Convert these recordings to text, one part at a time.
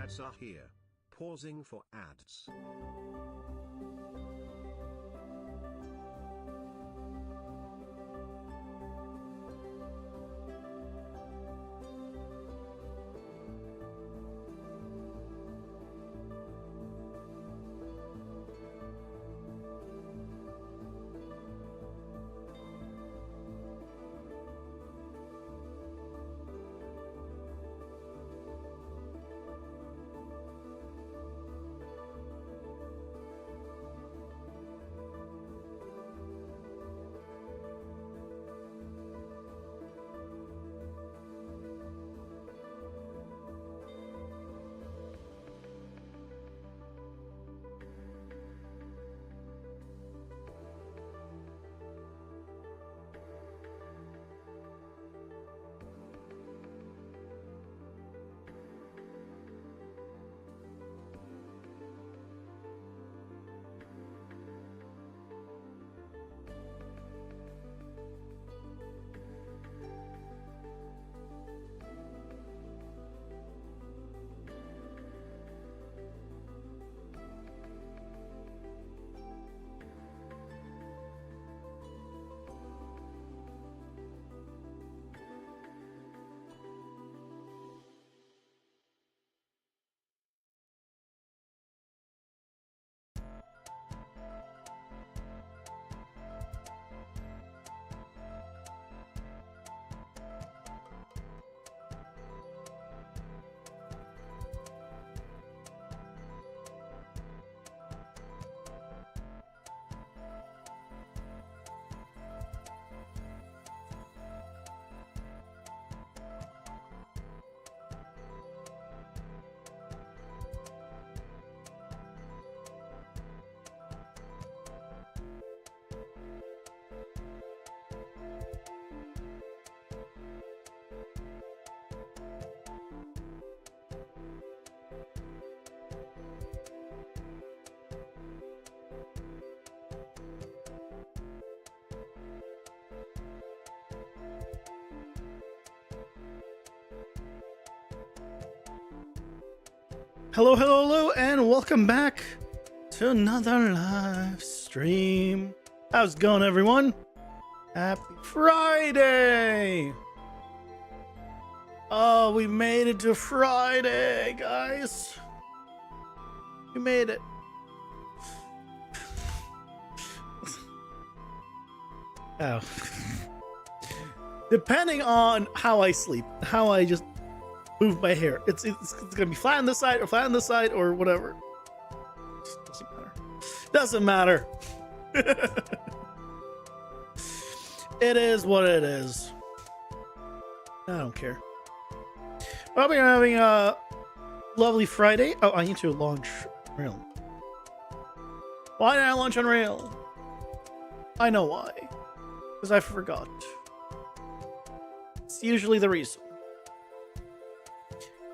Ads are here. Pausing for ads. Hello, hello, hello, and welcome back to another live stream. How's it going, everyone? Happy Friday! Oh, we made it to Friday, guys. We made it. Oh. Depending on how I sleep, how I just move my hair. It's gonna be flat on this side or flat on this side or whatever. Just doesn't matter. Doesn't matter. It is what it is. I don't care. Well, we're having a lovely Friday. Oh, I need to launch Unreal. Why did I launch Unreal? I know why. Because I forgot. It's usually the reason.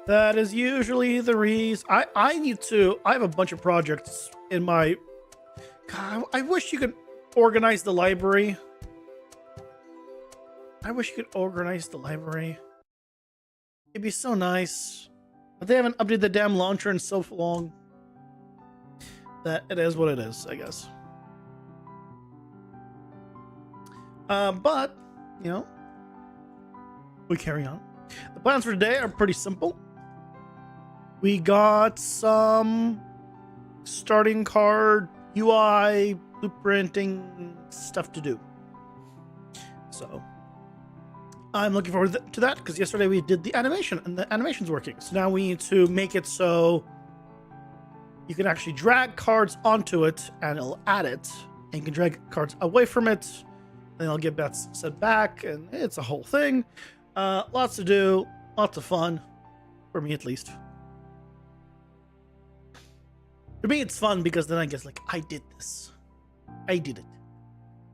That is usually the reason. I have a bunch of projects in my... God, I wish you could organize the library. I wish you could organize the library. It'd be so nice. But they haven't updated the damn launcher in so long. That it is what it is, I guess. But, you know, we carry on. The plans for today are pretty simple. We got some starting card UI blueprinting stuff to do. So I'm looking forward to that because yesterday we did the animation and the animation's working. So now we need to make it so you can actually drag cards onto it and it'll add it. And you can drag cards away from it. And it'll get bets set back and it's a whole thing. Lots to do, lots of fun, for me at least. For me, it's fun because then I guess, like, I did this. I did it.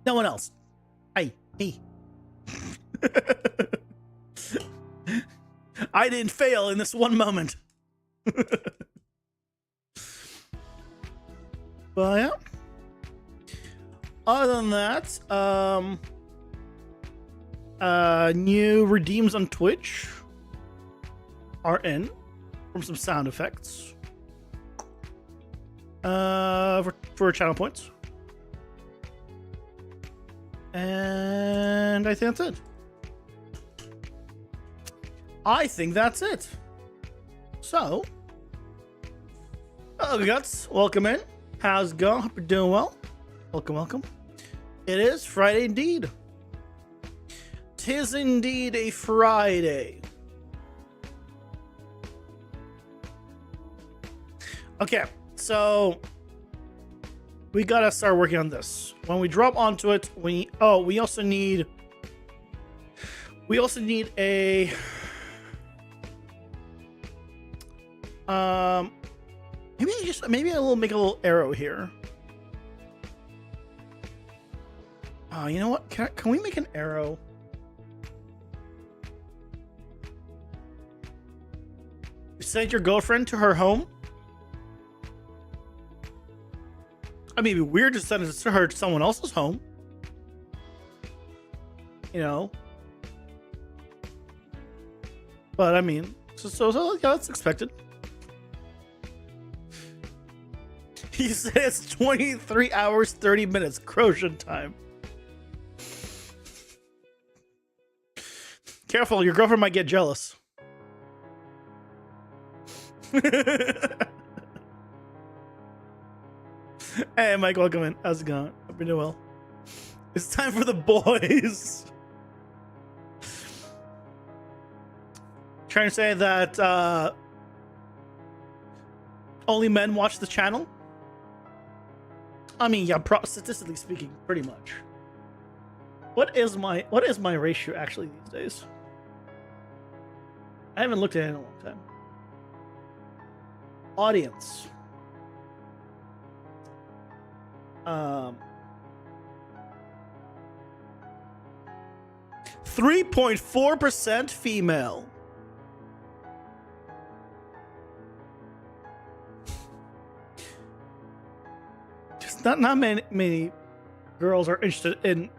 No one else. Me. I didn't fail in this one moment. But yeah. Other than that, new redeems on Twitch are in. from some sound effects. For channel points. And I think that's it. I think that's it. So, hello Guts, welcome in. How's it going? Hope you're doing well. Welcome, welcome. It is Friday indeed. 'Tis indeed a Friday. Okay, so we gotta start working on this. When we drop onto it, we also need a maybe I'll make a little arrow here. Oh, you know what? Can we make an arrow? Send your girlfriend to her home. I mean, it'd be weird to send her to someone else's home. You know. But I mean, so yeah, that's expected. He said it's 23 hours, 30 minutes Croatian time. Careful, your girlfriend might get jealous. Hey, Mike, welcome in. How's it going? Hope you're doing well. It's time for the boys. Trying to say that only men watch the channel. I mean, yeah, statistically speaking, pretty much. What is my ratio actually these days? I haven't looked at it in a long time. Audience. 3.4% female. Just not many girls are interested in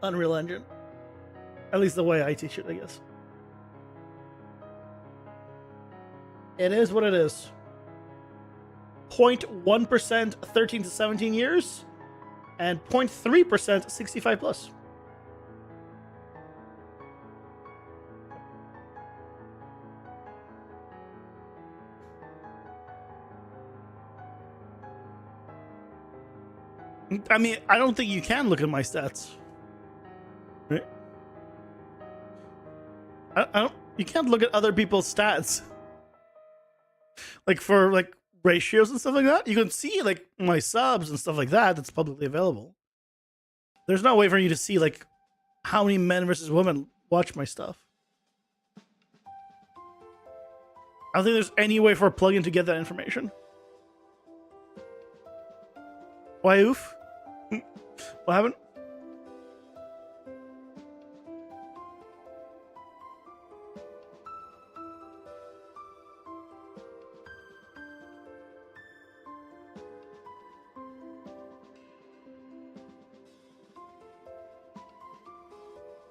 Unreal Engine. At least the way I teach it, I guess. It is what it is. 0.1% 13 to 17 years, and 0.3% 65 plus. I mean, I don't think you can look at my stats. Right? I don't. You can't look at other people's stats. Like for like ratios and stuff like that. You can see like my subs and stuff like that. That's publicly available. There's no way for you to see like how many men versus women watch my stuff. I don't think there's any way for a plugin to get that information. Why oof? What happened?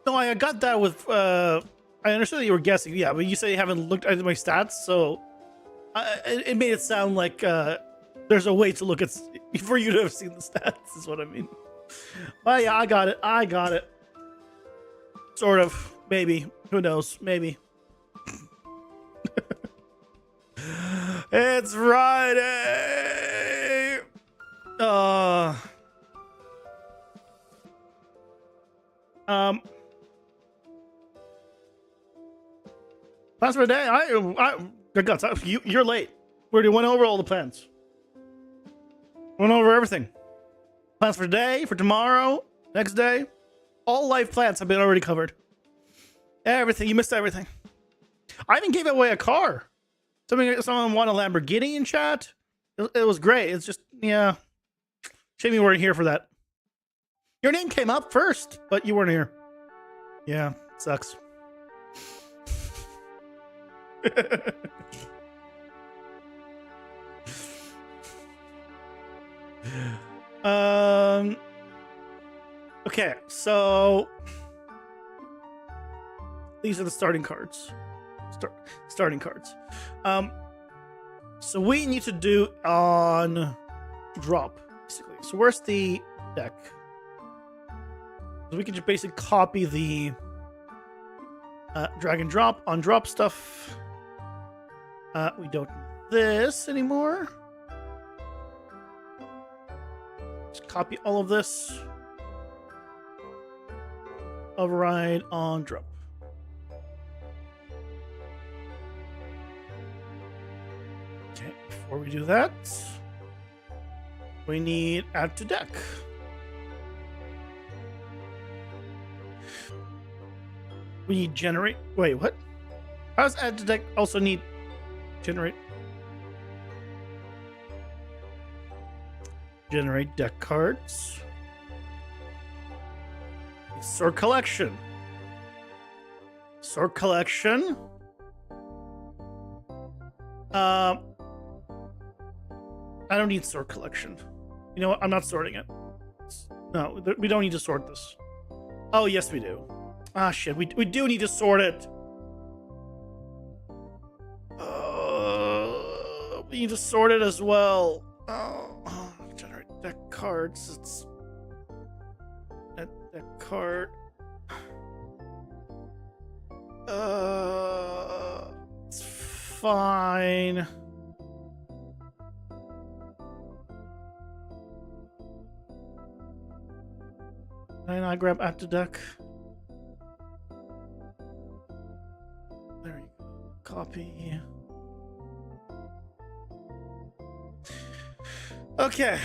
No, I got that with, I understood that you were guessing, yeah, but you say you haven't looked at my stats, so it made it sound like there's a way to look at, for you to have seen the stats, is what I mean. But yeah, I got it. Sort of, maybe, who knows, maybe. It's Friday! Plans for the day? You're late. We already went over all the plans. Went over everything. Plans for today, for tomorrow, next day. All life plans have been already covered. Everything. You missed everything. I even gave away a car. Someone won a Lamborghini in chat. It was great. It's just, yeah. Shame you weren't here for that. Your name came up first, but you weren't here. Yeah, sucks. Okay, so these are the starting cards. Starting cards. So we need to do on drop, basically. So where's the deck? So we can just basically copy the drag and drop on drop stuff. We don't need this anymore. Just copy all of this. Override on drop. Okay, before we do that, we need add to deck. We need generate. Wait, what? How does add to deck also need generate? Generate deck cards. Sword collection. Sword collection. I don't need sword collection. You know what? I'm not sorting it. No, we don't need to sort this. Oh, yes, we do. Ah, shit. We do need to sort it. We need to sort it as well. Oh, generate deck cards. It's that card. It's fine. Can I not grab add to deck? There you go. Copy. Okay.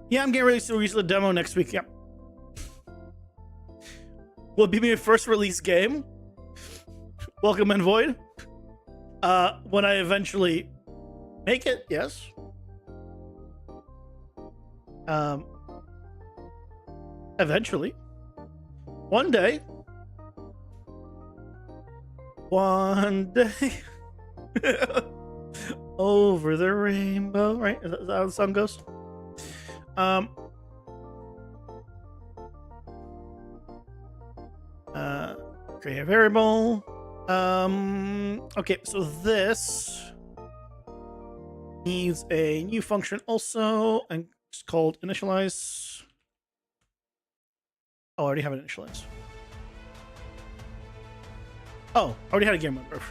Yeah, I'm getting ready to release the demo next week. Yep. Will it be my first release game? Welcome and Void. When I eventually make it, yes. Eventually. One day. One day. Over the rainbow, right? Is that how the song goes? Create a variable. Okay, so this needs a new function also, and it's called initialize. Oh, I already have it initialized. Oh, I already had a game member.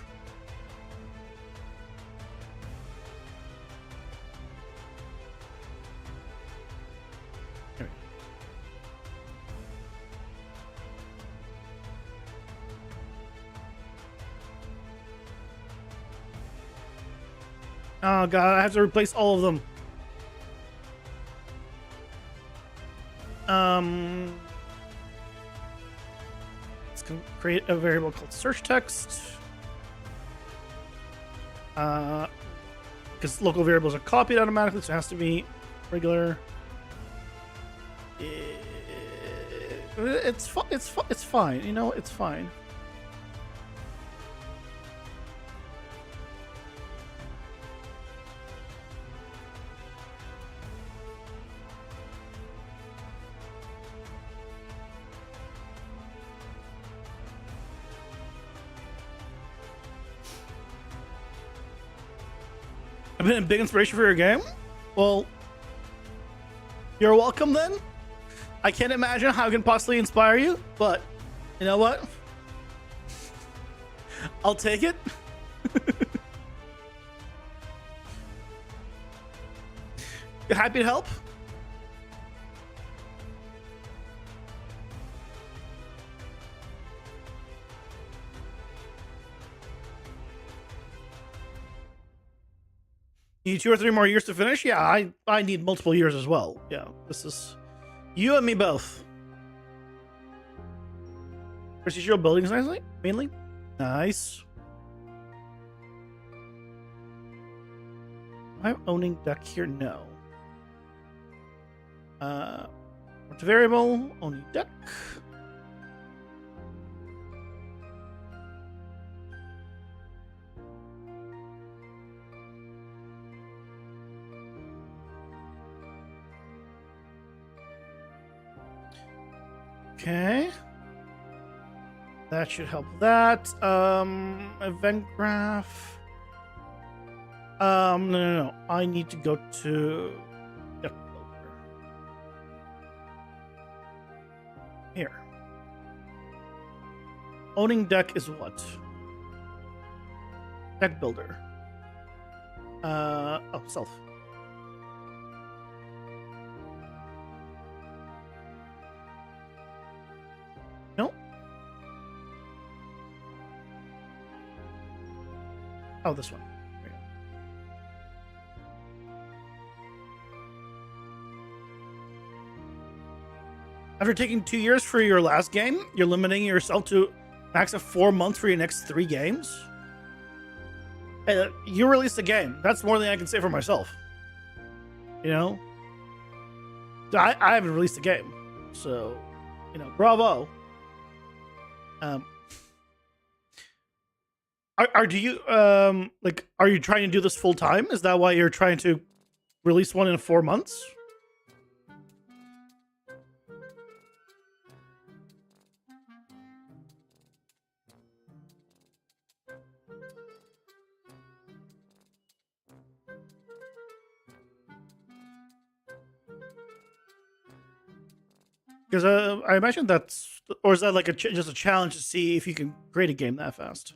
Oh god, I have to replace all of them. Let's create a variable called search text. Because local variables are copied automatically, so it has to be regular. It's fine. You know, it's fine. I've been a big inspiration for your game? Well, you're welcome then. I can't imagine how I can possibly inspire you, but you know what? I'll take it. You're happy to help? You need 2 or 3 more years to finish? Yeah, I need multiple years as well. Yeah, this is you and me both. Procedural buildings nicely, mainly. Nice. Am I owning deck here? No. What's a variable? Owning deck. Okay. That should help that. Event graph. No. I need to go to deck builder. Here. Owning deck is what? Deck builder. Oh, self. No. Oh, this one. There you go. After taking 2 years for your last game, you're limiting yourself to max of 4 months for your next 3 games. Hey, you released a game. That's more than I can say for myself. You know? I haven't released a game. So, you know, bravo. Do you are you trying to do this full time? Is that why you're trying to release one in 4 months? Because I imagine that's, or is that like just a challenge to see if you can create a game that fast?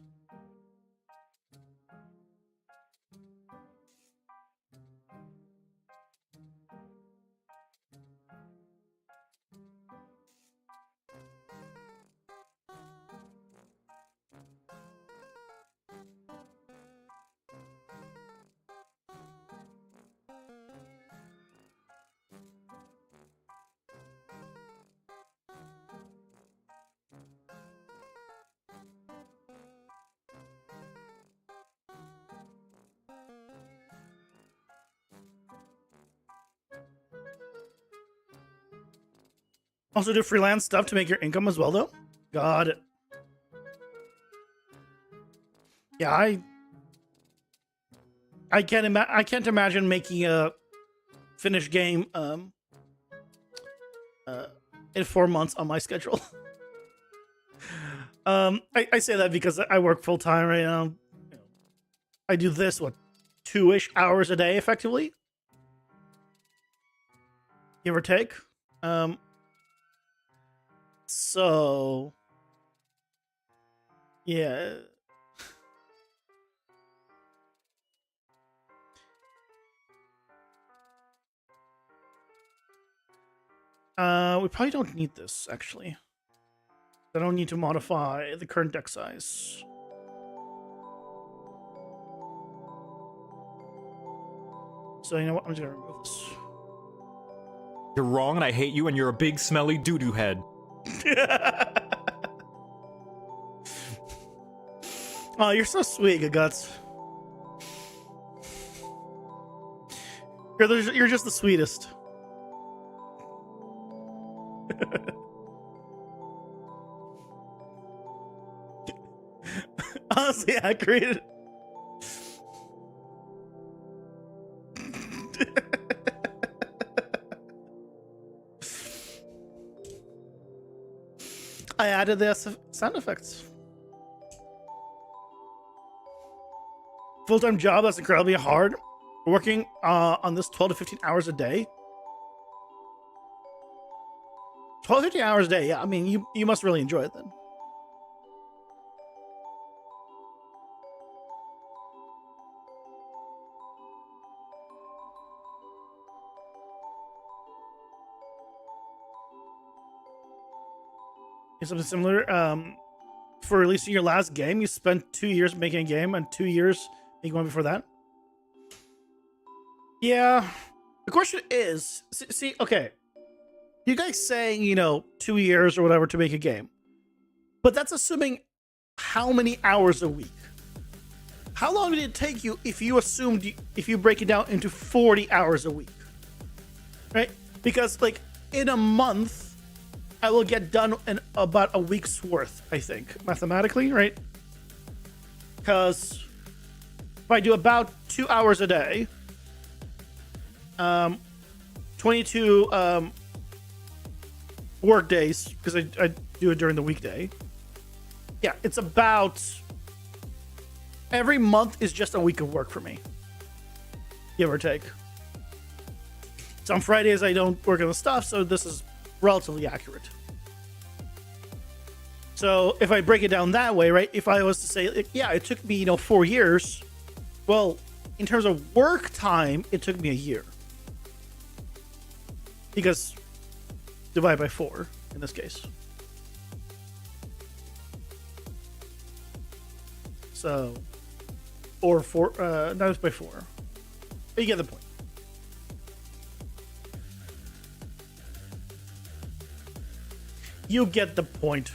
Also do freelance stuff to make your income as well, though? Got it. Yeah, I can't imagine making a finished game in 4 months on my schedule. I say that because I work full time right now. I do this 2-ish hours a day effectively, give or take. So yeah. We probably don't need this, actually. I don't need to modify the current deck size. So, you know what? I'm just gonna remove this. You're wrong and I hate you and you're a big smelly doo-doo head. Oh, you're so sweet, Guts. You're just the sweetest. Honestly accurate. I added the sound effects. Full-time job that's incredibly hard. Working on this 12 to 15 hours a day. 12 to 15 hours a day, yeah. I mean, you must really enjoy it then. Something similar. For releasing your last game, you spent 2 years making a game and 2 years making one before that. Yeah. The question is, see, okay. You guys saying, 2 years or whatever to make a game. But that's assuming how many hours a week? How long did it take you if you assumed, if you break it down into 40 hours a week? Right? Because, in a month, I will get done in about a week's worth, I think, mathematically, right? Because if I do about 2 hours a day, 22 work days, because I do it during the weekday. Yeah, it's about every month is just a week of work for me. give or take. Some Fridays I don't work on the stuff, so this is relatively accurate. So if I break it down that way, right? If I was to say, like, yeah, it took me, 4 years. Well, in terms of work time, it took me a year. Because divide by 4 in this case. So, or 4, no, it's by 4. But you get the point. You get the point.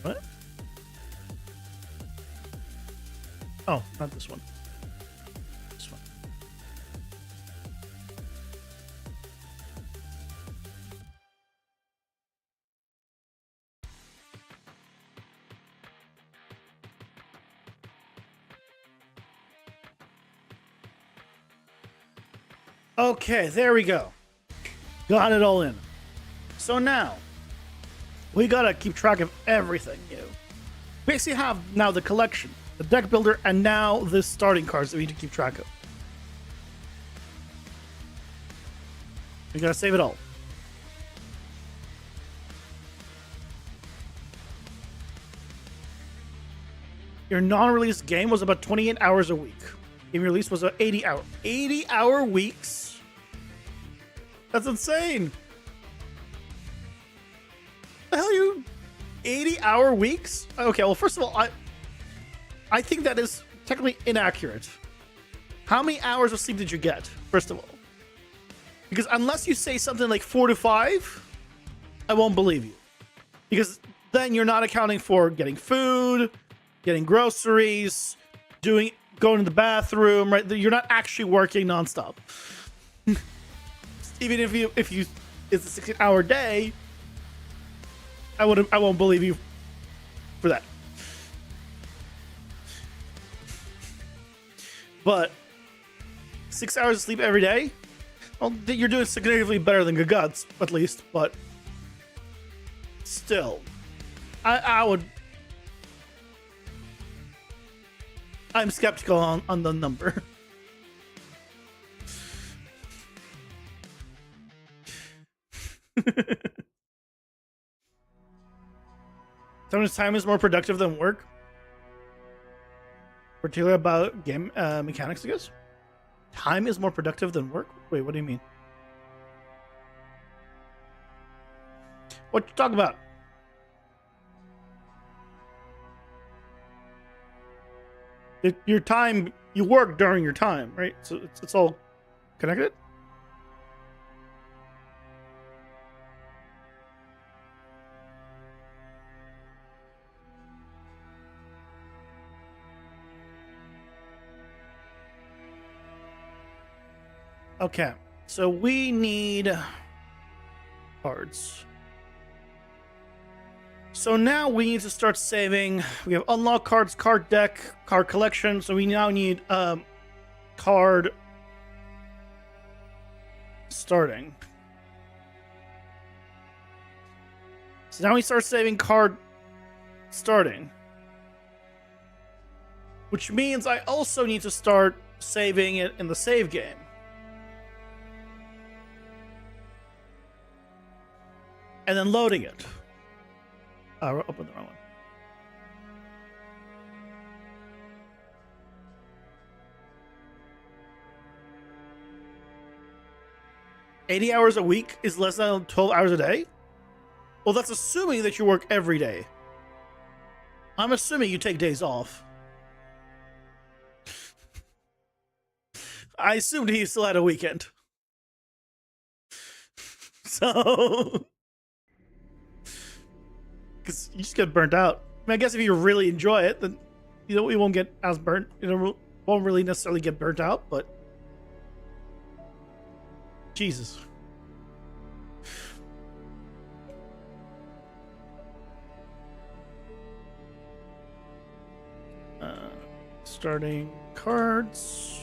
What? Oh, not this one. This one. Okay, there we go. Got it all in. So now, we gotta keep track of everything new. Basically have now the collection, the deck builder, and now the starting cards that we need to keep track of. We gotta save it all. Your non-release game was about 28 hours a week. Game release was 80 hour weeks. That's insane. The hell, you 80-hour weeks? Okay, well, first of all, I think that is technically inaccurate. How many hours of sleep did you get, first of all? Because unless you say something like 4 to 5, I won't believe you. Because then you're not accounting for getting food, getting groceries, going to the bathroom, right? You're not actually working nonstop. Even if you it's a 16-hour day, I won't believe you for that. But 6 hours of sleep every day, well, you're doing significantly better than Guts, at least. But still, I'm skeptical on the number. Sometimes time is more productive than work. Particularly about game mechanics, I guess. Time is more productive than work? Wait, what do you mean? What you talking about? Your time, you work during your time, right? So it's all connected? Okay, so we need cards. So now we need to start saving. We have unlock cards, card deck, card collection. So we now need card starting. So now we start saving card starting. Which means I also need to start saving it in the save game. And then loading it. We're open the wrong one. $80 hours a week is less than 12 hours a day? Well, that's assuming that you work every day. I'm assuming you take days off. I assumed he still had a weekend. So... because you just get burnt out. I mean, I guess if you really enjoy it, then you won't get as burnt. Won't really necessarily get burnt out. But Jesus, starting cards.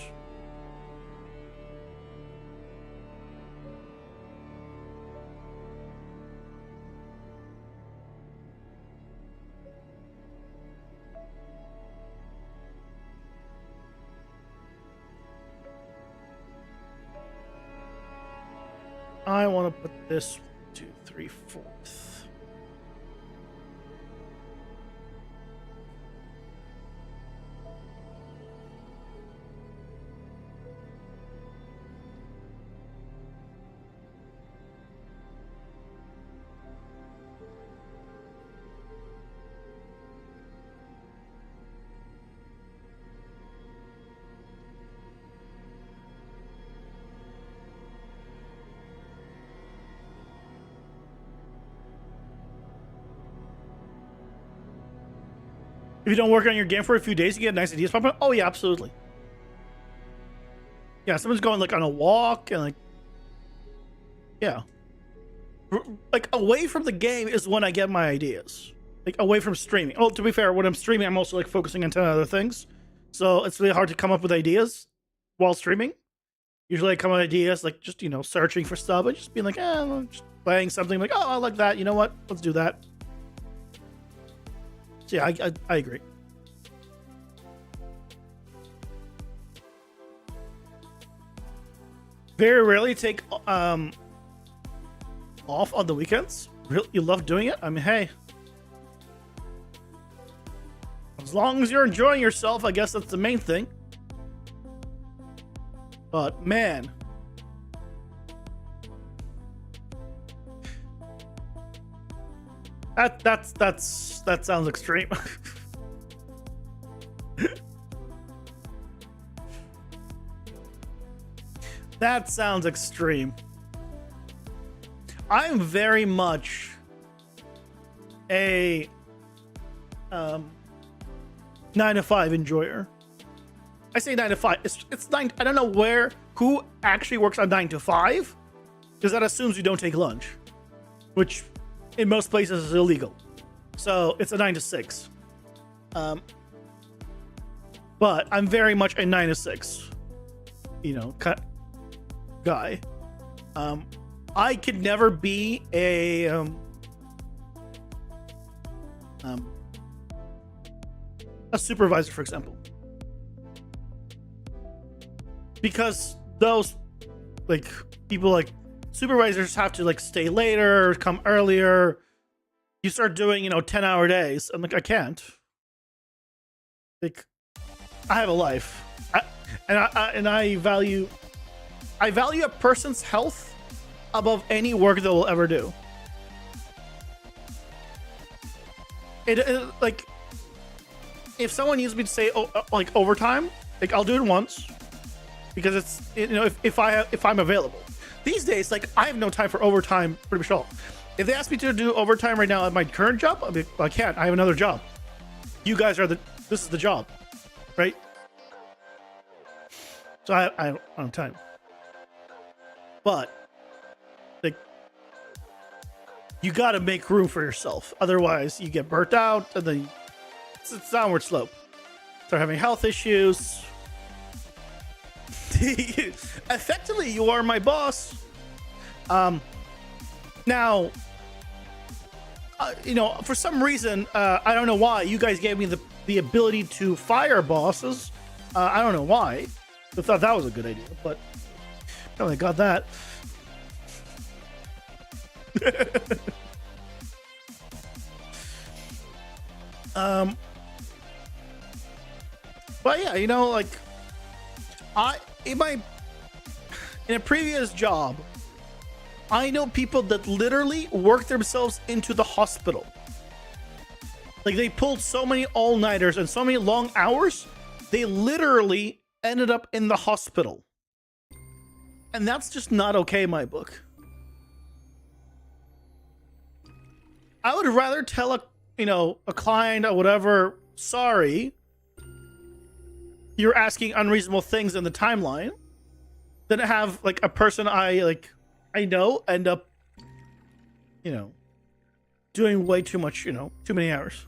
I want to put this 2, 3, 4th. If you don't work on your game for a few days, you get nice ideas popping up. Oh yeah, absolutely. Yeah, someone's going like on a walk and like, yeah, like away from the game is when I get my ideas. Like away from streaming. Oh, to be fair, when I'm streaming, I'm also like focusing on 10 other things, so it's really hard to come up with ideas while streaming. Usually, I come up with ideas like just searching for stuff and just being like, just playing something like, oh, I like that. You know what? Let's do that. So yeah, I agree. Very rarely take off on the weekends. Really, you love doing it? I mean, hey, as long as you're enjoying yourself, I guess that's the main thing. But man, that sounds extreme. That sounds extreme. I'm very much a 9 to 5 enjoyer. I say 9 to 5. It's 9. I don't know who actually works on 9 to 5, because that assumes you don't take lunch, which in most places is illegal. So it's a 9 to 6. But I'm very much a 9 to 6, guy. I could never be a supervisor, for example, because those people supervisors have to stay later, come earlier. You start doing 10-hour days. I'm like, I can't. I have a life, I value a person's health above any work they will ever do. If someone needs me to say overtime, I'll do it once, because it's if I'm available. These days, I have no time for overtime pretty much all. If they ask me to do overtime right now at my current job, I'll be, I can't. I have another job. You guys are this is the job, right? So I don't have time. But you got to make room for yourself. Otherwise, you get burnt out, and then it's a downward slope. Start having health issues. Effectively, you are my boss. Now, for some reason, I don't know why, you guys gave me the ability to fire bosses. I don't know why. I thought that was a good idea, but I got that. But yeah, in a previous job, I know people that literally work themselves into the hospital. They pulled so many all-nighters and so many long hours, they literally ended up in the hospital. And that's just not okay in my book. I would rather tell a client or whatever, sorry, you're asking unreasonable things in the timeline, than have a person I know end up doing way too much, too many hours.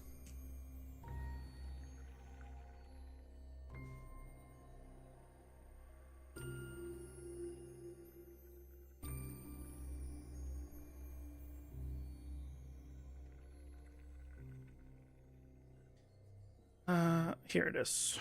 Here it is.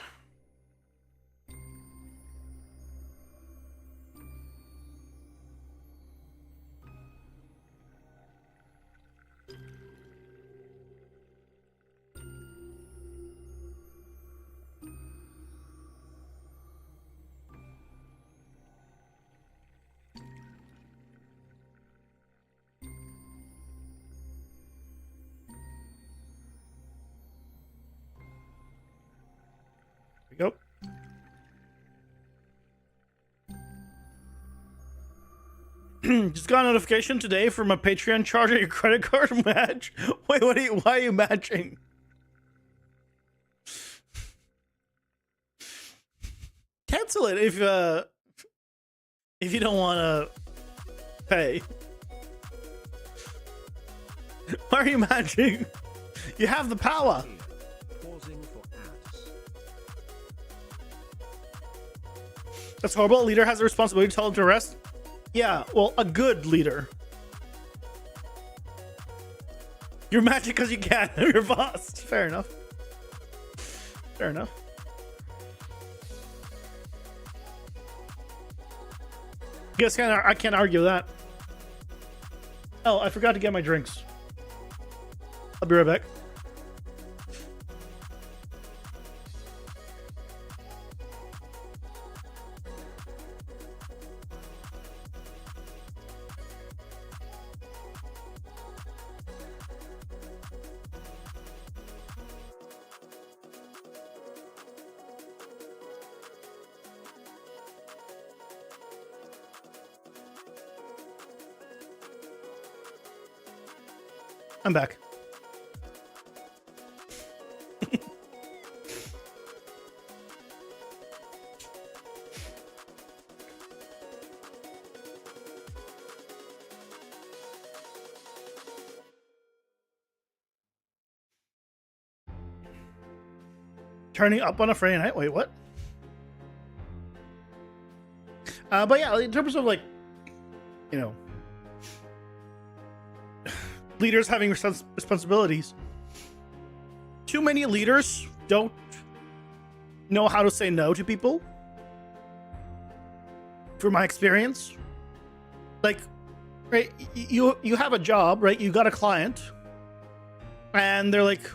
Just got a notification today from a Patreon charge on your credit card match. Wait, why are you matching? Cancel it if you don't want to pay. Why are you matching? You have the power. Pausing for ads. That's horrible. A leader has a responsibility to tell him to rest. Yeah, well, a good leader. You're matching because you can. You're boss. Fair enough. Fair enough. Guess I can't argue that. Oh, I forgot to get my drinks. I'll be right back. I'm back. Turning up on a Friday night? Wait, what? But yeah, in terms of like, you know, leaders having responsibilities, too many leaders don't know how to say no to people. From my experience, like, right, you have a job, right? You got a client, and they're like,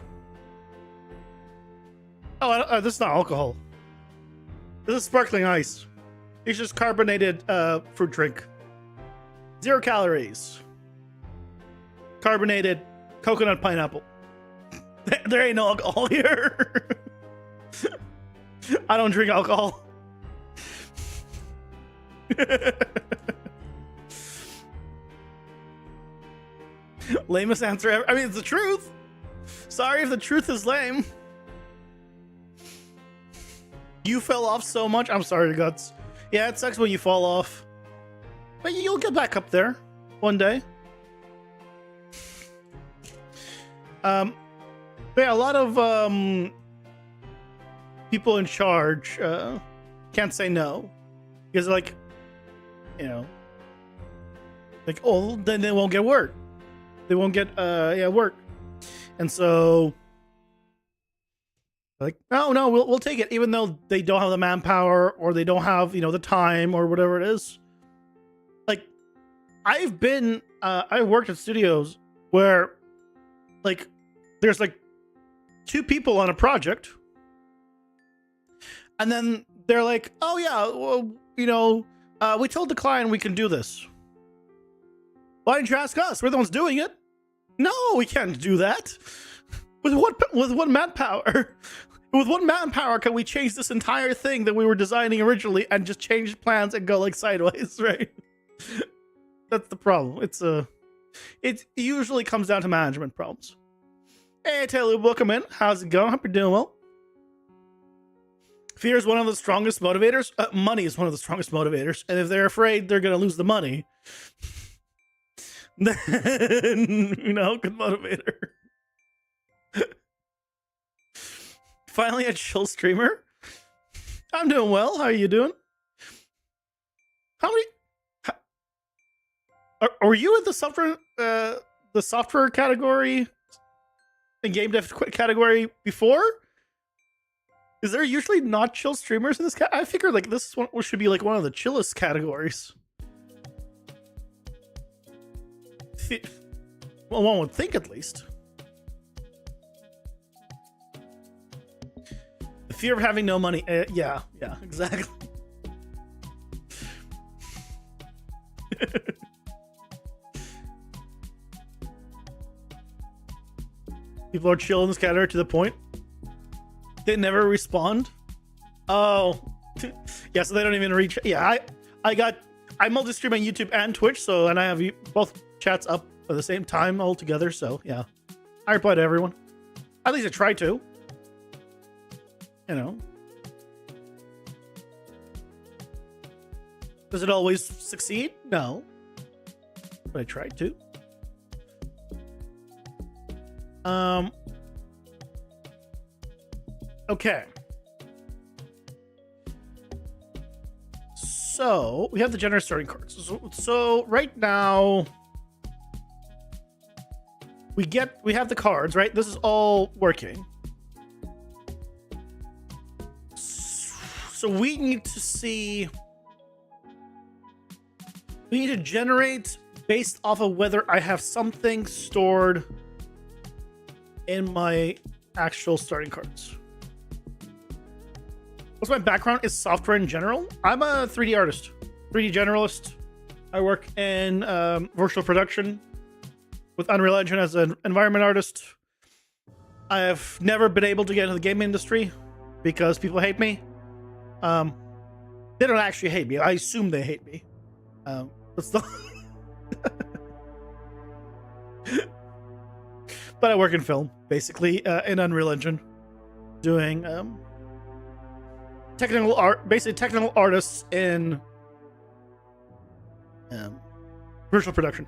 "Oh, this is not alcohol. This is sparkling ice. It's just carbonated fruit drink. 0 calories. Carbonated coconut pineapple. There ain't no alcohol here. I don't drink alcohol." Lamest answer ever. I mean, it's the truth. Sorry if the truth is lame. You fell off so much. I'm sorry, Guts. Yeah, it sucks when you fall off. But you'll get back up there one day. But yeah, a lot of people in charge can't say no. Because, like, you know, like, oh, then they won't get work. They won't get, work. And so, like, no, we'll take it, even though they don't have the manpower or they don't have, you know, the time or whatever it is. Like, I've worked at studios where, like, there's like 2 people on a project, and then they're like, "Oh yeah, well, you know, we told the client we can do this. Why didn't you ask us? We're the ones doing it." No, we can't do that. With what manpower? With what manpower can we change this entire thing that we were designing originally and just change plans and go like sideways, right? That's the problem. It usually comes down to management problems. Hey Taylor, welcome in. How's it going? Hope you're doing well. Fear is one of the strongest motivators. Money is one of the strongest motivators, and if they're afraid they're gonna lose the money, then, you know, good motivator. Finally a chill streamer. I'm doing well. How are you doing? Are you in the software category, in game dev category before? Is there usually not chill streamers in this I figured like this one should be like one of the chillest categories. Well, one would think at least. The fear of having no money. Yeah, exactly. People are chill in this category to the point they never respond. Oh, yeah. So they don't even reach. Yeah, I got I multi-stream on YouTube and Twitch, so and I have both chats up at the same time all together. So yeah, I reply to everyone. At least I try to. You know. Does it always succeed? No. But I try to. Okay. So we have the generous starting cards. So right now we have the cards, right? This is all working. So we need to see. We need to generate based off of whether I have something stored in my actual starting cards. What's my background is software in general. I'm a 3D artist, 3D generalist. I work in virtual production with Unreal Engine as an environment artist. I have never been able to get into the game industry because people hate me. They don't actually hate me. I assume they hate me. But I work in film, basically, in Unreal Engine, doing technical art, basically technical artists in virtual production.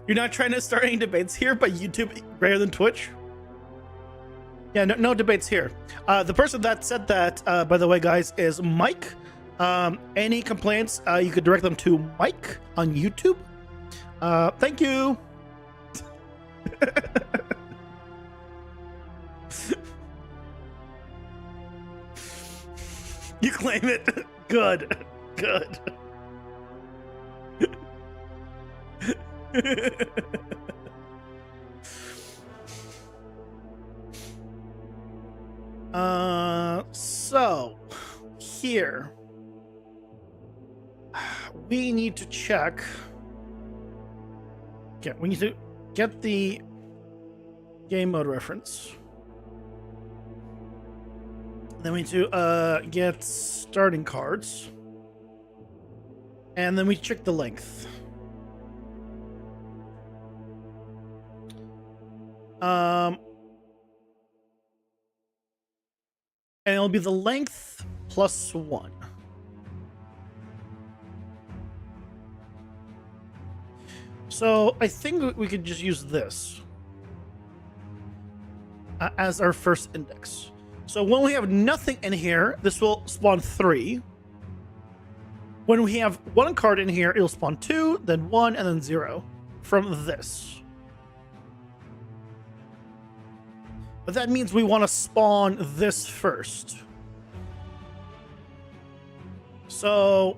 You're not trying to start any debates here, but YouTube greater than Twitch? Yeah, no debates here. The person that said that, by the way, guys, is Mike. Any complaints, you could direct them to Mike on YouTube. Thank you. You claim it. Good. Good. So here we need to check. Okay, we need to get the game mode reference. Then we need to get starting cards. And then we check the length. And it'll be the length plus 1. So I think we could just use this as our first index. So when we have nothing in here, this will spawn 3. When we have 1 card in here, it'll spawn 2, then 1, and then 0 from this. But that means we want to spawn this first. So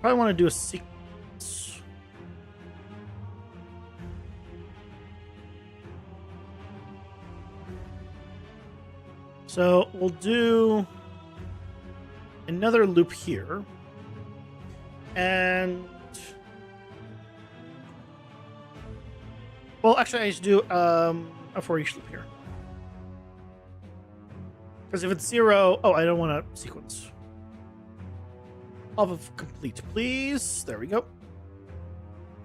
probably want to do a sequence. So we'll do another loop here. And well, actually, I just do a for each loop here. Because if it's 0, oh, I don't want to sequence. Off of complete, please. There we go.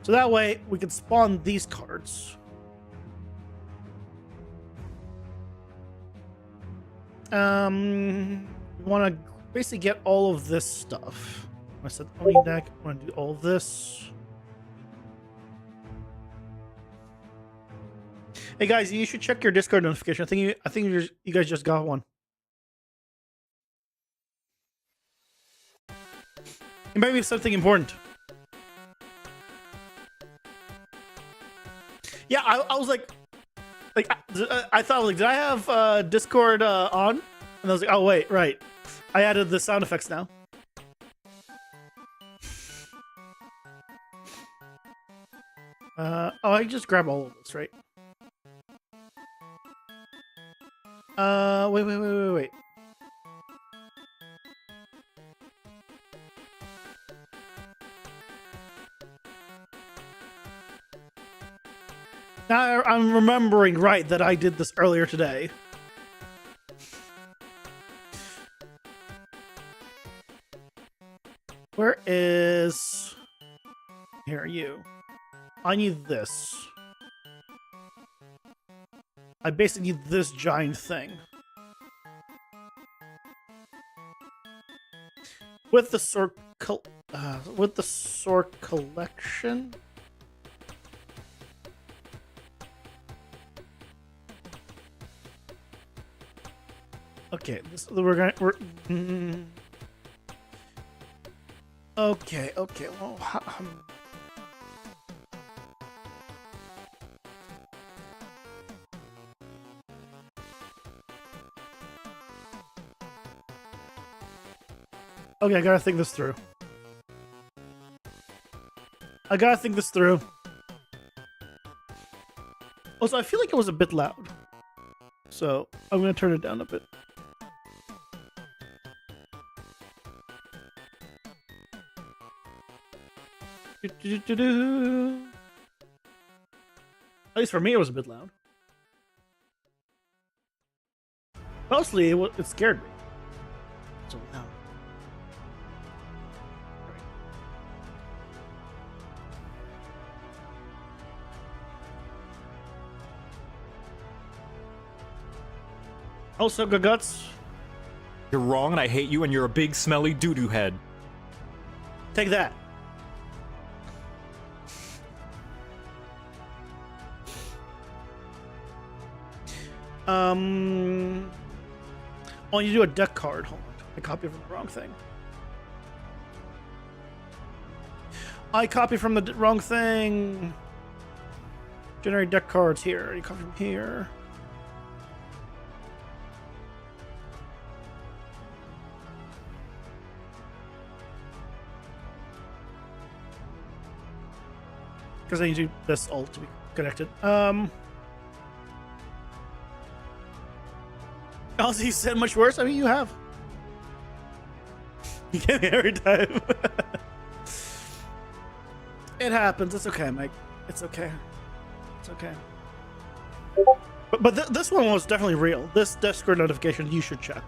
So that way we can spawn these cards. We want to basically get all of this stuff. I said only deck. I want to do all this. Hey guys, you should check your Discord notification. I think you guys just got one. It might be something important. Yeah, I was like I thought like, did I have Discord on? And I was like, oh wait, right. I added the sound effects now. Oh, I can just grab all of this, right? Wait. Now I'm remembering, right, that I did this earlier today. is... Here, you. I need this. I basically need this giant thing. With the sword collection. Okay, we're okay. Well, okay, I gotta think this through. Also, I feel like it was a bit loud. So, I'm gonna turn it down a bit. At least for me, it was a bit loud. Mostly, it scared me. So loud. Also, Guts. You're wrong and I hate you and you're a big smelly doo-doo head. Take that. Oh, you do a deck card. Hold on. I copied from the wrong thing. I copied from the wrong thing. Generate deck cards here. You copy from here. Because I need to do this all to be connected. Also, you said much worse? I mean, you have. You get me every time. It happens. It's okay, Mike. It's okay. It's okay. But this one was definitely real. This Discord notification you should check.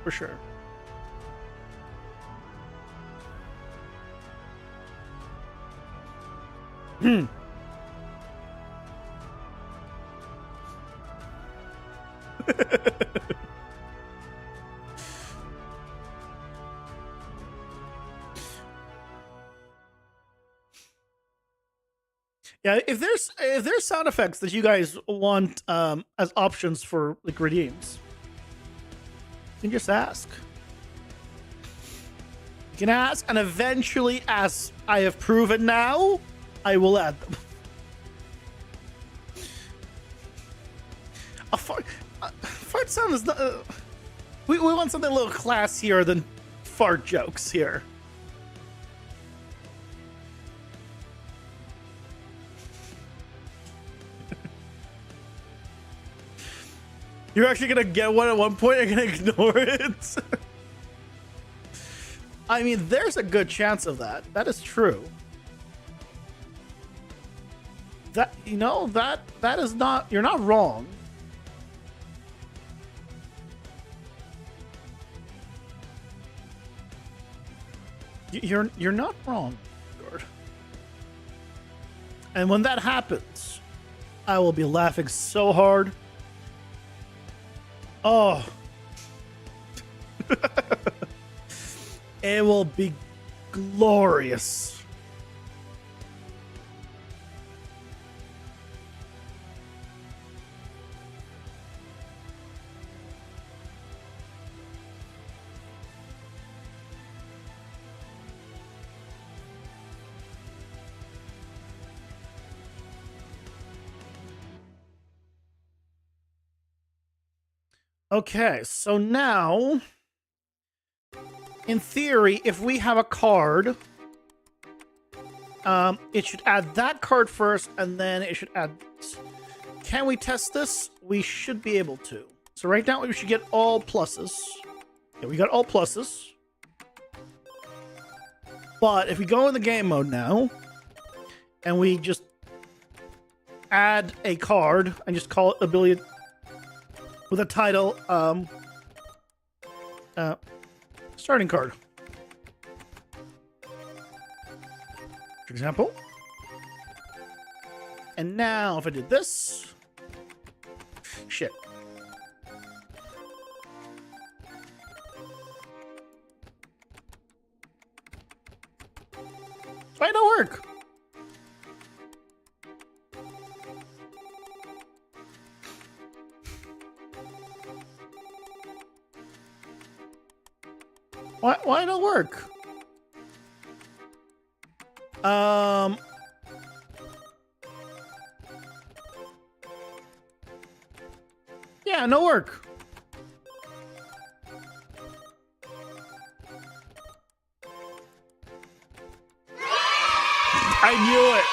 For sure. Yeah, if there's sound effects that you guys want as options for like redeems, you can just ask. You can ask, and eventually, as I have proven now, I will add them. A fart sound is not. We want something a little classier than fart jokes here. You're actually gonna get one at one point and gonna ignore it? I mean, there's a good chance of that. That is true. That, you know, that is not, you're not wrong. You're not wrong, Gord. And when that happens, I will be laughing so hard. Oh. It will be glorious. Okay, so now, in theory, if we have a card, it should add that card first, and then it should add this. Can we test this? We should be able to. So right now, we should get all pluses. Yeah, we got all pluses. But if we go in the game mode now, and we just add a card, and just call it ability with a title, starting card. for example. And now if I did this, shit. Why don't work? Why don't work? Yeah, no work. I knew it.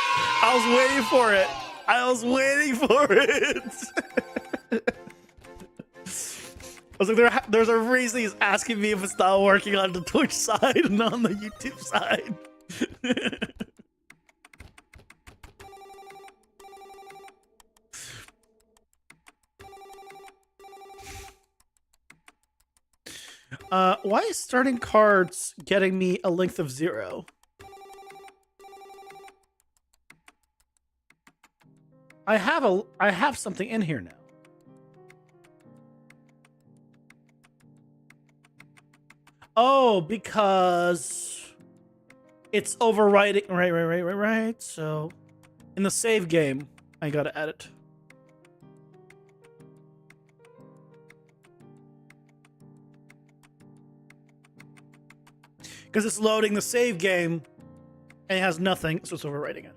I was waiting for it. I was waiting for it. I was like, there's a reason he's asking me if it's not working on the Twitch side and not on the YouTube side. Why is starting cards getting me a length of 0? I have something in here now. Oh, because it's overwriting. Right. So in the save game, I gotta add it. Because it's loading the save game and it has nothing, so it's overwriting it.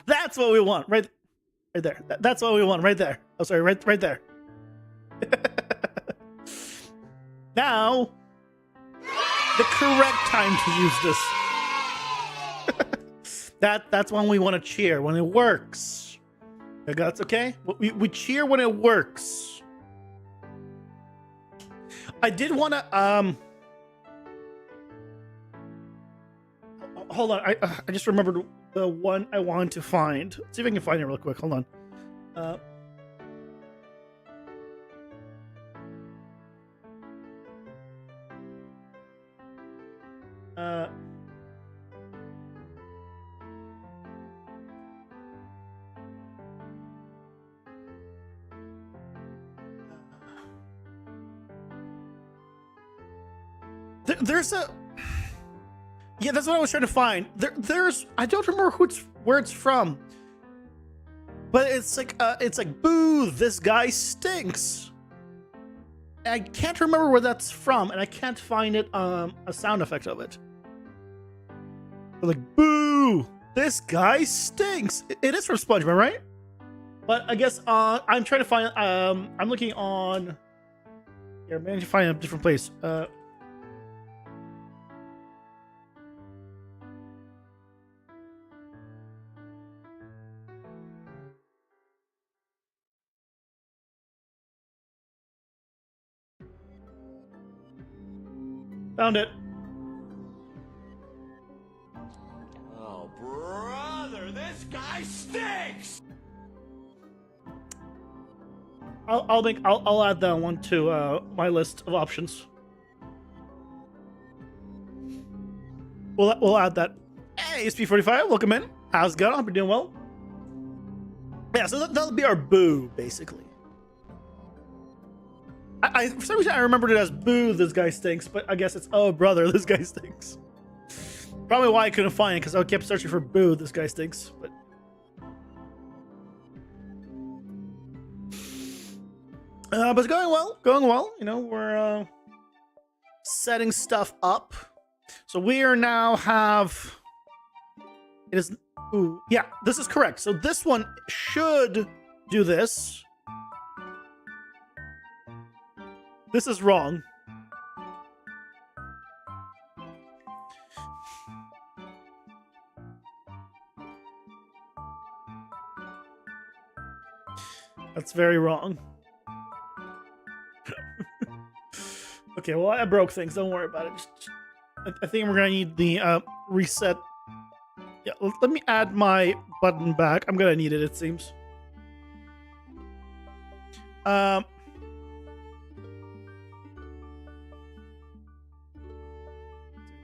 That's what we want, right there. That's what we want, right there. Oh, sorry, right there. Now, the correct time to use this. That's when we want to cheer, when it works. That's okay. We cheer when it works. I did want to hold on. I just remembered the one I wanted to find. Let's see if I can find it real quick. Hold on. There's a... Yeah, that's what I was trying to find. There's... I don't remember where it's from. But it's like, boo, this guy stinks. I can't remember where that's from, and I can't find it, a sound effect of it. But like, boo, this guy stinks. It is from SpongeBob, right? But I guess, I'm trying to find, I'm looking on... Here, maybe I can find a different place. Found it. Oh, brother, this guy stinks! I'll add that one to my list of options. We'll add that. Hey, SP45, welcome in. How's it going? Hope you're doing well. Yeah, so that'll be our boo, basically. I for some reason I remembered it as boo, this guy stinks, but I guess it's oh brother, this guy stinks. Probably why I couldn't find it, because I kept searching for boo, this guy stinks, but it's going well. You know, we're setting stuff up. So we are now have it is yeah, this is correct. So this one should do this. This is wrong. That's very wrong. Okay, well, I broke things. Don't worry about it. I think we're gonna need the reset. Yeah, let me add my button back. I'm gonna need it, it seems.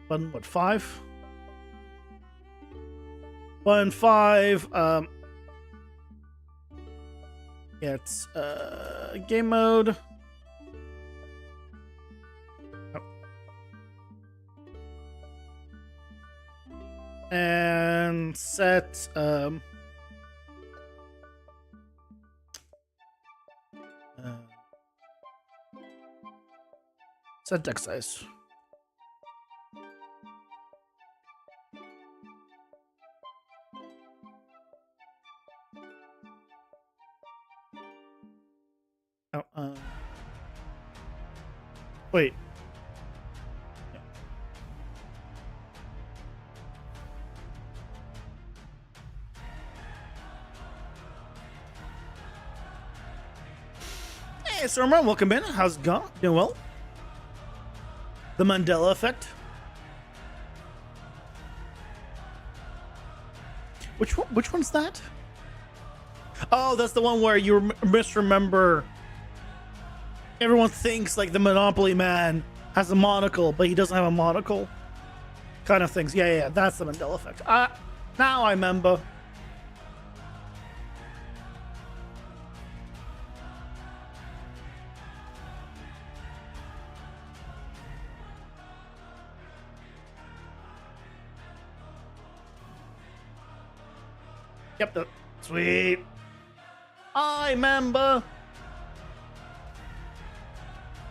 button, what, 5? Button 5, yeah, it's game mode. Oh. And set set deck size. Oh, wait. Hey, Stormer, welcome in. How's it going? Doing well? The Mandela effect. Which one's that? Oh, that's the one where you misremember. Everyone thinks like the Monopoly man has a monocle, but he doesn't have a monocle. Kind of things. Yeah, that's the Mandela effect. Now I remember. Yep, sweet. I remember.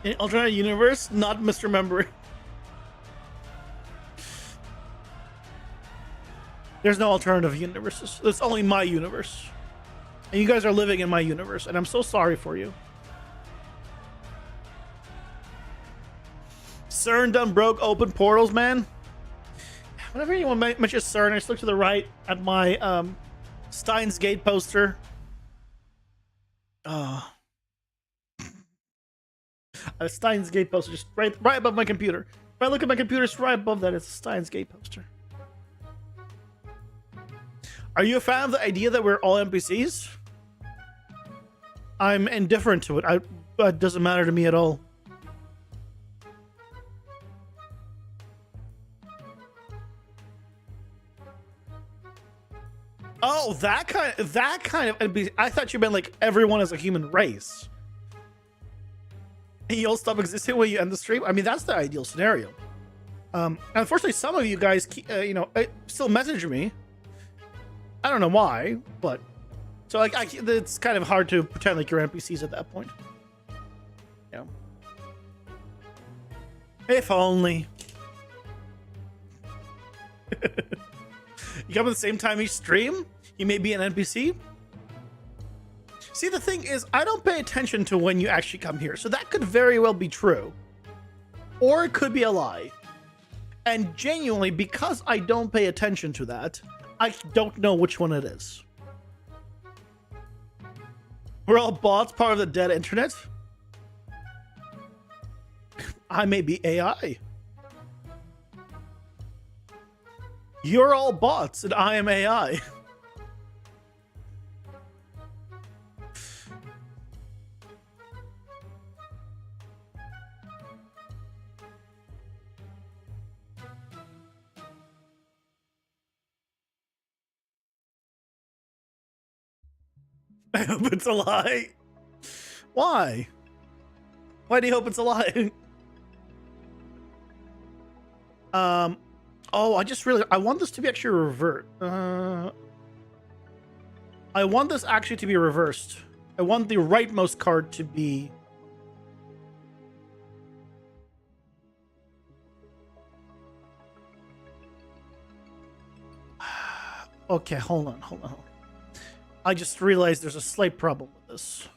In alternate universe, not misremembering. There's no alternative universes. It's only my universe. And you guys are living in my universe, and I'm so sorry for you. CERN done broke open portals, man. Whenever anyone mentions CERN, I just look to the right at my Steins Gate poster. A Steins Gate poster just right above my computer. If I look at my computer, it's right above that. It's a Steins Gate poster. Are you a fan of the idea that we're all NPCs? I'm indifferent to it. It doesn't matter to me at all. Oh, that kind of NPC. I thought you meant like everyone is a human race. And you'll stop existing when you end the stream. I mean, that's the ideal scenario. Unfortunately, some of you guys, still message me. I don't know why, but so like, it's kind of hard to pretend like you're NPCs at that point. Yeah. If only. You come at the same time each stream, you may be an NPC. See, the thing is, I don't pay attention to when you actually come here, so that could very well be true. Or it could be a lie. And genuinely, because I don't pay attention to that, I don't know which one it is. We're all bots, part of the dead internet? I may be AI. You're all bots, and I am AI. I hope it's a lie. Why? Why do you hope it's a lie? Oh, I want this to be actually revert. I want this actually to be reversed. I want the rightmost card to be... Okay, hold on. I just realized there's a slight problem with this.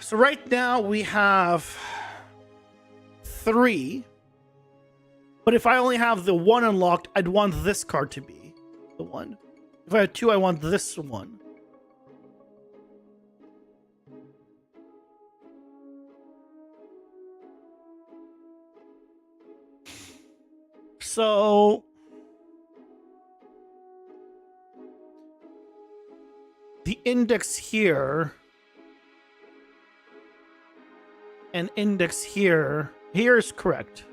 So right now we have 3. But if I only have the 1 unlocked, I'd want this card to be the one. If I have 2, I want this one. So the index here an index here. Here is correct.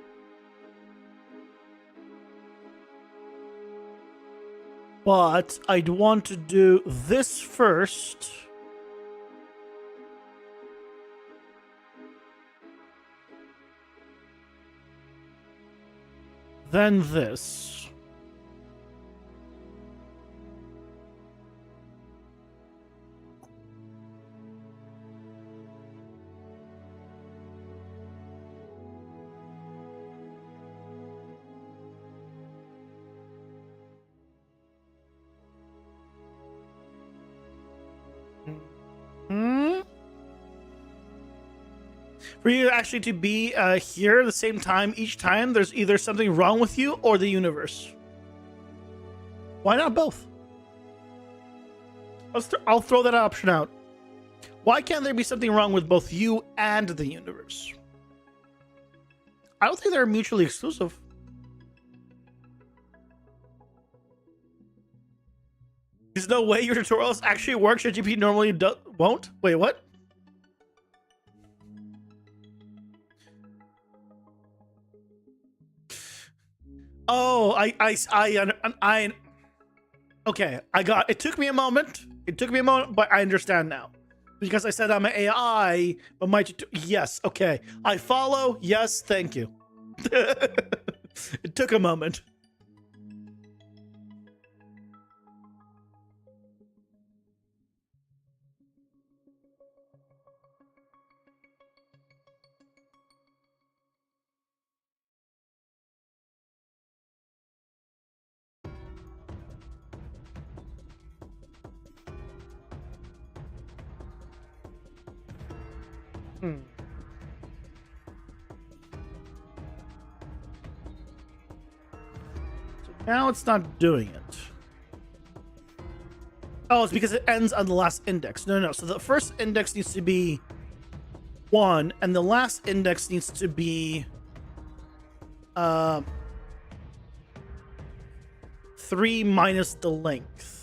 But I'd want to do this first. Then this. For you actually to be here at the same time each time, there's either something wrong with you or the universe. Why not both? I'll throw that option out. Why can't there be something wrong with both you and the universe? I don't think they're mutually exclusive. There's no way your tutorials actually work. ChatGPT normally won't. Wait, what? Oh, I okay, I got it. Took me a moment. It took me a moment, but I understand now. Because I said I'm an AI, but my yes, okay. I follow. Yes, thank you. It took a moment. So now it's not doing it. Oh, it's because it ends on the last index. No. So the first index needs to be 1, and the last index needs to be 3 minus the length.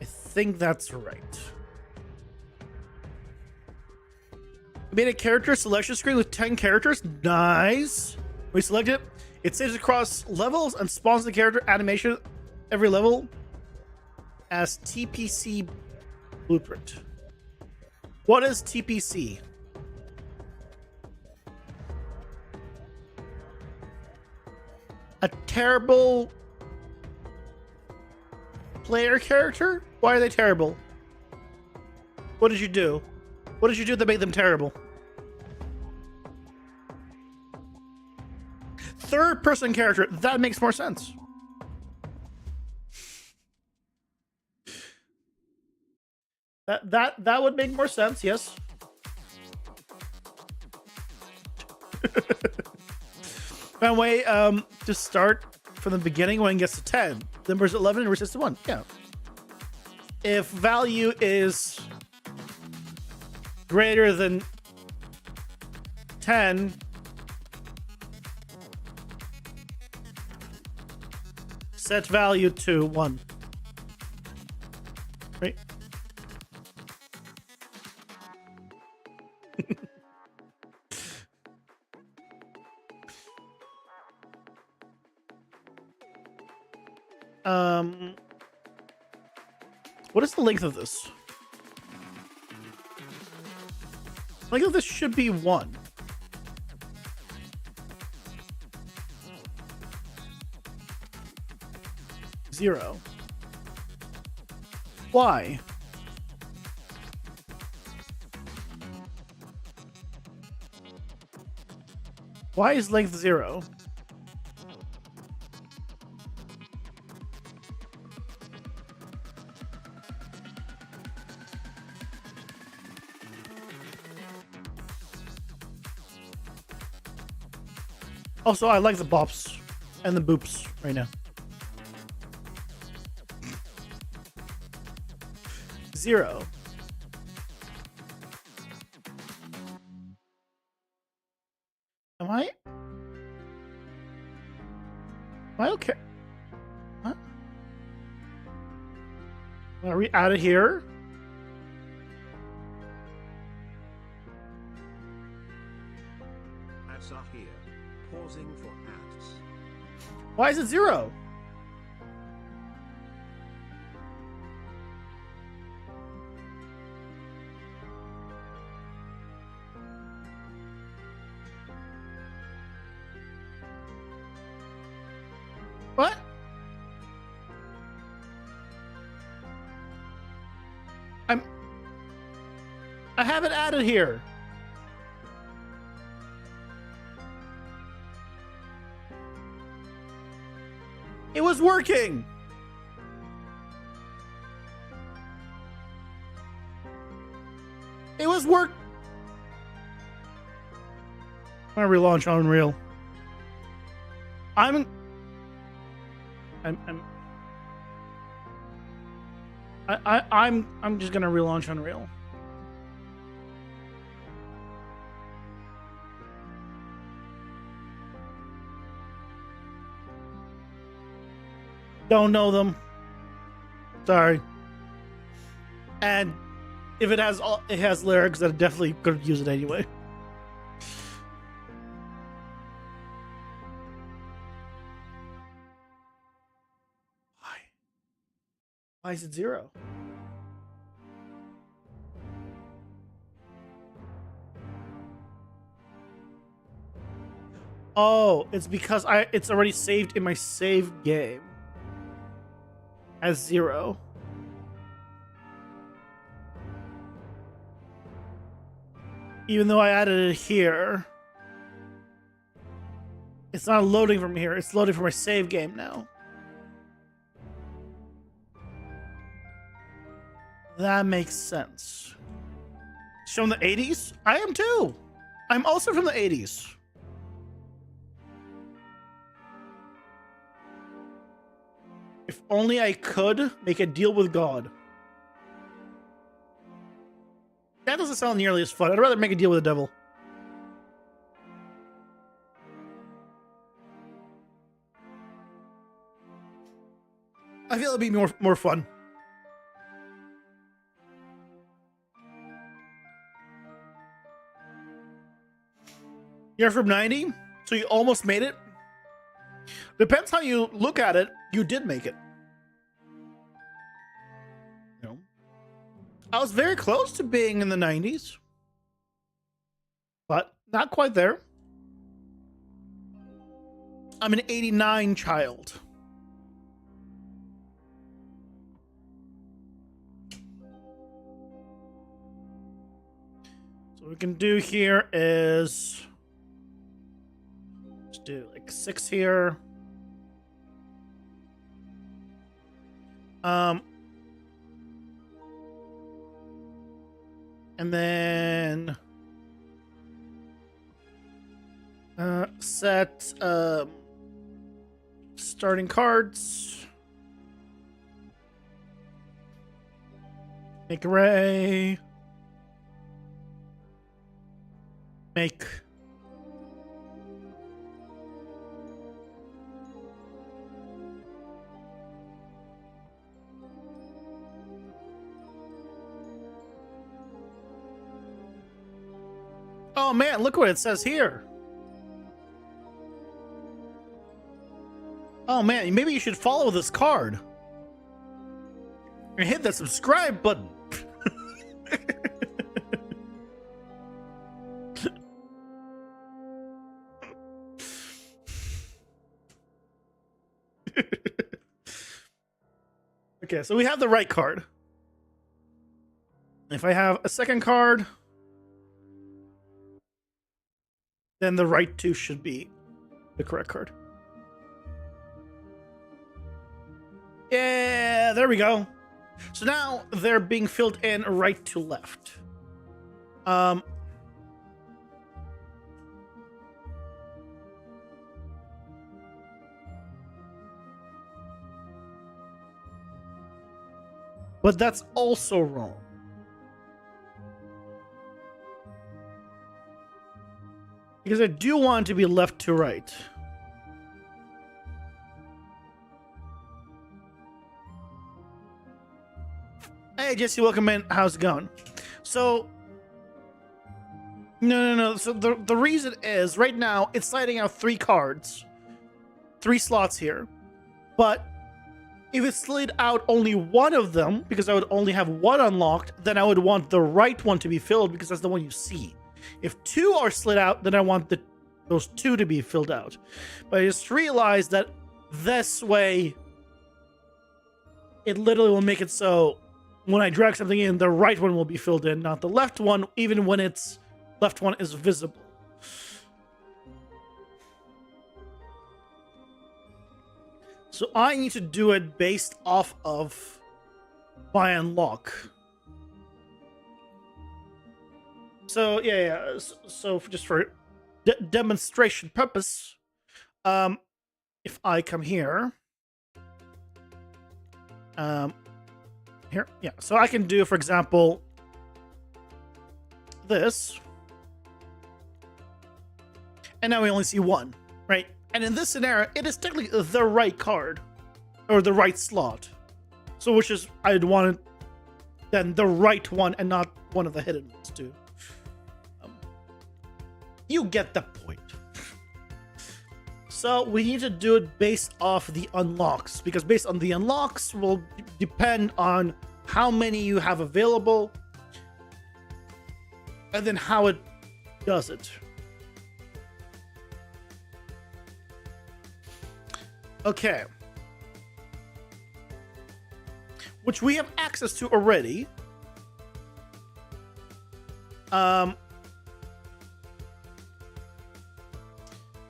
I think that's right. I made a character selection screen with 10 characters. Nice. We select it. It saves across levels and spawns the character animation every level as TPC blueprint. What is TPC? A terrible player character? Why are they terrible? What did you do? What did you do that made them terrible? Third person character. That makes more sense. That would make more sense, yes. By the way, to start from the beginning when it gets to 10, numbers 11 and resist to 1. Yeah. If value is greater than 10, set value to 1. Right? What is the length of this? The length of this should be 1. Zero. Why? Why is length 0? Also, I like the bops and the boops right now. 0. Are we out of here? Ads are here. Pausing for ads. Why is it 0? What? I have it added here. It was working. It was work. I'm gonna relaunch Unreal. I'm just gonna relaunch Unreal. Don't know them. Sorry. And if it has lyrics, I definitely could use it anyway. Why is it 0? Oh, it's because it's already saved in my save game as 0. Even though I added it here, it's not loading from here. It's loading from my save game now. That makes sense. It's from the 80s? I am too. I'm also from the 80s. If only I could make a deal with God. That doesn't sound nearly as fun. I'd rather make a deal with the devil. I feel it'd be more fun. You're from 90, so you almost made it. Depends how you look at it. You did make it. You know, I was very close to being in the 90s, but not quite there. I'm an 89 child. So what we can do here is let's do like 6 here. And then set starting cards. Make array. Make Oh man, look what it says here. Oh man, maybe you should follow this card. And hit the subscribe button. Okay, so we have the right card. If I have a second card, then the right 2 should be the correct card. Yeah, there we go. So now they're being filled in right to left. But that's also wrong. Because I do want to be left to right. Hey, Jesse, welcome in. How's it going? So, no. So the reason is right now it's sliding out 3 cards, 3 slots here. But if it slid out only one of them, because I would only have one unlocked, then I would want the right one to be filled because that's the one you see. If 2 are slid out, then I want those 2 to be filled out. But I just realized that this way, it literally will make it so when I drag something in, the right one will be filled in, not the left one, even when its left one is visible. So I need to do it based off of my unlock. So yeah. So just for demonstration purpose, if I come here, here, yeah. So I can do, for example, this, and now we only see 1, right? And in this scenario, it is technically the right card, or the right slot. So which is, I'd want it then the right one and not one of the hidden ones too. You get the point. So we need to do it based off the unlocks, because based on the unlocks will depend on how many you have available and then how it does it. Okay. Which we have access to already.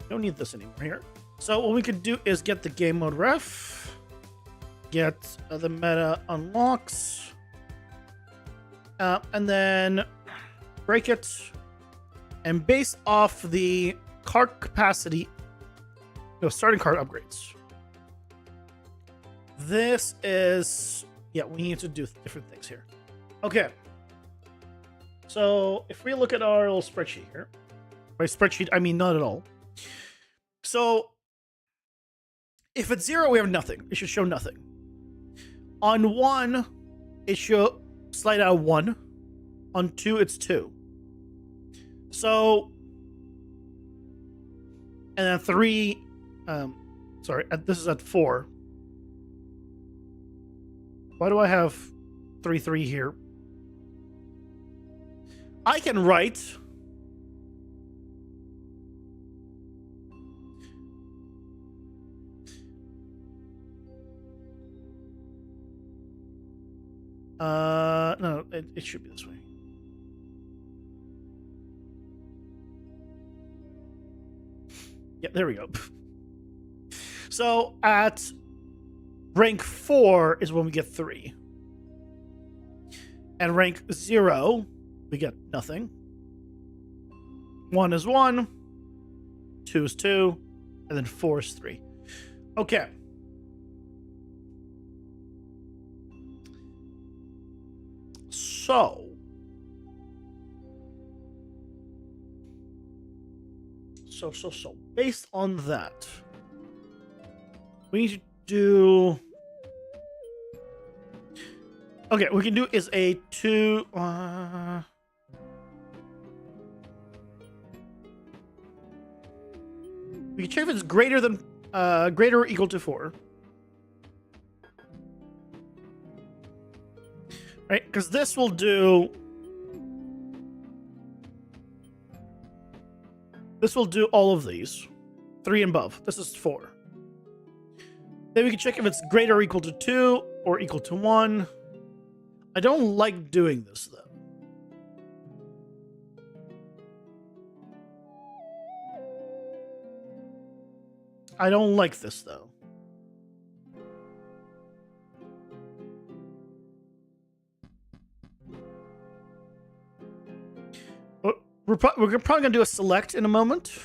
Don't need this anymore here. So what we could do is get the game mode ref, get the meta unlocks, and then break it, and based off the card capacity, no, starting card upgrades. This is, yeah, we need to do different things here. Okay. So if we look at our little spreadsheet here, by spreadsheet, I mean not at all. So if it's 0, we have nothing. It should show nothing. On 1, it should slide out 1. On 2, it's 2. So, and then 3, this is at 4. Why do I have 3 here? I can write no, it should be this way. Yeah, there we go. So at rank 4 is when we get 3. At rank 0, we get nothing. 1 is 1, 2 is 2, and then 4 is 3. Okay. So based on that, we need to do. Okay, we can do is a 2. We can check if it's greater than greater or equal to 4. Right, because this will do. This will do all of these. 3 and above. This is 4. Then we can check if it's greater or equal to 2 or equal to 1. I don't like doing this though. I don't like this though. We're probably gonna do a select in a moment.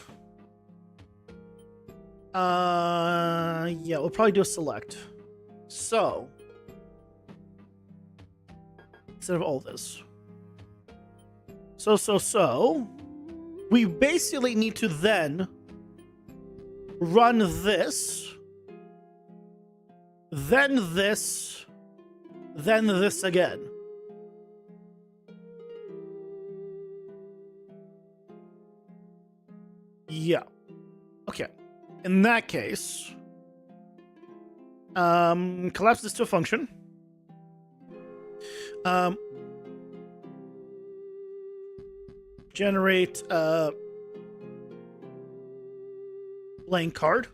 Yeah, we'll probably do a select. So instead of all this, so we basically need to then run this, then this again. Yeah. Okay. In that case, collapse this to a function. Generate a blank card.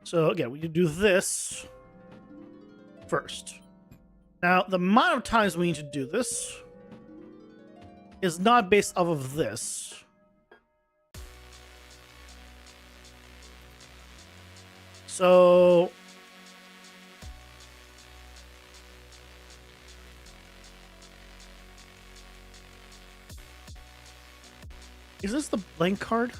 So again, we can do this first. Now, the amount of times we need to do this is not based off of this. So is this the blank card?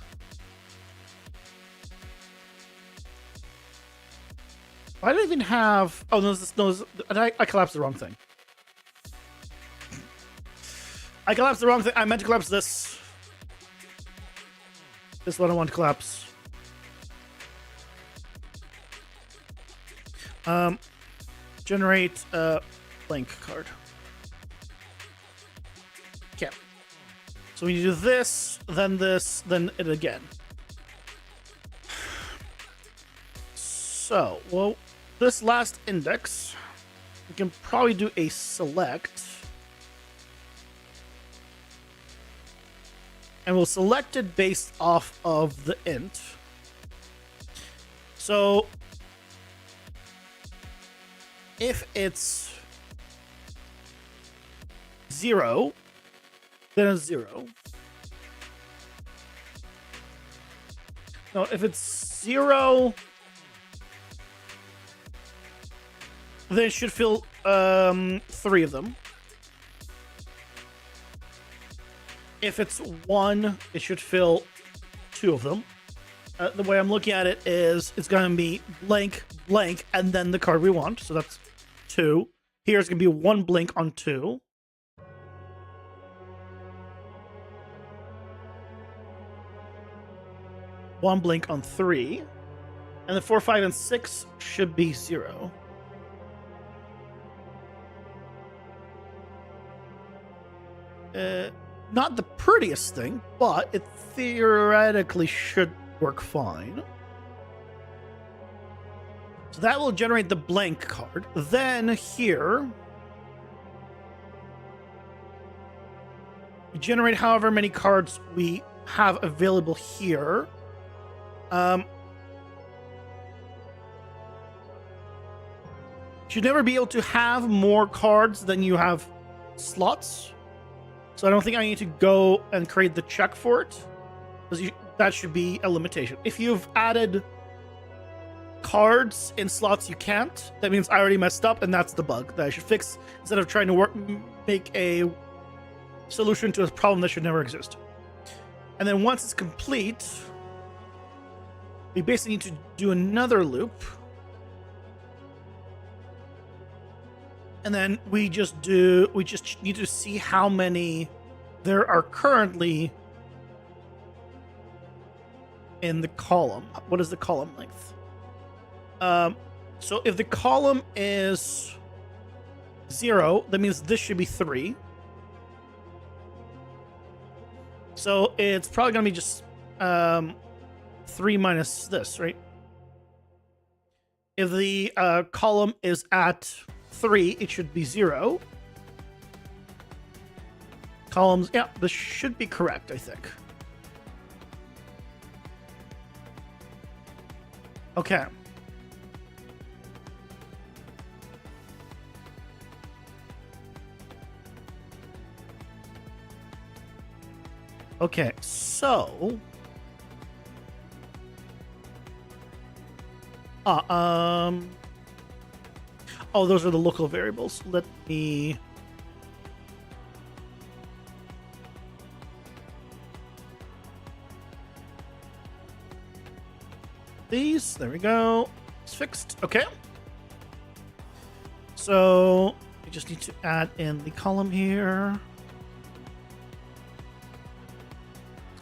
I don't even have. Oh no! I collapsed the wrong thing. I collapsed the wrong thing. I meant to collapse this. This one I want to collapse. Generate a blank card. Okay. So we do this, then it again. So, well, this last index, we can probably do a select. And we'll select it based off of the int. So, if it's 0, then it's 0. No, if it's 0, then it should fill 3 of them. If it's 1, it should fill 2 of them. The way I'm looking at it is it's going to be blank, blank, and then the card we want. So that's 2. Here's going to be 1 blink on 2. One blink on 3. And the 4, 5, and 6 should be 0. Not the prettiest thing, but it theoretically should work fine. So that will generate the blank card. Then here, we generate however many cards we have available here. Should never be able to have more cards than you have slots. So I don't think I need to go and create the check for it, because that should be a limitation. If you've added cards in slots you can't, that means I already messed up, and that's the bug that I should fix instead of trying to make a solution to a problem that should never exist. And then once it's complete, we basically need to do another loop. And then we just need to see how many there are currently in the column. What is the column length? So if the column is 0, that means this should be 3. So it's probably going to be just 3 minus this, right? If the column is at 3, it should be 0. Columns, yeah, this should be correct, I think. Okay. Okay, so oh, those are the local variables. Let me these. There we go. It's fixed. Okay. So we just need to add in the column here.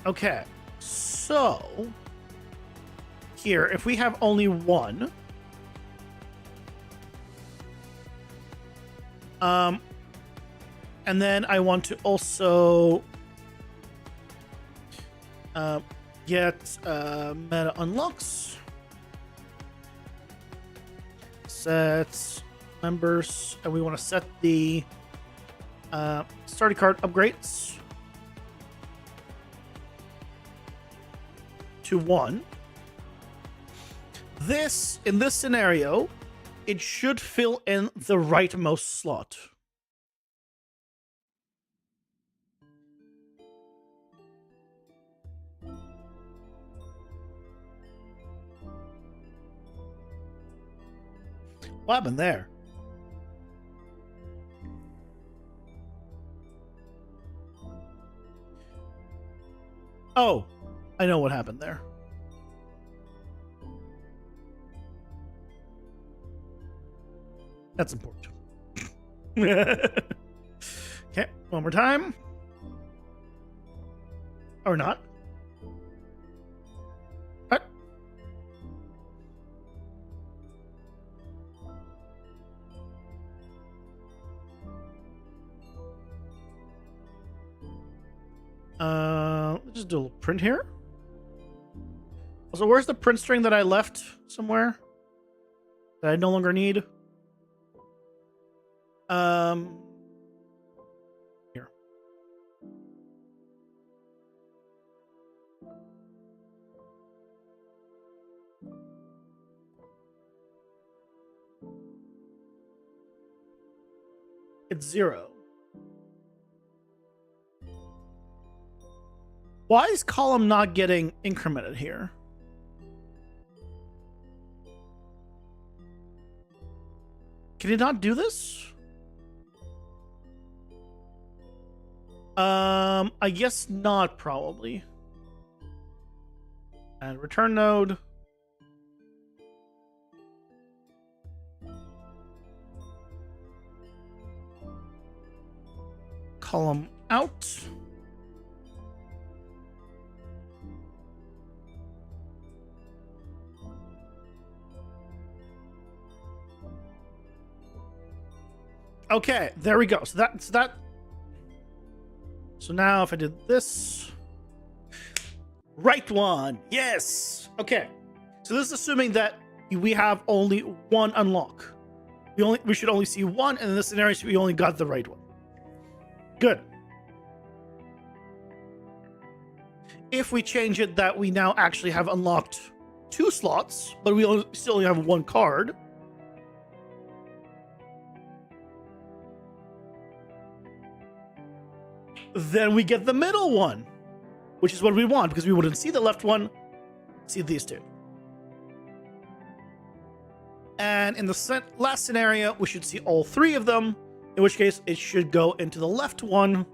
Okay. So here, if we have only 1, And then I want to also get meta unlocks. Set members, and we want to set the starting card upgrades to 1. In this scenario, it should fill in the rightmost slot. What happened there? Oh, I know what happened there. That's important. Okay, one more time. Or not. What? Let's just do a little print here. Also, where's the print string that I left somewhere that I no longer need? Here. It's 0. Why is column not getting incremented here? Can it not do this? I guess not, probably. And return node. Column out. Okay, there we go. So that's that. So now if I did this, right one, yes. Okay, so this is assuming that we have only one unlock. We should only see one, and in this scenario, we only got the right one. Good. If we change it that we now actually have unlocked 2 slots, but we still only have 1 card. Then we get the middle one, which is what we want, because we wouldn't see the left one, see these 2. And in the last scenario, we should see all 3 of them, in which case it should go into the left one.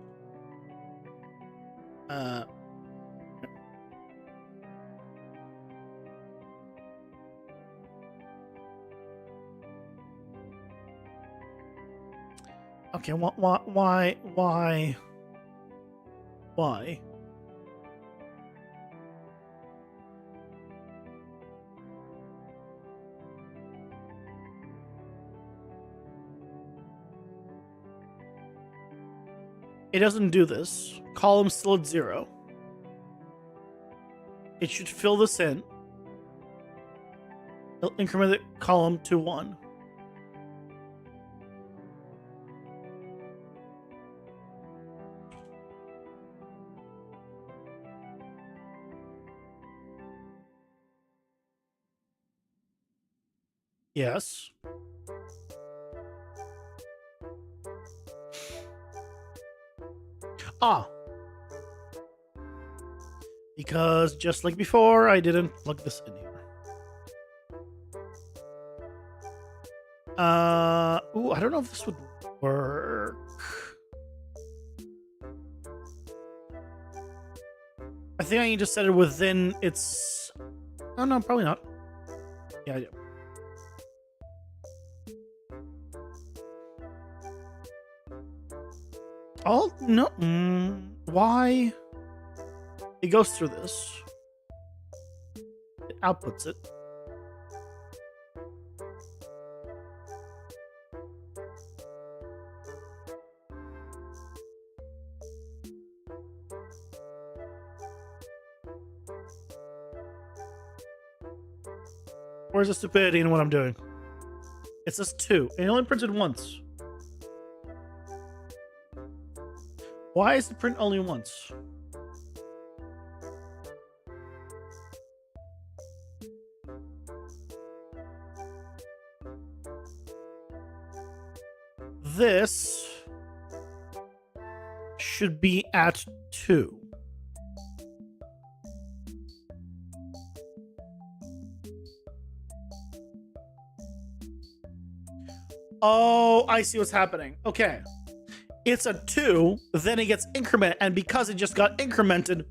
Okay, why? It doesn't do this. Column's still at 0. It should fill this in. It'll increment the column to 1. Yes. Ah. Because just like before, I didn't plug this in here. Ooh, I don't know if this would work. I think I need to set it within its... Oh, no, probably not. Yeah, I do. Oh, no. Why? It goes through this. It outputs it. Where's the stupidity in what I'm doing? It says 2. And it only printed once. Why is the print only once? This should be at 2. Oh, I see what's happening. Okay. It's a 2, then it gets incremented, and because it just got incremented,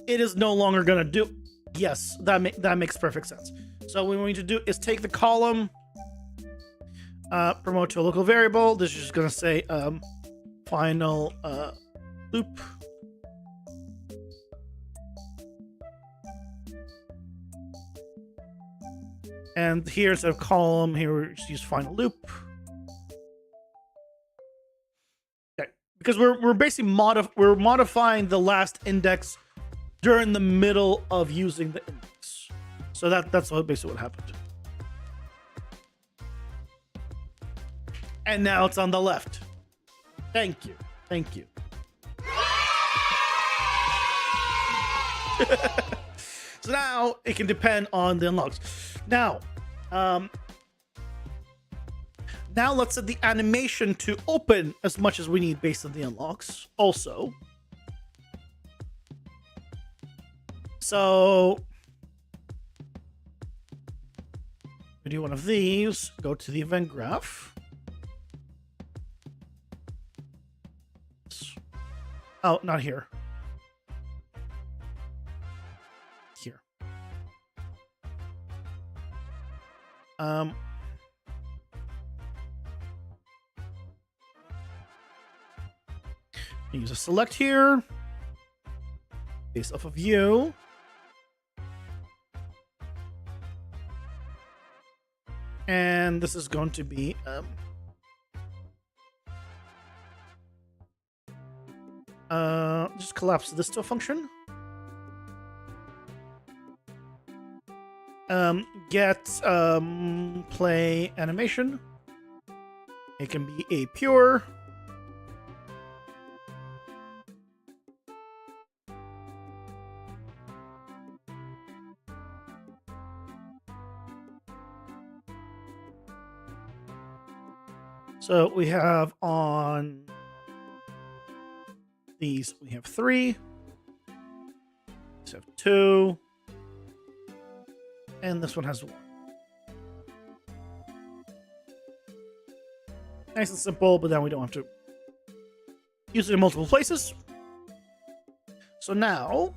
it is no longer going to do... Yes, that makes perfect sense. So what we need to do is take the column, promote to a local variable. This is just going to say final loop. And here instead of column, here we just use final loop. Okay, because we're basically modifying the last index during the middle of using the index. So that's basically what happened. And now it's on the left. Thank you. Thank you. So now it can depend on the unlocks. Now let's set the animation to open as much as we need based on the unlocks also. So we do one of these, go to the event graph. Oh, not here. Here. Use a select here, based off of view. And this is going to be just collapse this to a function. Get play animation. It can be a pure. So we have on these, we have 3. These have 2. And this one has 1. Nice and simple, but then we don't have to use it in multiple places. So now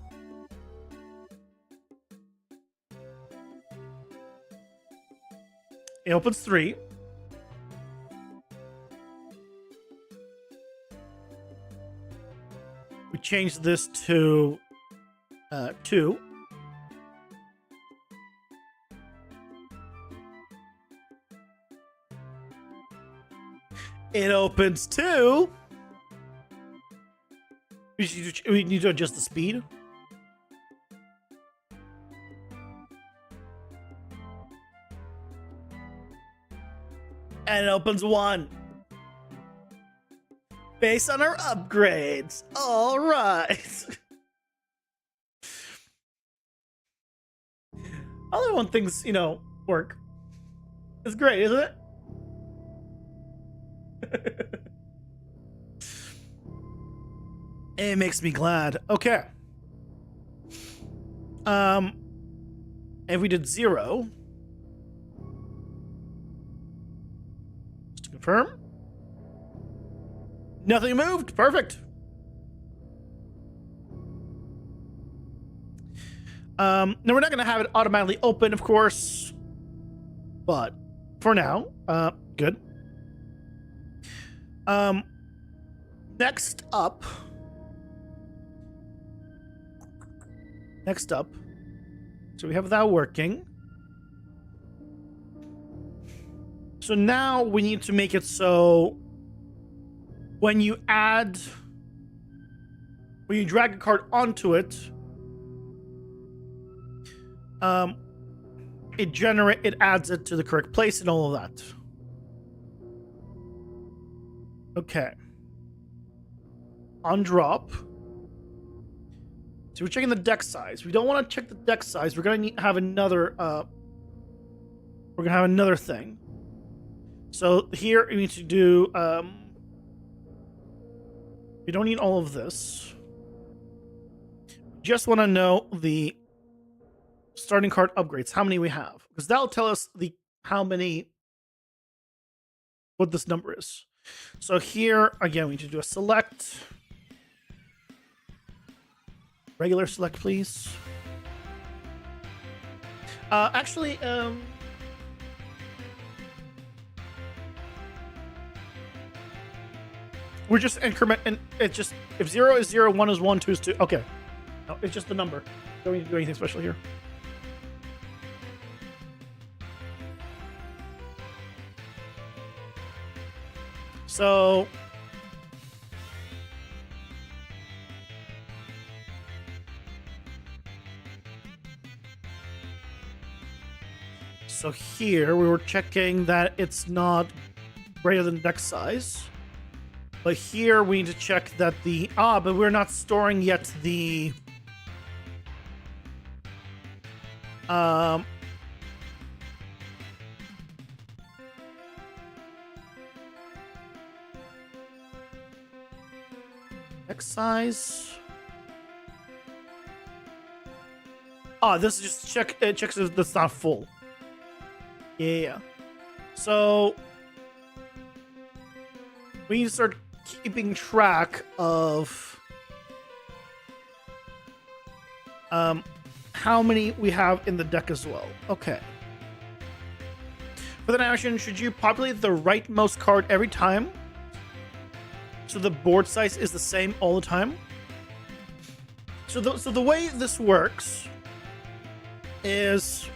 it opens 3. We change this to 2. It opens 2. We need to adjust the speed. And it opens 1. Based on our upgrades. All right. Other one things, work. It's great, isn't it? It makes me glad. Okay. If we did 0, just to confirm, nothing moved. Perfect. Now we're not going to have it automatically open, of course, but for now, good. Next up, so we have that working. So now we need to make it so when you drag a card onto it, it adds it to the correct place and all of that. Okay. On drop. So we're checking the deck size. We don't want to check the deck size. We're gonna have another thing. So here we need to do we don't need all of this. Just want to know the starting card upgrades, how many we have, because that'll tell us what this number is. So here again, we need to do a select, regular select, please. Actually, we're just increment, and it's just if 0 is 0, 1 is 1, 2 is 2. Okay, no, it's just the number. Don't need to do anything special here. So here we were checking that it's not greater than deck size. But here we need to check that but we're not storing yet the deck size. This is just it checks if that's not full. Yeah. So we need to start keeping track of how many we have in the deck as well. Okay. For that action, should you populate the rightmost card every time so the board size is the same all the time? So the way this works is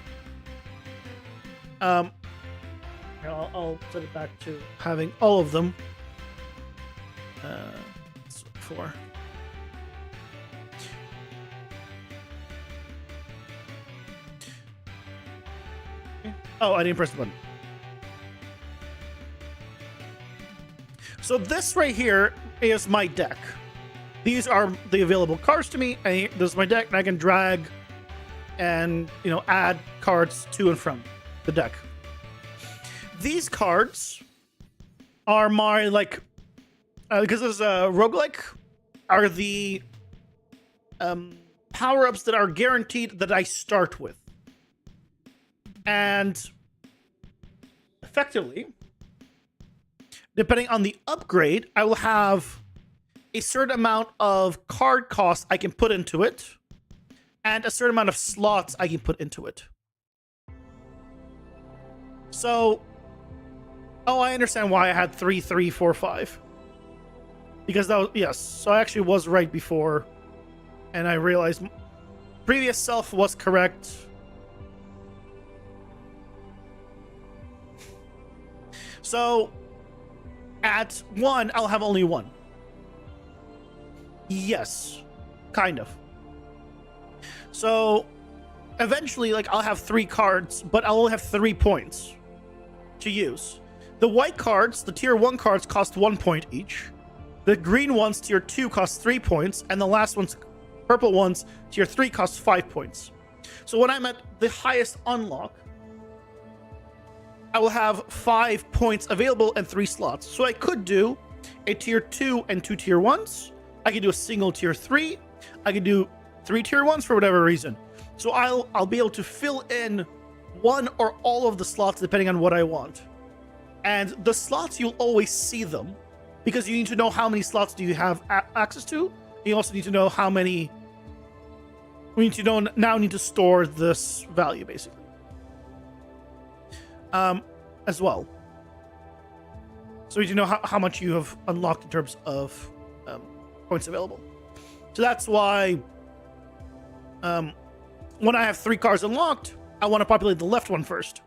I'll set it back to having all of them. Let's look for. Oh, I didn't press the button. So this right here is my deck. These are the available cards to me. This is my deck, and I can drag and add cards to and from the deck. These cards are my because this is a roguelike, are the power-ups that are guaranteed that I start with. And effectively, depending on the upgrade, I will have a certain amount of card cost I can put into it, and a certain amount of slots I can put into it. So, I understand why I had 3, 3, 4, 5. Because that was, yes, so I actually was right before, and I realized previous self was correct. So, at 1, I'll have only 1. Yes, kind of. So, eventually, I'll have 3 cards, but I'll only have 3 points to use. The white cards, the tier 1 cards, cost 1 point each. The green ones, tier 2, cost 3 points, and the last ones, purple ones, tier 3, cost 5 points. So when I'm at the highest unlock, I will have 5 points available and 3 slots. So I could do a tier 2 and 2 tier 1s. I could do a single tier 3. I could do 3 tier 1s for whatever reason. So I'll be able to fill in one or all of the slots depending on what I want. And the slots, you'll always see them, because you need to know how many slots do you have access to. You also need to know how many. We need to need to store this value basically. As well. So you need to know how much you have unlocked in terms of points available. So that's why when I have 3 cards unlocked, I want to populate the left one first.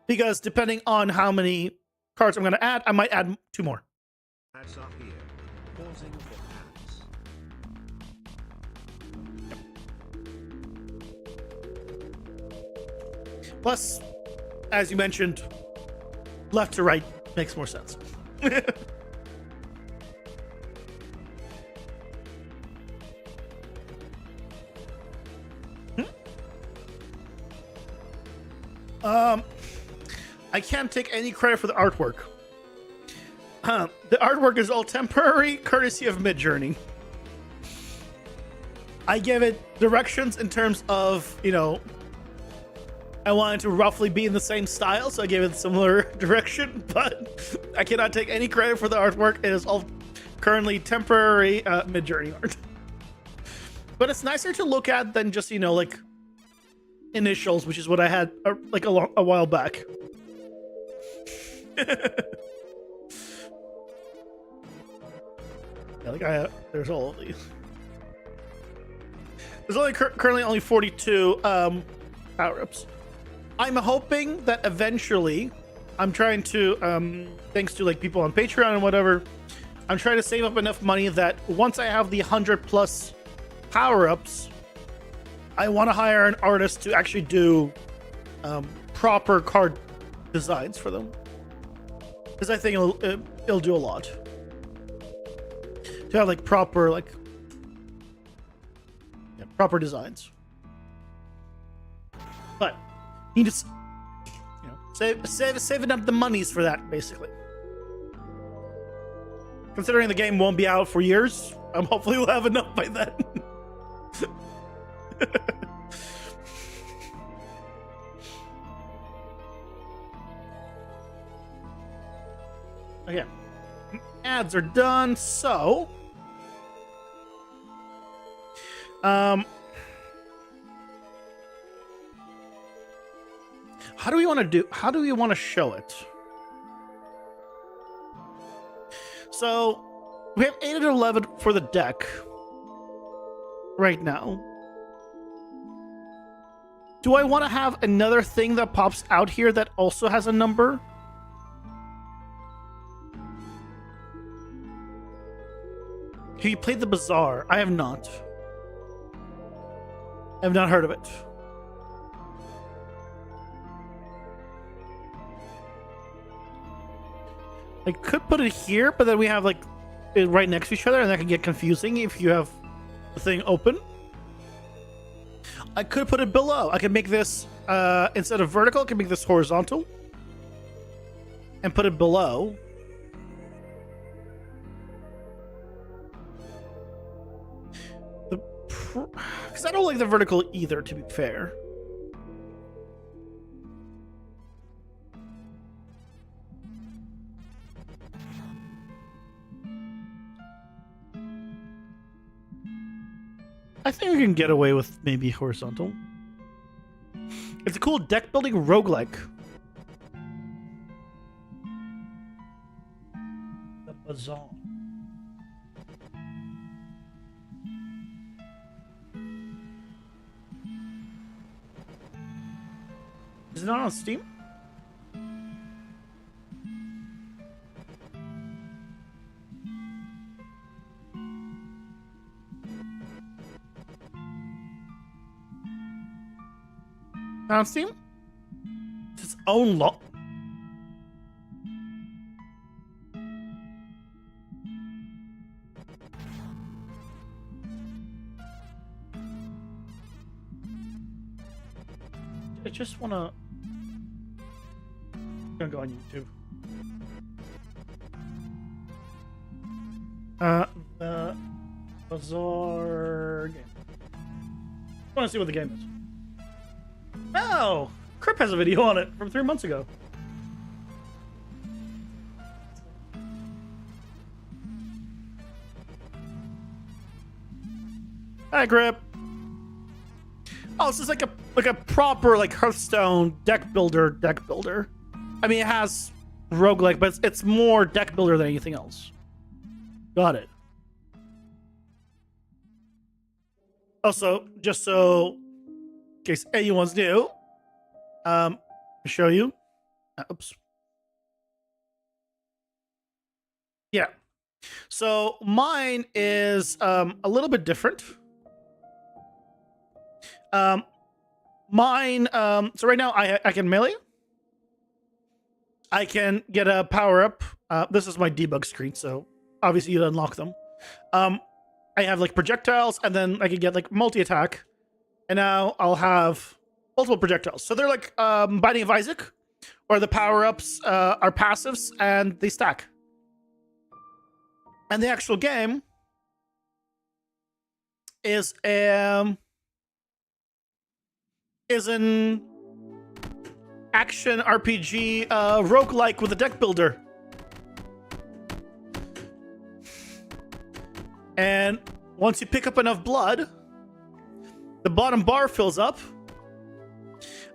Because depending on how many cards I'm going to add, I might add 2 more. Ads are here. Pausing for ads. Plus, as you mentioned, left to right makes more sense. I can't take any credit for the artwork. The artwork is all temporary, courtesy of Midjourney. I give it directions in terms of, you know, I wanted to roughly be in the same style, so I gave it similar direction, but I cannot take any credit for the artwork. It is all currently temporary Midjourney art. But it's nicer to look at than just, you know, like initials, which is what I had like a while back. Yeah, like there's all of these. There's only currently only 42 power-ups. I'm hoping that eventually, I'm trying to, thanks to like people on Patreon and whatever, I'm trying to save up enough money that once I have the 100+ power-ups, I want to hire an artist to actually do proper card designs for them. Because I think it'll do a lot. To have like proper proper designs. But you just, you know, saving up the monies for that, basically. Considering the game won't be out for years, hopefully we'll have enough by then. Okay, ads are done, so how do we want to show it? So we have 8 and 11 for the deck right now. Do I want to have another thing that pops out here that also has a number? Have you played the Bazaar? I have not. I have not heard of it. I could put it here, but then we have like it right next to each other, and that can get confusing if you have the thing open. I could put it below. I could make this instead of vertical, I can make this horizontal and put it below. Because I don't like the vertical either, to be fair. I think we can get away with maybe horizontal. It's a cool deck building roguelike. The Bazaar. Is it not on Steam? Not on Steam? It's its own lot. I just wanna. I'm gonna go on YouTube. The Bazaar game. I want to see what the game is. Oh, Crip has a video on it from 3 months ago. Hi, Crip. Oh, this is like a proper like Hearthstone deck builder. I mean, it has roguelike, but it's more deck builder than anything else. Got it. Also, just so in case anyone's new, show you. Oops. Yeah. So mine is a little bit different. mine. So right now I can melee. I can get a power up. This is my debug screen, so obviously you unlock them. I have like projectiles, and then I can get like multi attack, and now I'll have multiple projectiles. So they're like Binding of Isaac, or the power ups are passives and they stack. And the actual game is an action RPG roguelike with a deck builder. And once you pick up enough blood, the bottom bar fills up,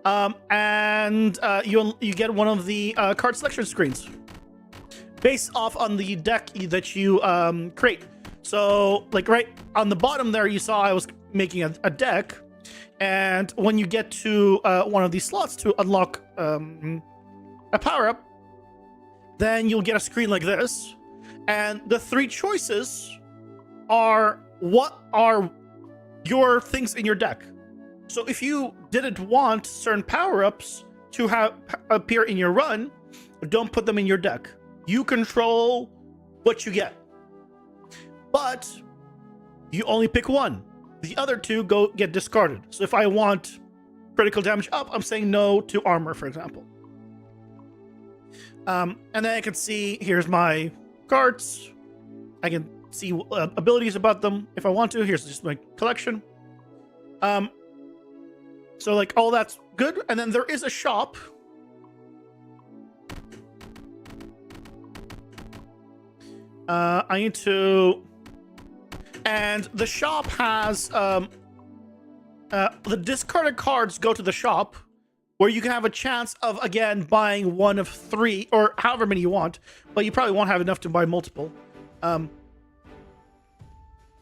and you get one of the card selection screens based off on the deck that you create. So, like right on the bottom there, you saw I was making a deck, and when you get to one of these slots to unlock a power-up, then you'll get a screen like this, and the three choices are what are your things in your deck. So if you didn't want certain power-ups to have appear in your run, don't put them in your deck. You control what you get, but you only pick one. The other two get discarded. So if I want critical damage up, I'm saying no to armor, for example. And then I can see, here's my cards. I can see abilities about them if I want to. Here's just my collection. So like all that's good. And then there is a shop. I need to, and the shop has the discarded cards go to the shop, where you can have a chance of again buying one of three or however many you want, but you probably won't have enough to buy multiple.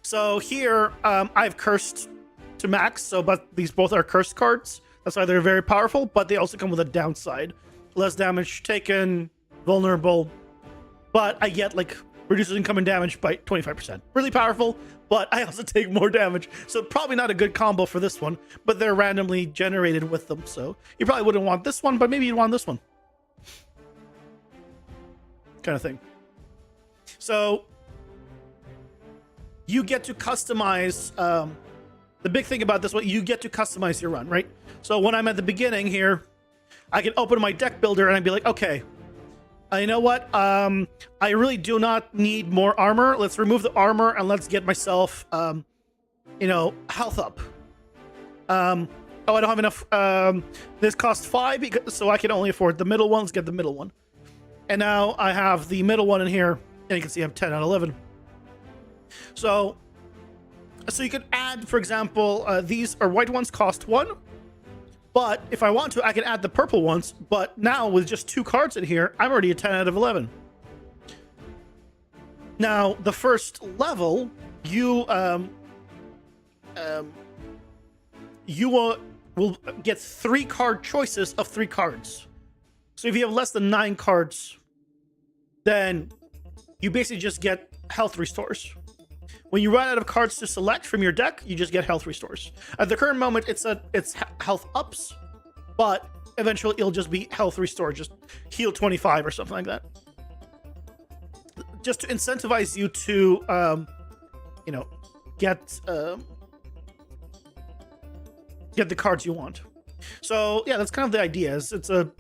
So here I've cursed to max, so but these both are cursed cards. That's why they're very powerful, but they also come with a downside: less damage taken, vulnerable, but I get like reduces incoming damage by 25%. Really powerful, but I also take more damage. So probably not a good combo for this one, but they're randomly generated with them. So you probably wouldn't want this one, but maybe you'd want this one. Kind of thing. So you get to customize, the big thing about this one, you get to customize your run, right? So when I'm at the beginning here, I can open my deck builder and I'd be like, okay, you know what? I really do not need more armor. Let's remove the armor and let's get myself, health up. Oh, I don't have enough. This costs 5, so I can only afford the middle one. Let's get the middle one. And now I have the middle one in here, and you can see I have 10 out of 11. So you could add, for example, these are white ones cost 1. But if I want to, I can add the purple ones. But now with just 2 cards in here, I'm already a 10 out of 11. Now, the first level, you will get 3 card choices of 3 cards. So if you have less than 9 cards, then you basically just get health restores. When you run out of cards to select from your deck, you just get health restores. At the current moment, it's health ups, but eventually it'll just be health restore, just heal 25 or something like that. Just to incentivize you to, get the cards you want. So yeah, that's kind of the idea. It's a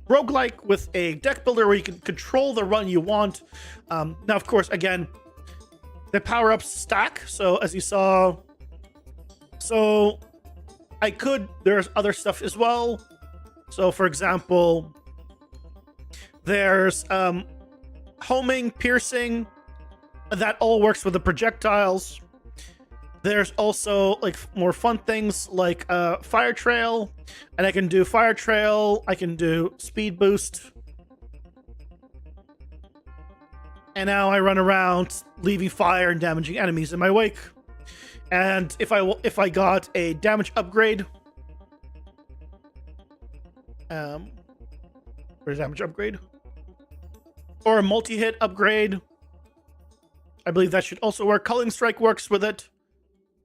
roguelike with a deck builder where you can control the run you want. Now, of course, again, the power-ups stack. So as you saw, there's other stuff as well. So for example, there's homing, piercing, that all works with the projectiles. There's also like more fun things like fire trail, and I can do fire trail, I can do speed boost. And now I run around leaving fire and damaging enemies in my wake. And if I got a damage upgrade, where's damage upgrade? Or a multi-hit upgrade, I believe that should also work. Culling Strike works with it.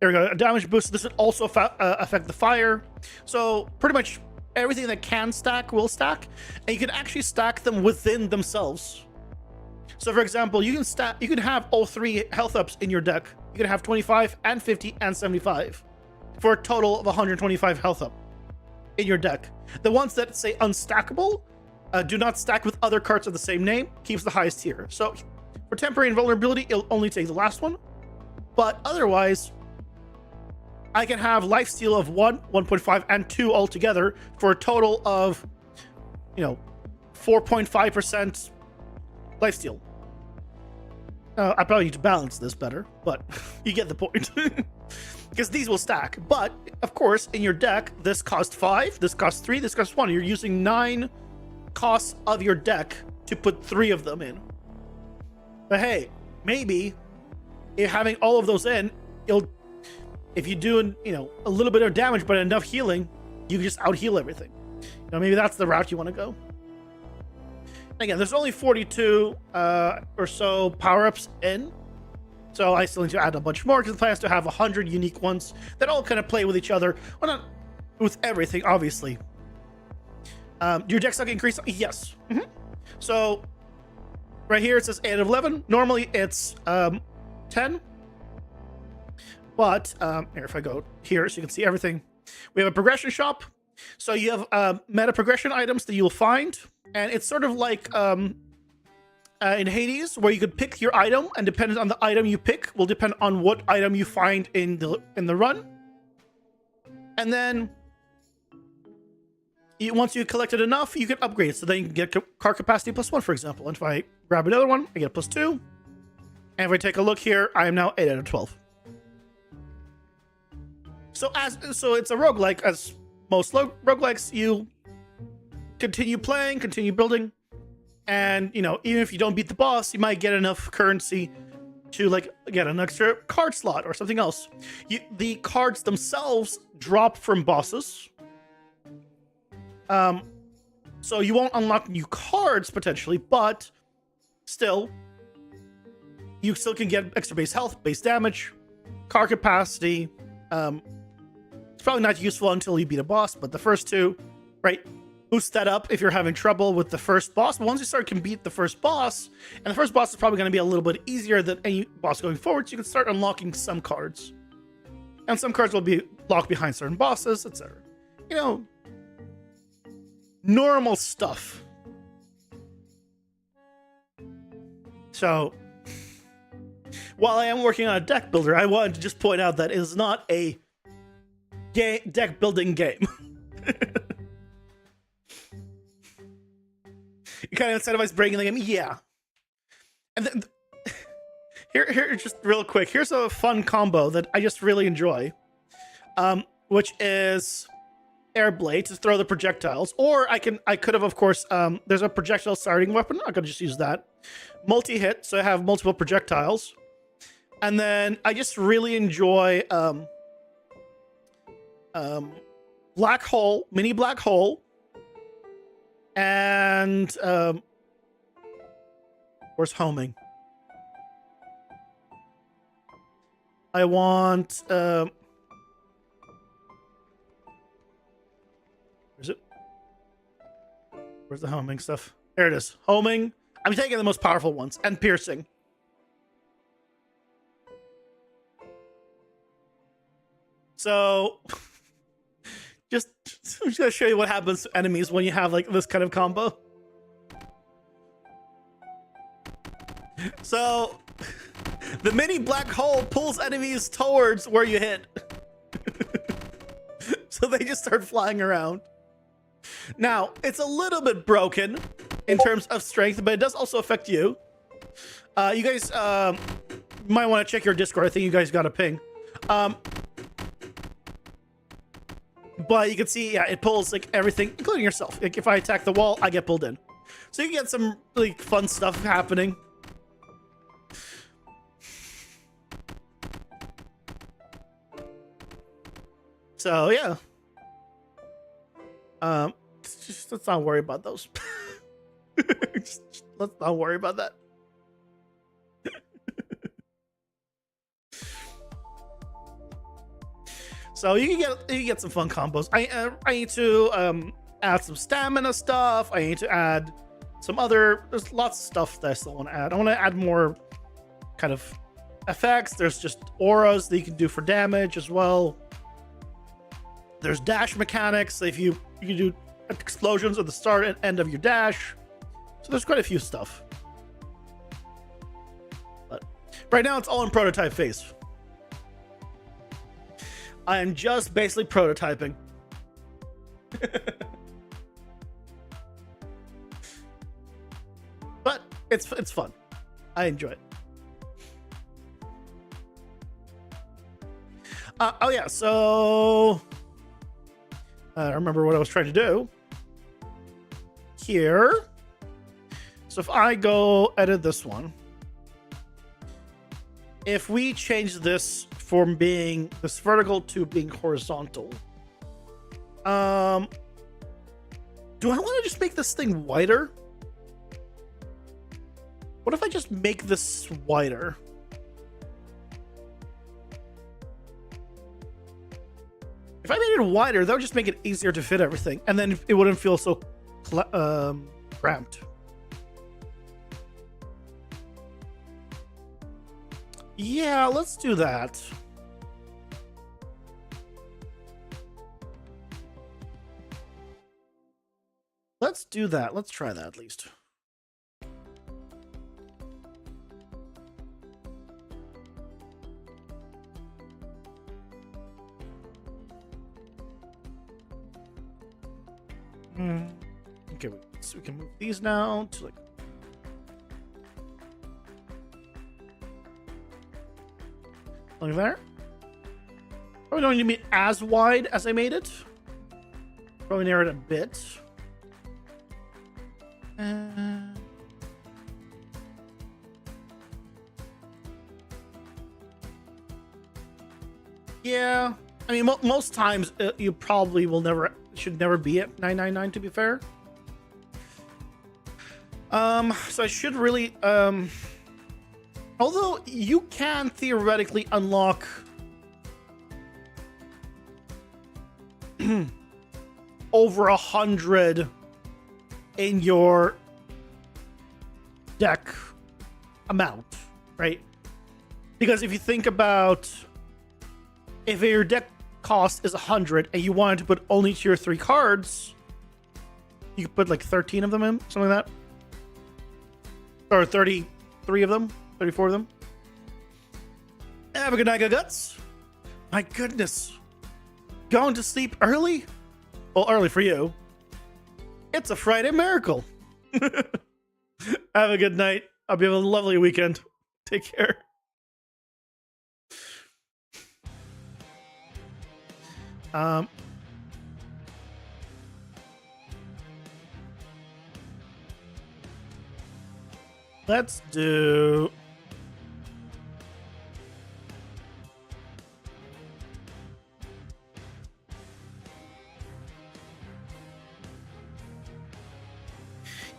There we go. A damage boost. This would also affect the fire. So pretty much everything that can stack will stack, and you can actually stack them within themselves. So for example, you can have all 3 health ups in your deck. You can have 25 and 50 and 75 for a total of 125 health up in your deck. The ones that say unstackable do not stack with other cards of the same name, keeps the highest tier. So for temporary invulnerability, it'll only take the last one, but otherwise I can have lifesteal of 1, 1.5, and 2 altogether for a total of, 4.5% lifesteal. I probably need to balance this better, but you get the point. Because these will stack. But, of course, in your deck, this costs 5, this costs 3, this costs 1. You're using 9 costs of your deck to put 3 of them in. But hey, maybe if having all of those in, if you're doing, a little bit of damage but enough healing, you can just out-heal everything. Maybe that's the route you want to go. Again, there's only 42 or so power-ups in, so I still need to add a bunch more because the plan is to have 100 unique ones that all kind of play with each other. Well, not with everything, obviously. Your deck stock increase? Yes. So right here it says 8 of 11. Normally it's 10. But here, if I go here so you can see everything, we have a progression shop. So you have meta progression items that you'll find, and it's sort of like in Hades, where you could pick your item, and depending on the item you pick will depend on what item you find in the run. And then once you collected enough, you can upgrade it. So then you can get card capacity +1, for example. And if I grab another one, I get a +2. And if I take a look here, I am now 8 out of 12. So it's a roguelike. As most roguelikes, you continue playing, continue building, and even if you don't beat the boss, you might get enough currency to get an extra card slot or something else. The cards themselves drop from bosses, so you won't unlock new cards potentially, but still, you still can get extra base health, base damage, card capacity. It's probably not useful until you beat a boss, but the first 2, right, boost that up if you're having trouble with the first boss. But once you can beat the first boss, and the first boss is probably going to be a little bit easier than any boss going forward, so you can start unlocking some cards. And some cards will be locked behind certain bosses, etc. Normal stuff. So, while I am working on a deck builder, I wanted to just point out that it is not a deck building game. You kind of incentivize breaking the game, yeah. And then here, just real quick, here's a fun combo that I just really enjoy, which is air blade to throw the projectiles, or I could have, of course, there's a projectile starting weapon. I could just use that. Multi-hit, so I have multiple projectiles, and then I just really enjoy black hole, mini black hole, and where's homing? I want where's it? Where's the homing stuff? There it is. Homing. I'm taking the most powerful ones, and piercing. So just gonna show you what happens to enemies when you have this kind of combo. So the mini black hole pulls enemies towards where you hit. So they just start flying around. Now, it's a little bit broken in terms of strength, but it does also affect you. You guys might want to check your Discord. I think you guys got a ping. But you can see, yeah, it pulls everything, including yourself. If I attack the wall, I get pulled in. So you get some really fun stuff happening. So yeah. Let's not worry about those. Let's not worry about that. So you can get some fun combos. I need to add some stamina stuff. I need to add some other. There's lots of stuff that I still want to add. I want to add more kind of effects. There's just auras that you can do for damage as well. There's dash mechanics. If you can do explosions at the start and end of your dash. So there's quite a few stuff. But right now it's all in prototype phase. I am just basically prototyping. But it's fun. I enjoy it. Oh yeah, so I remember what I was trying to do here. So if I go edit this one, if we change this from being this vertical to being horizontal, do I want to just make this thing wider? What if I just make this wider? If I made it wider, that would just make it easier to fit everything, and then it wouldn't feel so cramped. Yeah, let's do that. Let's do that. Let's try that at least. Okay, so we can move these now to like. Look there. Probably don't need to be as wide as I made it. Probably narrow it a bit. Yeah, I mean, most times you probably should never be at 999. To be fair, so I should really although you can theoretically unlock over 100 in your deck amount, right? Because if you think about if your deck cost is 100 and you wanted to put only tier 3 cards, you could put like 13 of them in, something like that. Or 33 of them, 34 of them. Have a good night, Guts. My goodness. Going to sleep early? Well, early for you. It's a Friday miracle. Have a good night. I'll be having a lovely weekend. Take care. Let's do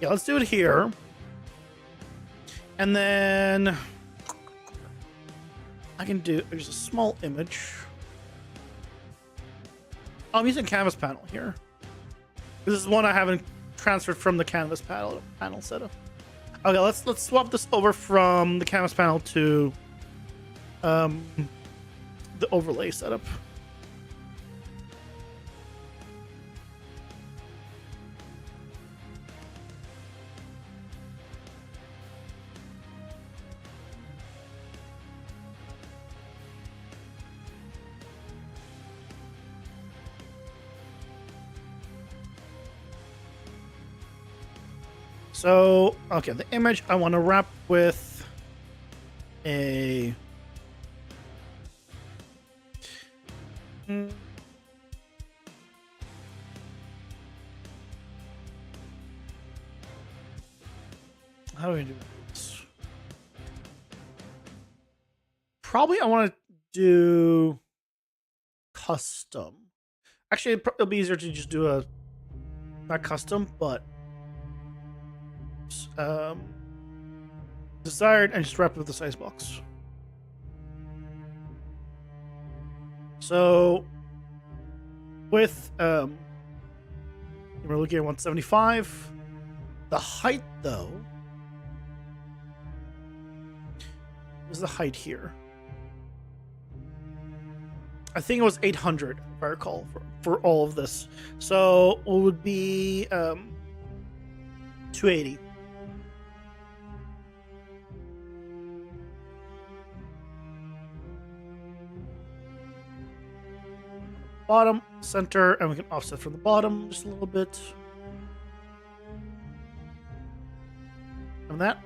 let's do it here. And then I can do there's a small image. I'm using canvas panel here. This is one I haven't transferred from the canvas panel setup. Okay, let's swap this over from the canvas panel to the overlay setup. So, okay, the image I want to wrap with a... How do we do this? Probably I want to do custom. Actually, it'll be easier to just do a... Not custom, but... desired and just wrap it with the size box. So width, we're looking at 175. The height, though, is the height here. I think it was 800, if I recall, for all of this. So it would be 280. Bottom, center, and we can offset from the bottom just a little bit. And that.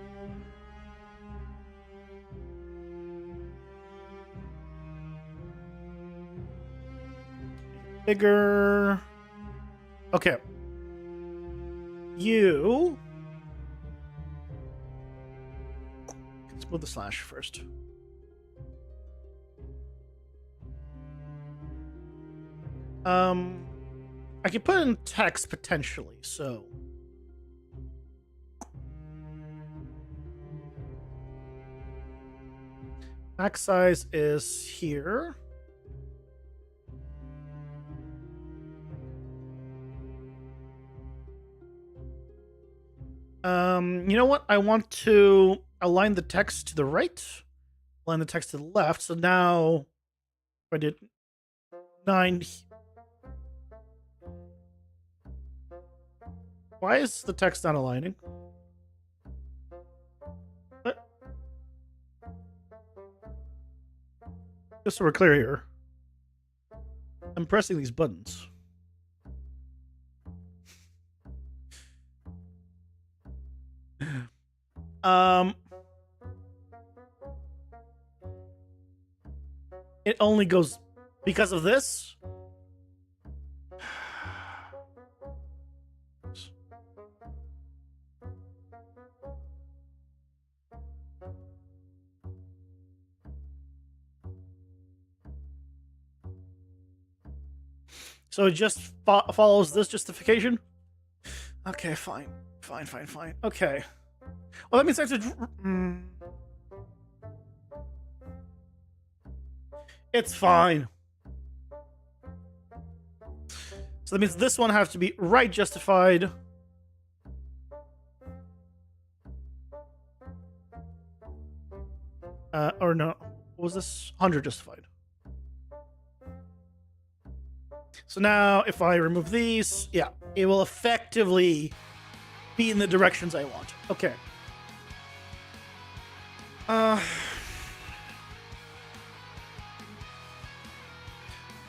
Bigger. Okay. You. Let's move the slash first. I can put in text potentially, so. Max size is here. You know what? I want to align the text to the right, align the text to the left. So now, if I did 9. Why is the text not aligning? What? Just so we're clear here, I'm pressing these buttons. It only goes because of this. So it just follows this justification? Okay, fine. Fine. Okay. Well, that means I have to... It's fine. So that means this one has to be right justified. Or no. What was this? 100 justified. So now, if I remove these, yeah, it will effectively be in the directions I want. Okay.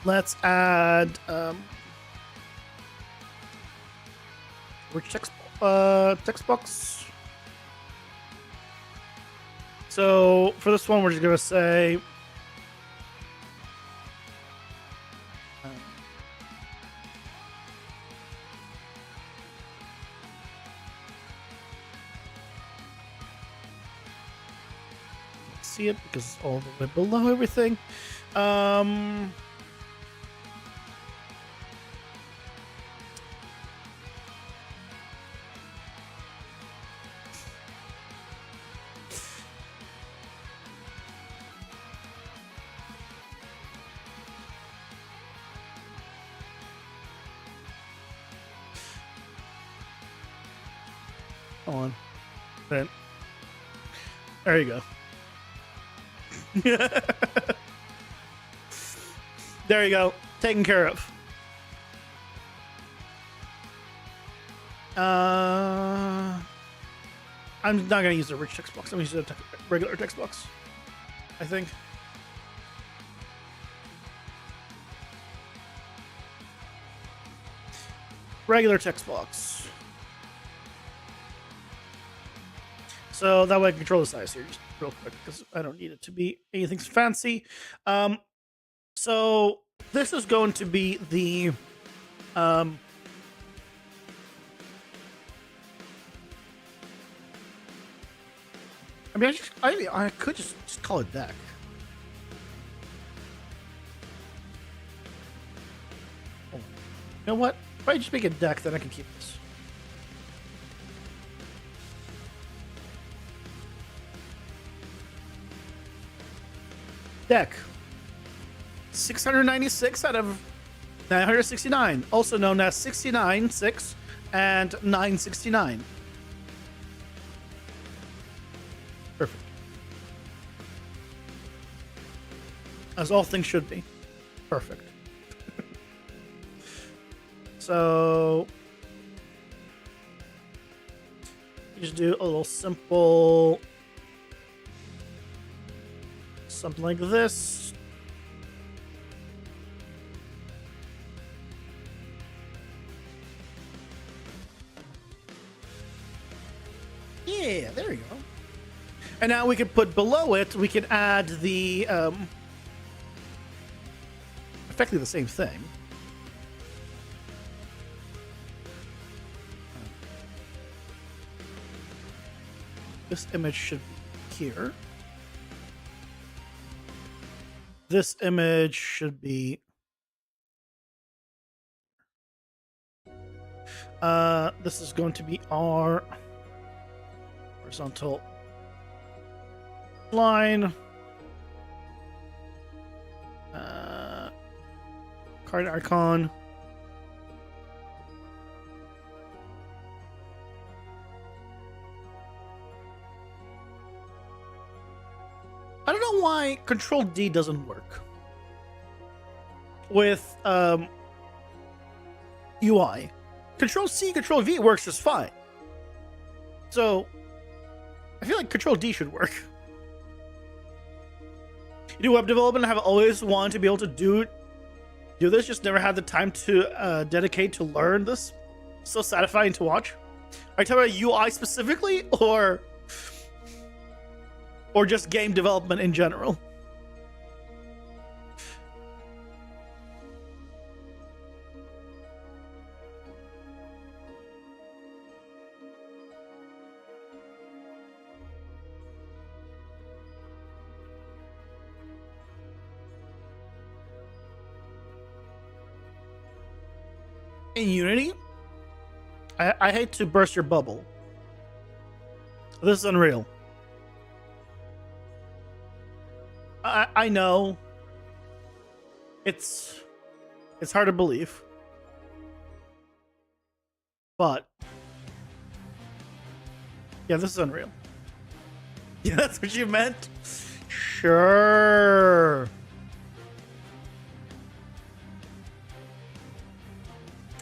Let's add which text box. So for this one, we're just gonna say. See it because it's all the way below everything. Hold on. Then. There you go. There you go. Taken care of. I'm not going to use the rich text box. I'm going to use a regular text box, I think. Regular text box. So that way I can control the size here just real quick because I don't need it to be anything fancy. So this is going to be the I mean, I could just call it deck. You know what? If I just make a deck, then I can keep this. Deck. 696 out of 969, also known as 69.6 and 969. Perfect. As all things should be. Perfect. So just do a little simple something like this. Yeah, there we go. And now we can put below it, we can add the effectively the same thing. This image should be here. This image should be this is going to be our horizontal line. Card icon. I don't know why Control D doesn't work with UI. Control C, Control V works just fine. So I feel like Control D should work. You do web development, I have always wanted to be able to do this, just never had the time to dedicate to learn this. So satisfying to watch. Are you talking about UI specifically, or just game development in general? In Unity, I hate to burst your bubble. This is Unreal. I know it's hard to believe, but yeah, this is Unreal. Yeah, that's what you meant. Sure.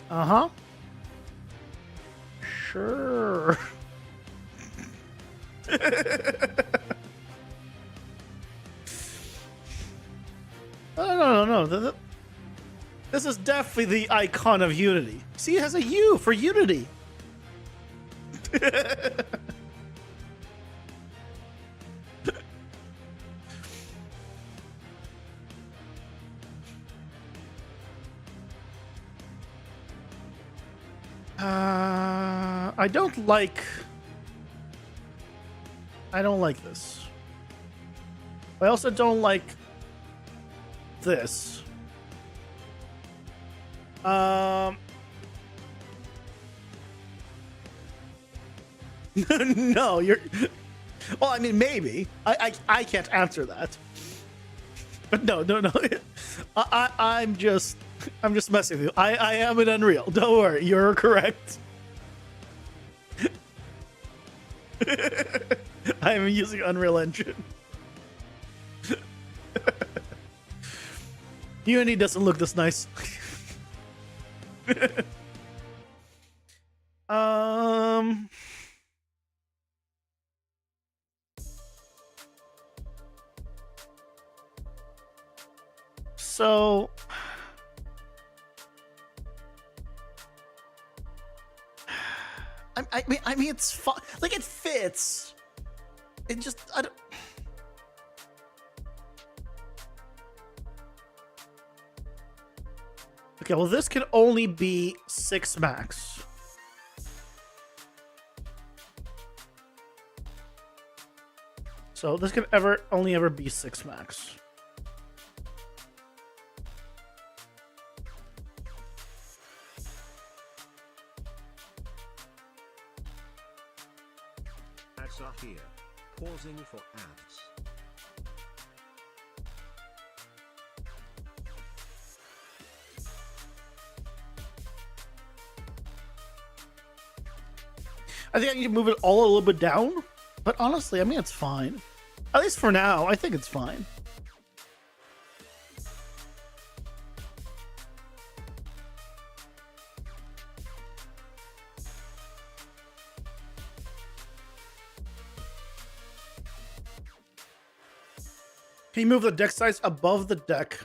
Uh-huh. Sure. No. This is definitely the icon of Unity. See, it has a U for Unity. I don't like this. I also don't like this. No, you're. Well, I mean, maybe. I can't answer that. But no. I'm just messing with you. I am in Unreal. Don't worry, you're correct. I am using Unreal Engine. Unity doesn't look this nice. So I mean it's fun. Like, it fits. It just, I don't. Okay, well, this can only be 6 max. So this can only ever be 6 max. Ads are here. Pausing for ads. I think I need to move it all a little bit down. But honestly, I mean, it's fine. At least for now, I think it's fine. Can you move the deck size above the deck?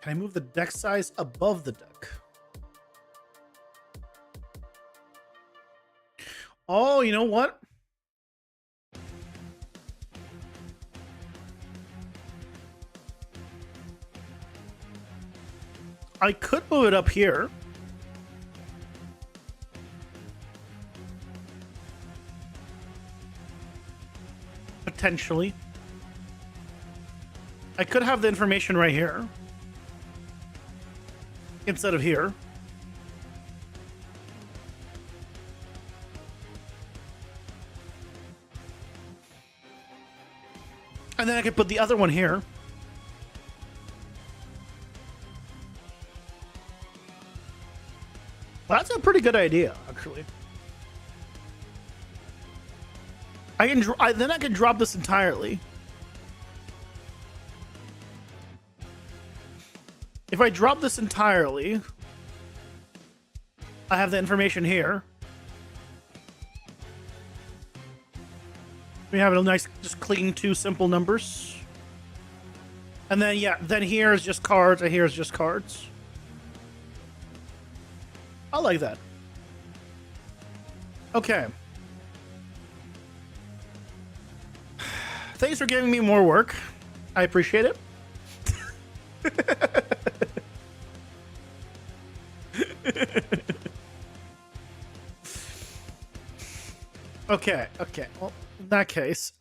Can I move the deck size above the deck? Oh, you know what? I could move it up here. Potentially. I could have the information right here instead of here. And then I could put the other one here. Well, that's a pretty good idea, actually. Then I can drop this entirely. If I drop this entirely, I have the information here. We have a nice, just clean two simple numbers. And then, yeah, then here is just cards, and here is just cards. I like that. Okay. Thanks for giving me more work. I appreciate it. Okay, okay. Well, in that case,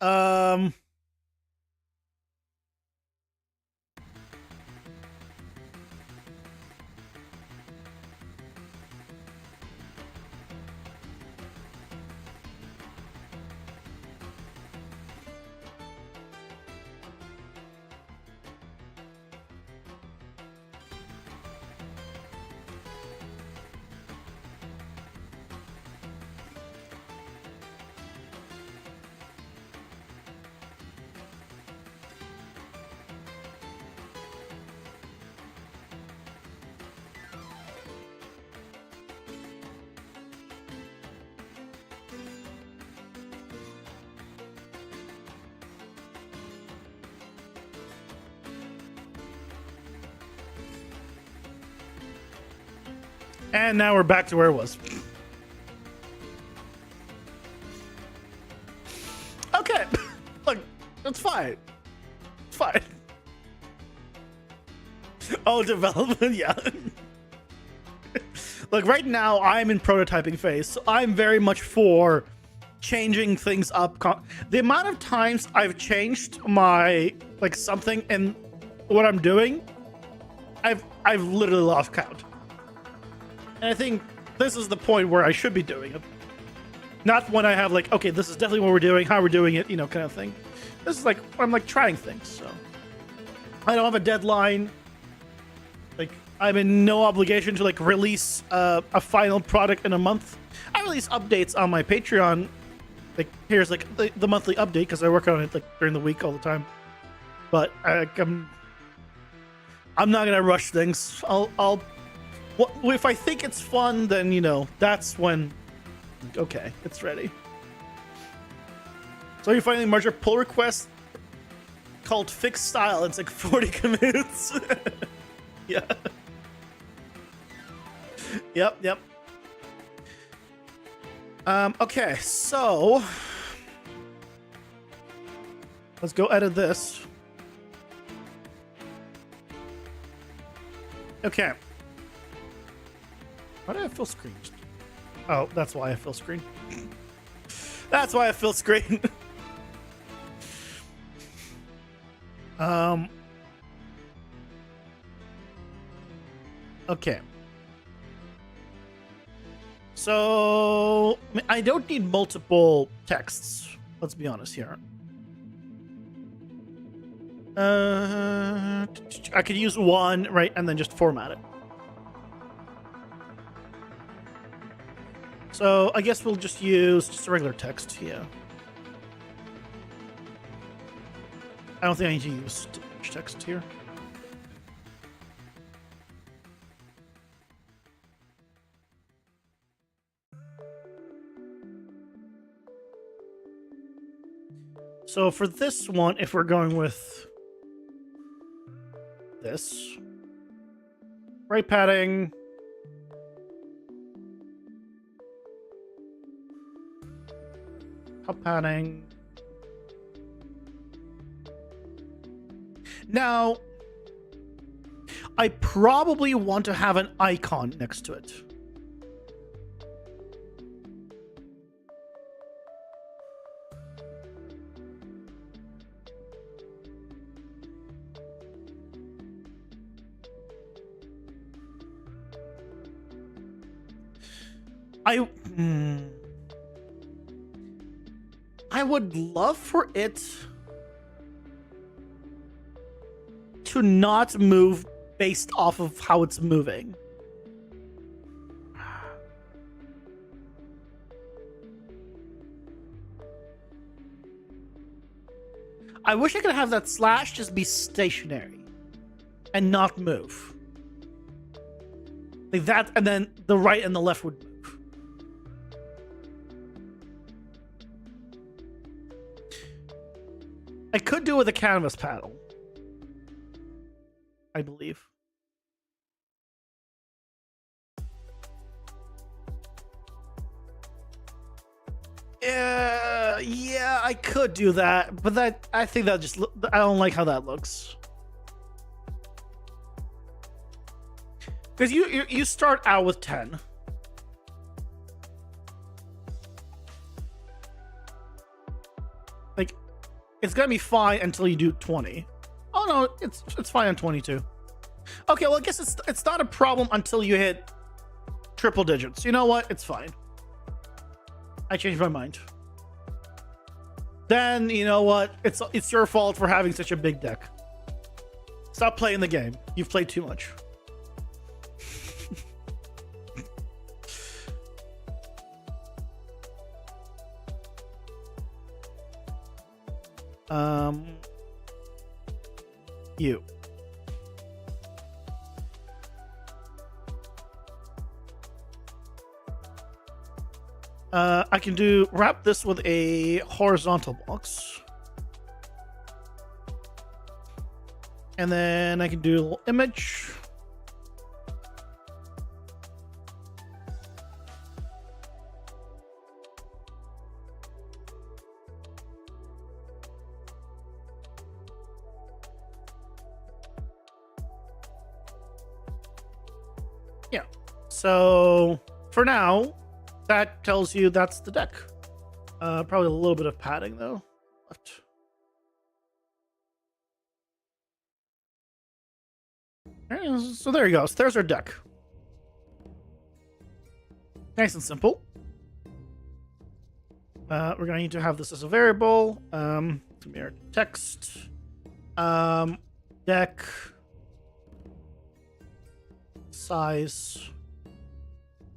and now we're back to where it was. Okay. Look, it's fine. It's fine. Oh, development, yeah. Look, right now I'm in prototyping phase, so I'm very much for changing things up. The amount of times I've changed my, like, something in what I'm doing, I've literally lost count. And I think this is the point where I should be doing it. Not when I have like, okay, this is definitely what we're doing, how we're doing it, you know, kind of thing. This is like, I'm like trying things, so. I don't have a deadline. Like, I'm in no obligation to like release a final product in a month. I release updates on my Patreon. Like, here's like the monthly update because I work on it like during the week all the time. But I'm not gonna rush things. Well, if I think it's fun, then, you know, that's when, okay, it's ready. So you finally merge a pull request called fixed style. It's like 40 commits. Yeah. Yep. Okay, so let's go edit this. Okay. Why do I fill screen? Oh, that's why I fill screen. That's why I fill screen. Okay. So I don't need multiple texts. Let's be honest here. I could use one, right, and then just format it. So I guess we'll just use just a regular text here. I don't think I need to use text here. So for this one, if we're going with this, right padding, top padding. Now, I probably want to have an icon next to it. I would love for it to not move based off of how it's moving. I wish I could have that slash just be stationary and not move. Like that, and then the right and the left would move. I could do it with a canvas paddle, I believe. Yeah, I could do that, but I think that just I don't like how that looks. Because you start out with 10. Like, it's gonna be fine until you do 20. Oh no, it's fine on 22. Okay, well I guess it's not a problem until you hit triple digits. You know what? It's fine. I changed my mind. Then you know what? It's your fault for having such a big deck. Stop playing the game. You've played too much. You. I can wrap this with a horizontal box. And then I can do a little image. Yeah. So for now, that tells you that's the deck. Probably a little bit of padding though left. Alright, so there you go. So there's our deck. Nice and simple. We're gonna need to have this as a variable. It's gonna be our text. Deck. Size.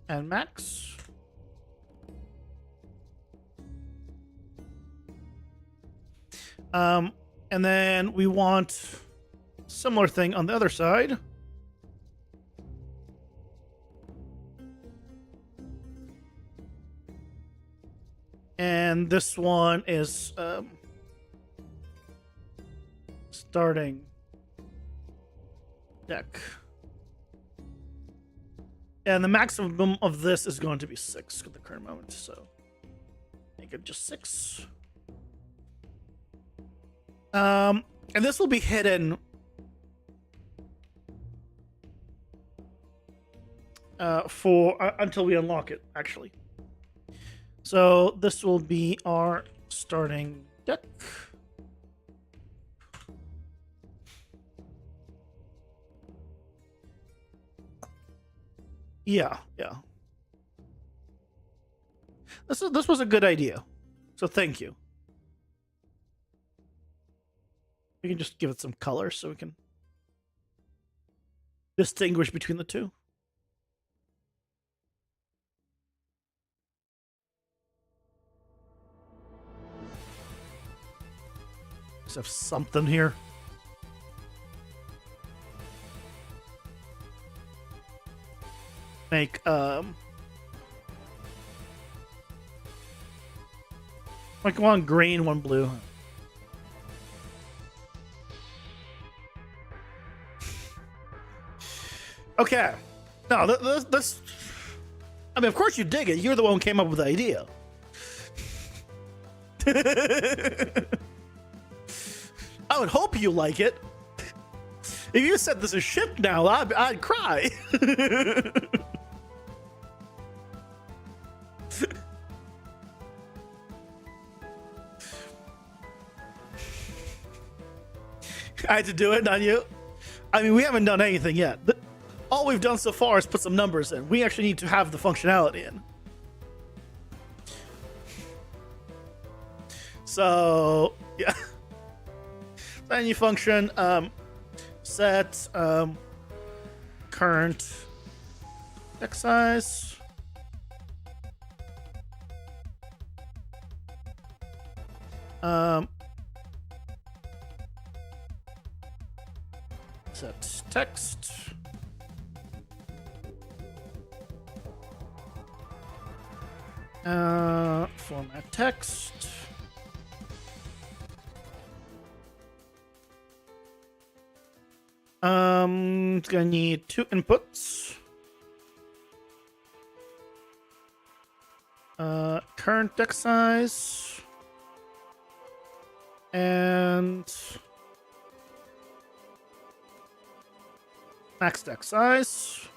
And max. And then we want similar thing on the other side. And this one is starting deck. And the maximum of this is going to be 6 at the current moment, so make it just 6. And this will be hidden until we unlock it, actually. So this will be our starting deck. Yeah. This was a good idea. So thank you. We can just give it some color so we can distinguish between the two. least have something here. Make like one green, one blue. Okay. No, this. I mean, of course you dig it. You're the one who came up with the idea. I would hope you like it. If you said this is shit now, I'd cry. I had to do it, not you. I mean, we haven't done anything yet. All we've done so far is put some numbers in. We actually need to have the functionality in. So, yeah. Menu function, set current text size. Set text. Format text. It's gonna need 2 inputs. Current text size. And max text size.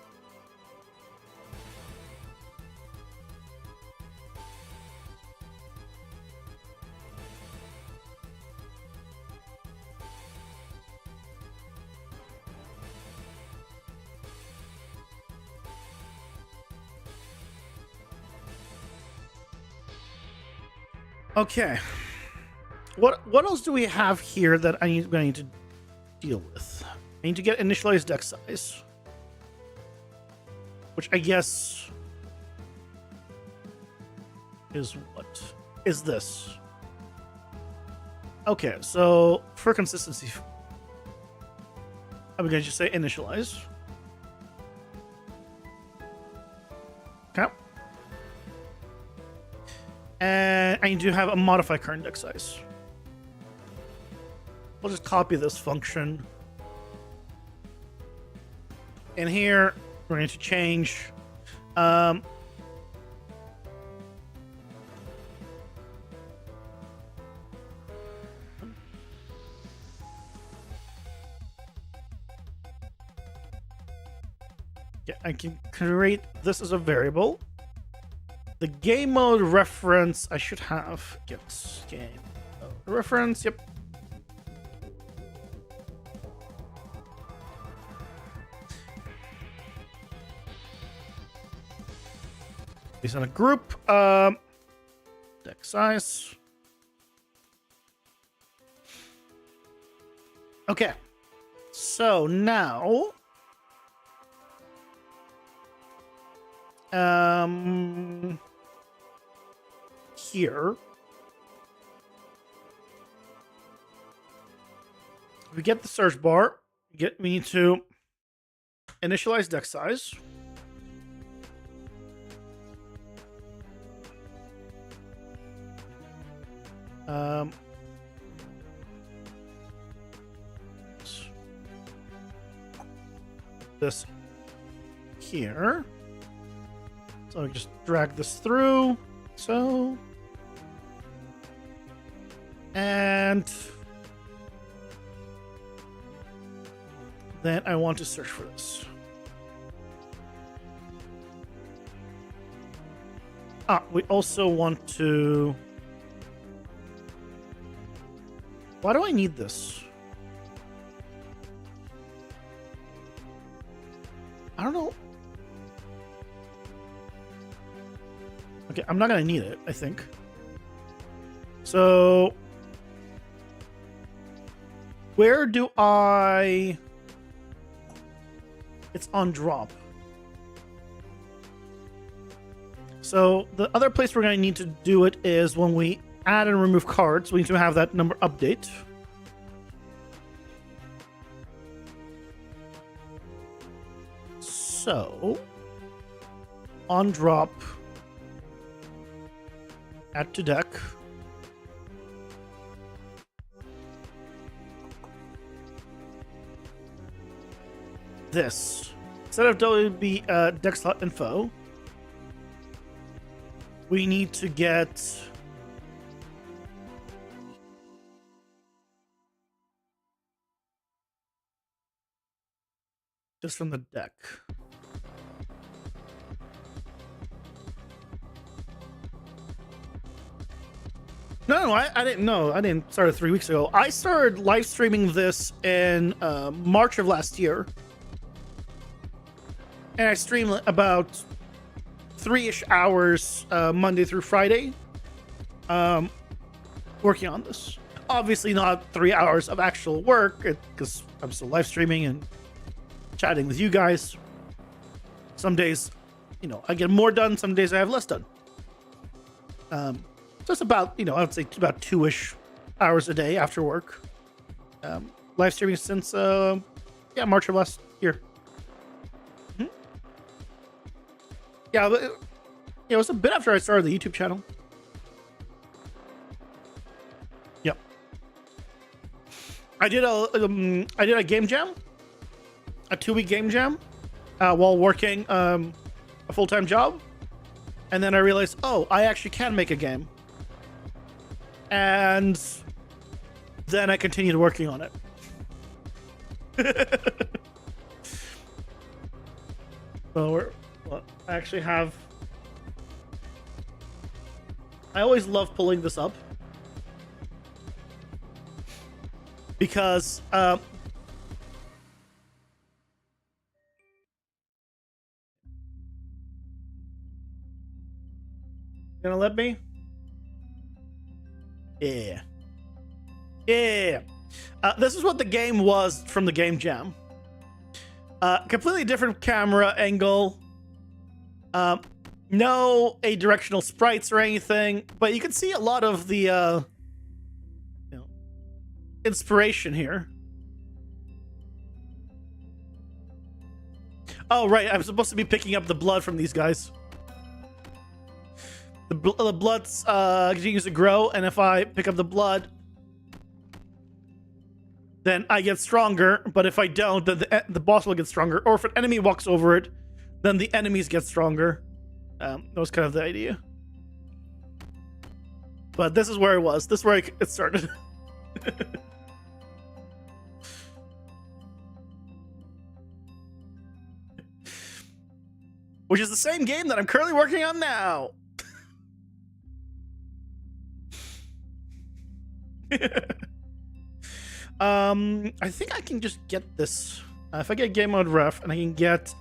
Okay. What else do we have here that I'm going to need to deal with? I need to get initialized deck size, which I guess is what? Is this? Okay, so for consistency, I'm going to just say initialize. Okay. And I need to have a modify current deck size. We'll just copy this function. In here, we're going to change yeah, I can create this as a variable. The game mode reference I should have. Get game mode reference. Yep. Based on a group. Deck size. Okay. So now. Here. We get the search bar. We need to initialize deck size. This here. So I just drag this through. So. And then I want to search for this. We also want to. Why do I need this? I don't know. Okay, I'm not gonna need it, I think. So where do I... It's on drop. So the other place we're gonna need to do it is when we add and remove cards. We need to have that number update. So, on drop, add to deck. This. Instead of WB deck slot info, we need to get just from the deck. No, I didn't know. I didn't start it 3 weeks ago. I started live streaming this in March of last year. And I stream about 3-ish hours Monday through Friday working on this. Obviously not 3 hours of actual work because I'm still live streaming and chatting with you guys. Some days, you know, I get more done. Some days I have less done. So it's about, you know, I would say about 2-ish hours a day after work. Live streaming since, March of last year. Mm-hmm. Yeah, but it was a bit after I started the YouTube channel. Yep. I did a game jam, a 2-week game jam, while working a full-time job, and then I realized, oh, I actually can make a game. And then I continued working on it. So I actually have. I always love pulling this up because gonna let me? Yeah. Yeah. This is what the game was from the game jam. Completely different camera angle. No directional sprites or anything, but you can see a lot of the inspiration here. Oh, right. I'm supposed to be picking up the blood from these guys. The blood's continues to grow, and if I pick up the blood, then I get stronger. But if I don't, then the boss will get stronger. Or if an enemy walks over it, then the enemies get stronger. That was kind of the idea. But this is where it was. This is where it started. Which is the same game that I'm currently working on now. I think I can just get this. If I get game mode ref and I can get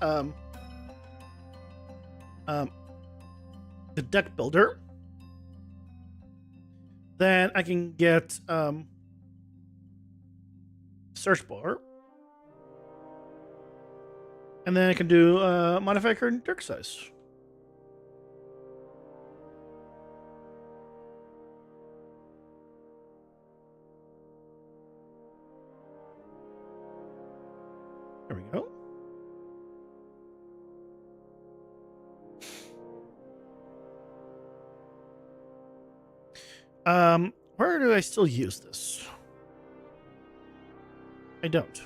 the deck builder, then I can get search bar, and then I can do modify current deck size. There we go. Where do I still use this? I don't.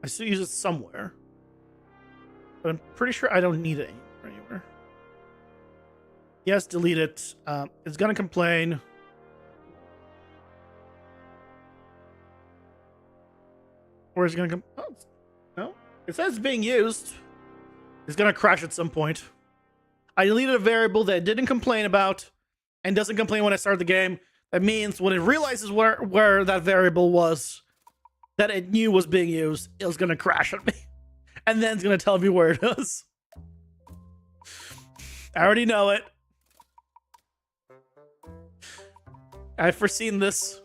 I still use it somewhere, but I'm pretty sure I don't need it anywhere. Yes, delete it. It's gonna complain. Or is it gonna come? Oh, no. It says it's being used. It's gonna crash at some point. I deleted a variable that it didn't complain about and doesn't complain when I start the game. That means when it realizes where that variable was that it knew was being used, it was gonna crash at me. And then it's gonna tell me where it is. I already know it. I've foreseen this.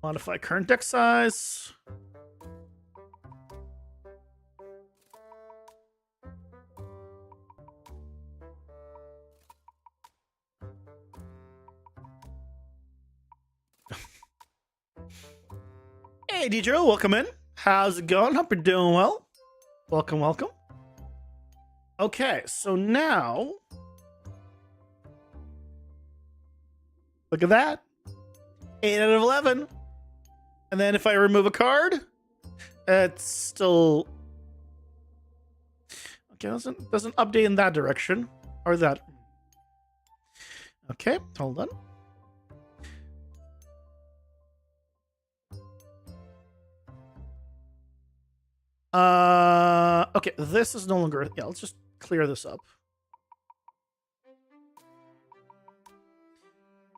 Modify current deck size. Hey, Deidre, welcome in. How's it going? Hope you're doing well. Welcome, welcome. Okay, so now... Look at that. 8 out of 11. And then if I remove a card, it's still... Okay, doesn't update in that direction. Or that. Okay, hold on. Okay, this is no longer... Yeah, let's just clear this up.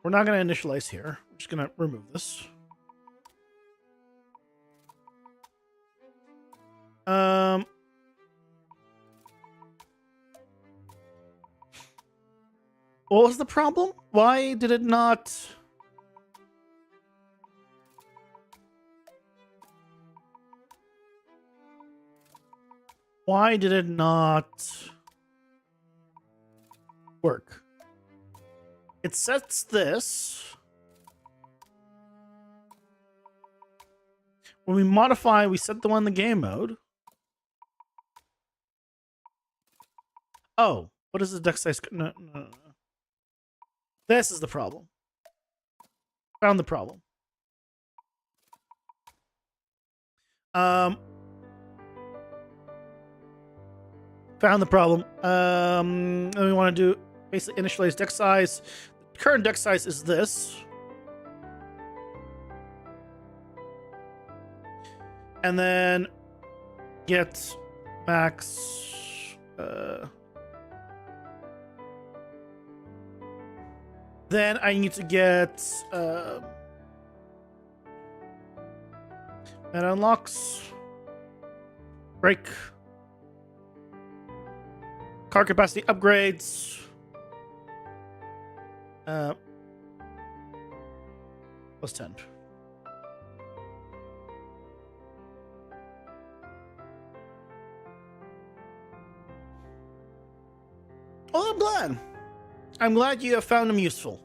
We're not going to initialize here. We're just going to remove this. What was the problem? Why did it not... Why did it not work? It sets this. When we modify, we set the one in the game mode. Oh, what is the deck size? No. This is the problem. Found the problem. Found the problem. And we want to do basically initialize deck size. The current deck size is this. And then get max. Then I need to get that unlocks break. Card capacity upgrades. Plus 10. Oh, I'm glad. I'm glad you have found them useful.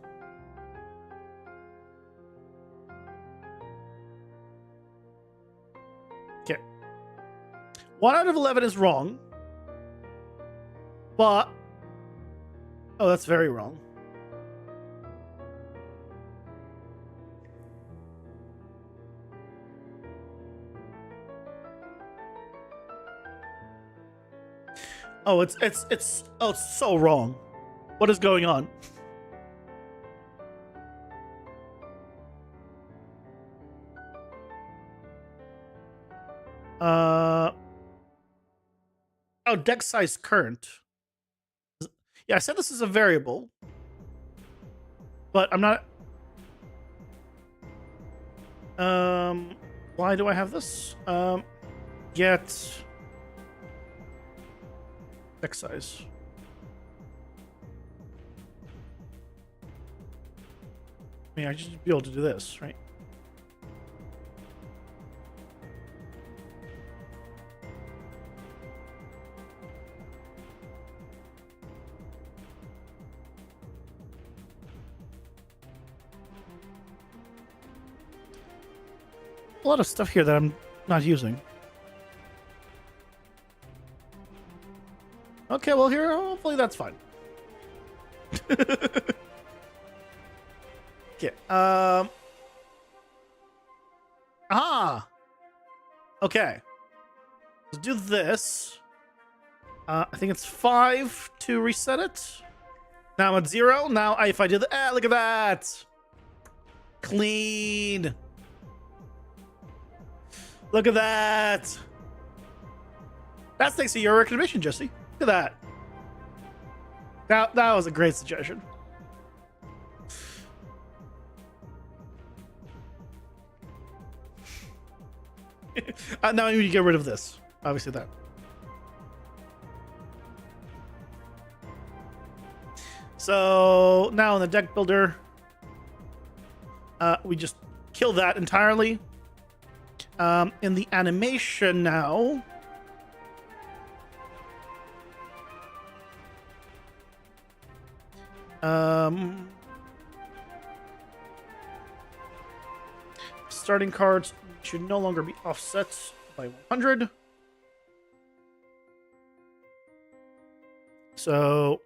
Okay. 1 out of 11 is wrong. But... Oh, that's very wrong. Oh, it's so wrong. What is going on? Oh, deck size current. Yeah, I said this is a variable, but I'm not. Why do I have this? Get deck size. I mean, I should be able to do this, right? A lot of stuff here that I'm not using. Okay, well here, hopefully that's fine. Okay, okay. Let's do this. I think it's 5 to reset it. Now I'm at 0. Now if I do the... look at that! Clean! Look at that! That's thanks to your recognition, Jesse. Look at that. That was a great suggestion. Now I need to get rid of this. Obviously that. So now in the deck builder, we just kill that entirely. In the animation now, starting cards should no longer be offset by 100. So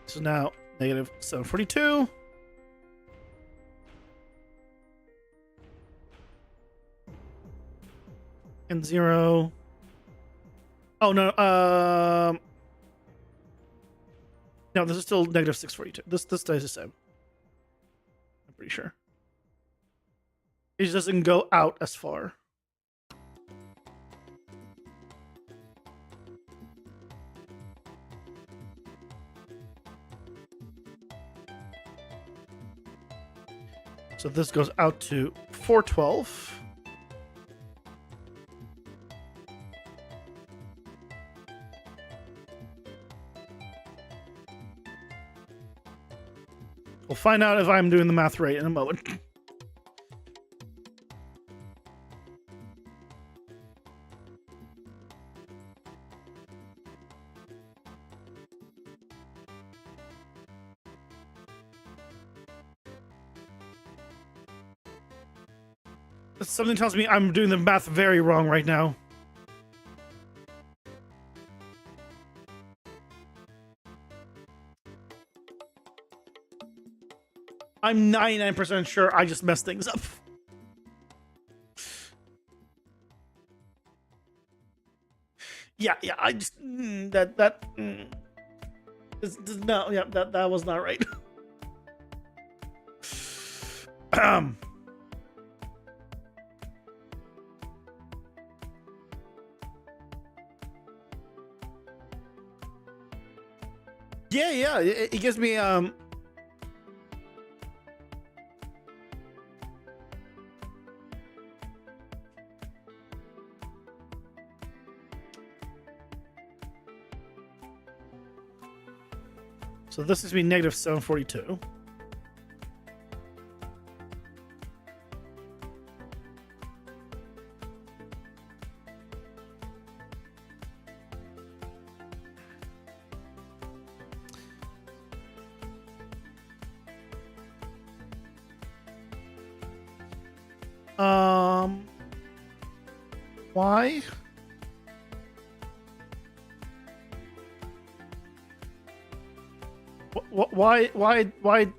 this is now negative 742. And 0. Oh, no. No, this is still negative 642. This stays the same. I'm pretty sure. It just doesn't go out as far. So this goes out to 412. We'll find out if I'm doing the math right in a moment. Something tells me I'm doing the math very wrong right now. I'm 99% sure I just messed things up. Yeah, I just that no, yeah, that was not right. Yeah, it gives me so this is me negative 742. Why?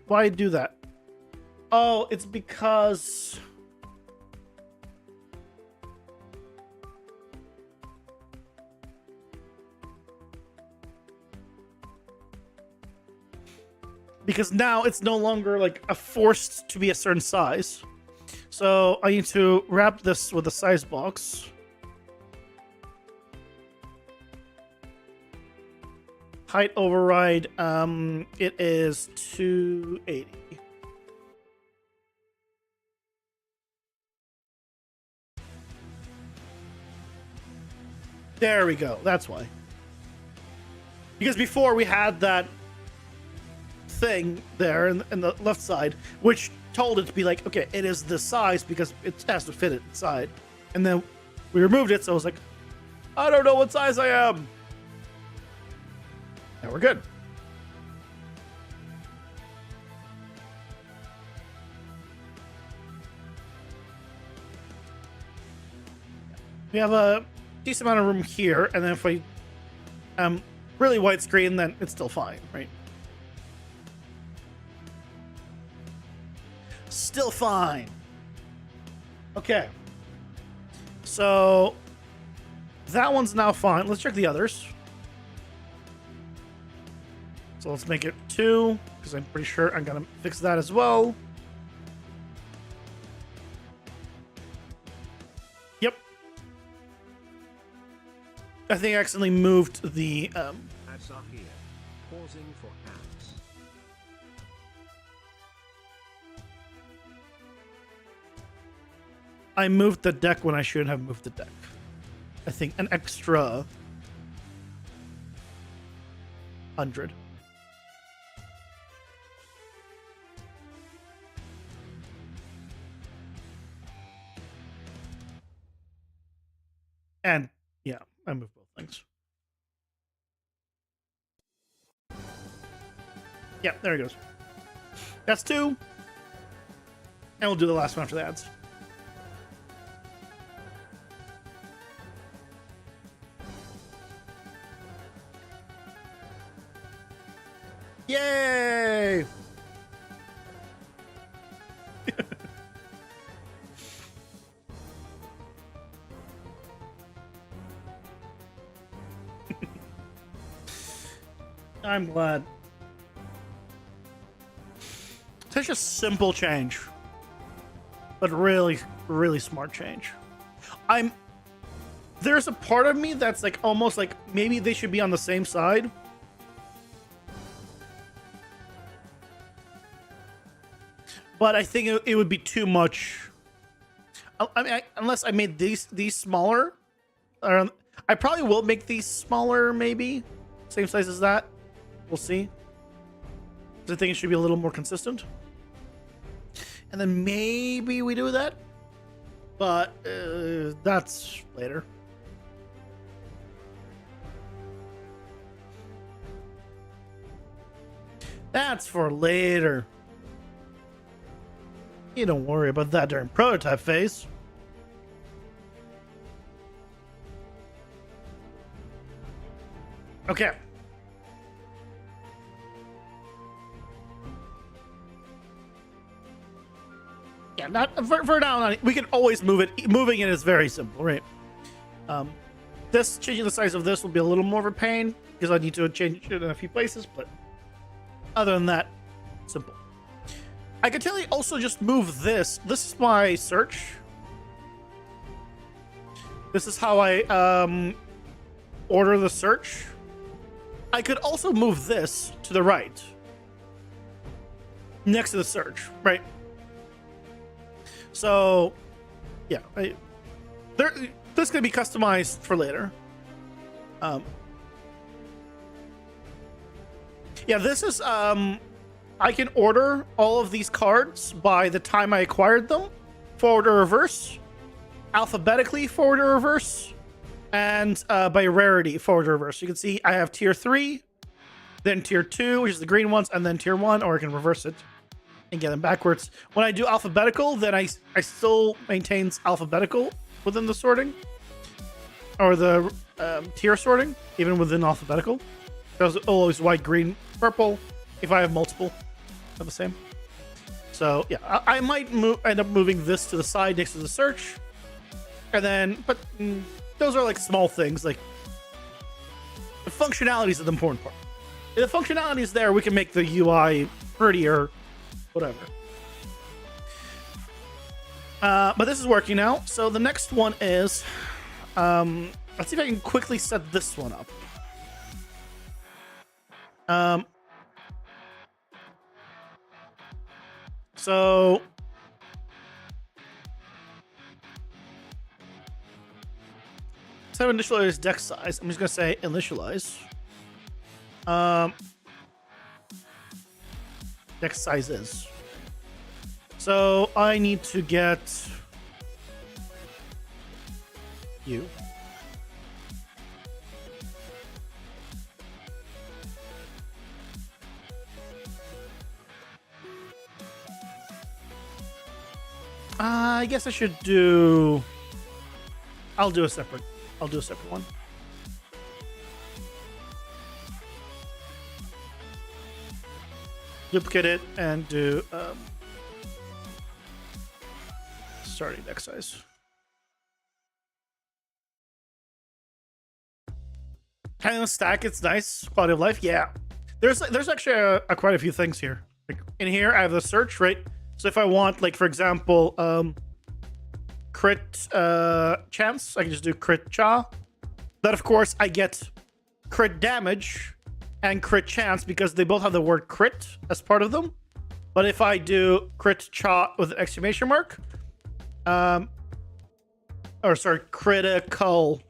Why do that? Oh, it's because now it's no longer like a forced to be a certain size. So I need to wrap this with a size box. Height override, it is 280. There we go. That's why. Because before we had that thing there in the left side, which told it to be like, okay, it is this size because it has to fit it inside. And then we removed it, so I was like, I don't know what size I am. Now we're good. We have a decent amount of room here, and then if we really widescreen, then it's still fine, right? Still fine. Okay. So that one's now fine. Let's check the others. So let's make it 2, because I'm pretty sure I'm gonna fix that as well. Yep. I think I accidentally moved the Ads are here. Pausing for ads. I moved the deck when I shouldn't have moved the deck. I think an extra 100. And yeah, I moved both things. Yeah, there he goes. That's 2. And we'll do the last one after the ads. Yay! I'm glad. Such a simple change, but really, really smart change. There's a part of me that's like almost like maybe they should be on the same side. But I think it would be too much. I mean, unless I made these smaller, I probably will make these smaller. Maybe same size as that. We'll see. I think it should be a little more consistent. And then maybe we do that. But that's later. That's for later. You don't worry about that during prototype phase. Okay. Yeah, not for now. We can always move it. Moving it is very simple, right? This changing the size of this will be a little more of a pain because I need to change it in a few places. But other than that, simple. I could tell you also just move this. This is my search. This is how I order the search. I could also move this to the right, next to the search, right? So, yeah, this can be customized for later. Yeah, this is I can order all of these cards by the time I acquired them, forward or reverse, alphabetically forward or reverse, and by rarity forward or reverse. You can see I have tier 3, then tier 2, which is the green ones, and then tier 1, or I can reverse it and get them backwards. When I do alphabetical, then I still maintains alphabetical within the sorting, or the tier sorting, even within alphabetical. There's always white, green, purple, if I have multiple of the same. So yeah, I might end up moving this to the side next to the search, and then, but those are like small things. Like the functionality is the important part. If the functionality is there, we can make the UI prettier, whatever. But this is working now. So the next one is, let's see if I can quickly set this one up. So instead of initialize deck size, I'm just gonna say initialize. Deck size is. So I need to get you. I guess I should do. I'll do a separate one. Duplicate it and do starting deck size. Kind of stack. It's nice quality of life. Yeah, there's actually quite a few things here. Like in here, I have the search, right? So if I want, like for example, crit chance, I can just do crit cha. But of course, I get crit damage and crit chance because they both have the word crit as part of them. But if I do crit cha with an exclamation mark, critical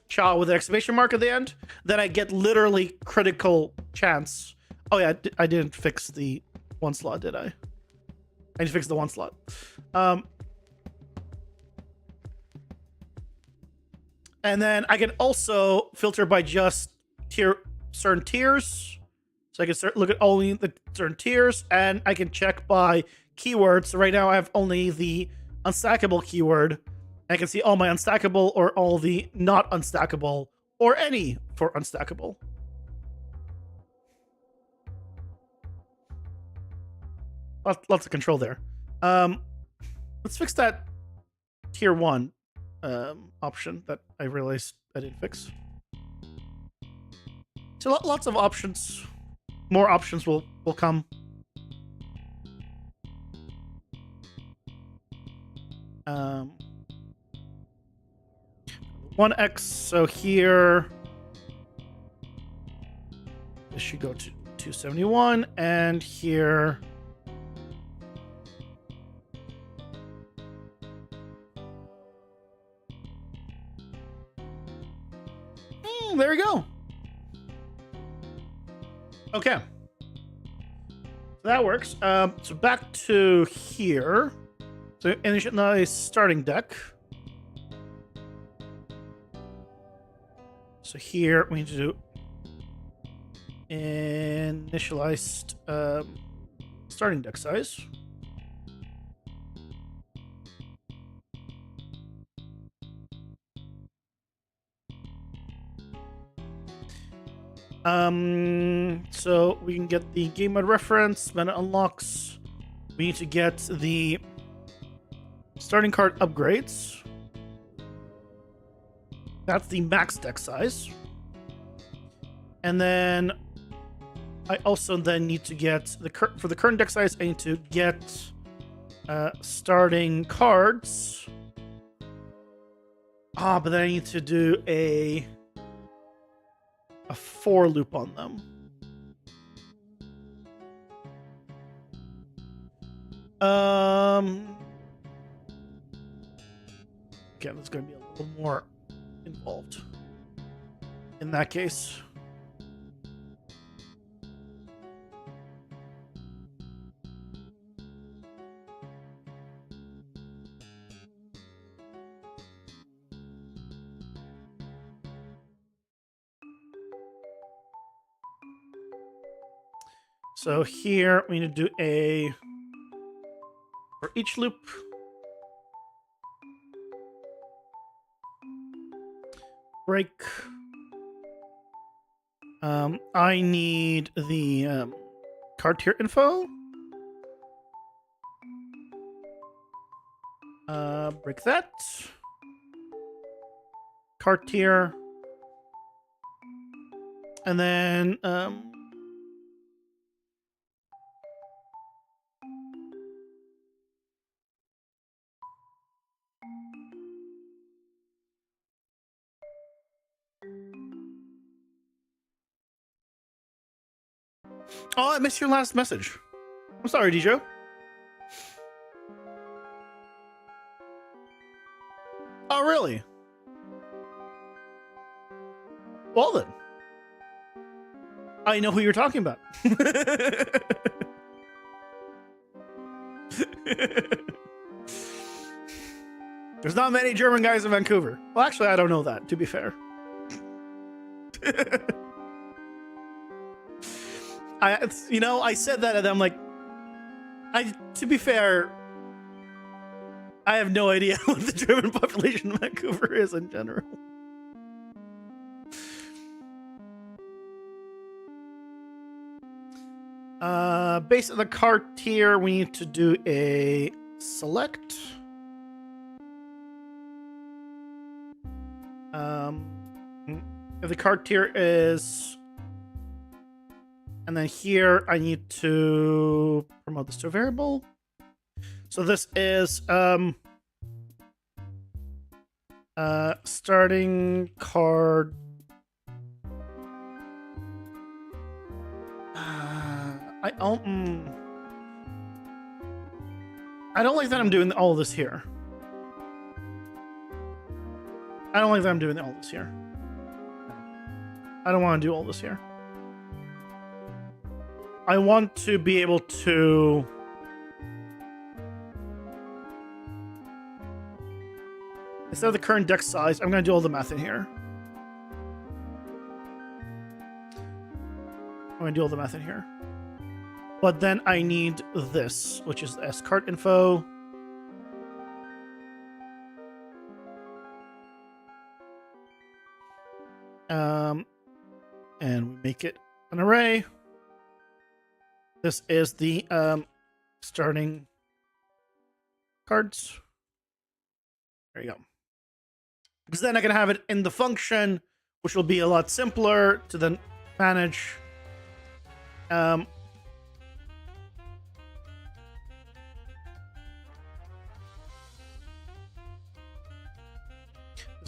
cha with an exclamation mark at the end, then I get literally critical chance. Oh yeah, I didn't fix the one slot, did I? I just fixed the one slot. And then I can also filter by just certain tiers. So I can start look at only the certain tiers, and I can check by keywords. So right now I have only the unstackable keyword. I can see all my unstackable or all the not unstackable or any for unstackable. Lots of control there. Let's fix that tier 1 option that I realized I didn't fix. So lots of options. More options will come. 1x, so here this should go to 271, and here there we go. Okay, so that works. So back to here. So initialize starting deck. So here we need to do initialized starting deck size. So we can get the game mode reference, meta unlocks. We need to get the starting card upgrades. That's the max deck size. And then I also then need to get for the current deck size, I need to get starting cards. But then I need to do a for loop on them. Okay, that's going to be a little more involved in that case. So here we need to do a for each loop. Break. I need the card tier info. Break that. Card tier. And then oh, I missed your last message. I'm sorry, DJ. Oh, really? Well then. I know who you're talking about. There's not many German guys in Vancouver. Well, actually, I don't know that, to be fair. I said that and I'm like, to be fair, I have no idea what the German population in Vancouver is in general. Based on the card tier, we need to do a select. If the card tier is, and then here I need to promote this to a variable. So this is starting card. I don't like that I'm doing all this here. I don't like that I'm doing all this here. I don't want to do all this here. I want to be able to instead of the current deck size, I'm going to do all the math in here. I'm gonna do all the math in here. But then I need this, which is S cart info. And we make it an array. This is the starting cards. There you go. Because then I can have it in the function, which will be a lot simpler to then manage. Let's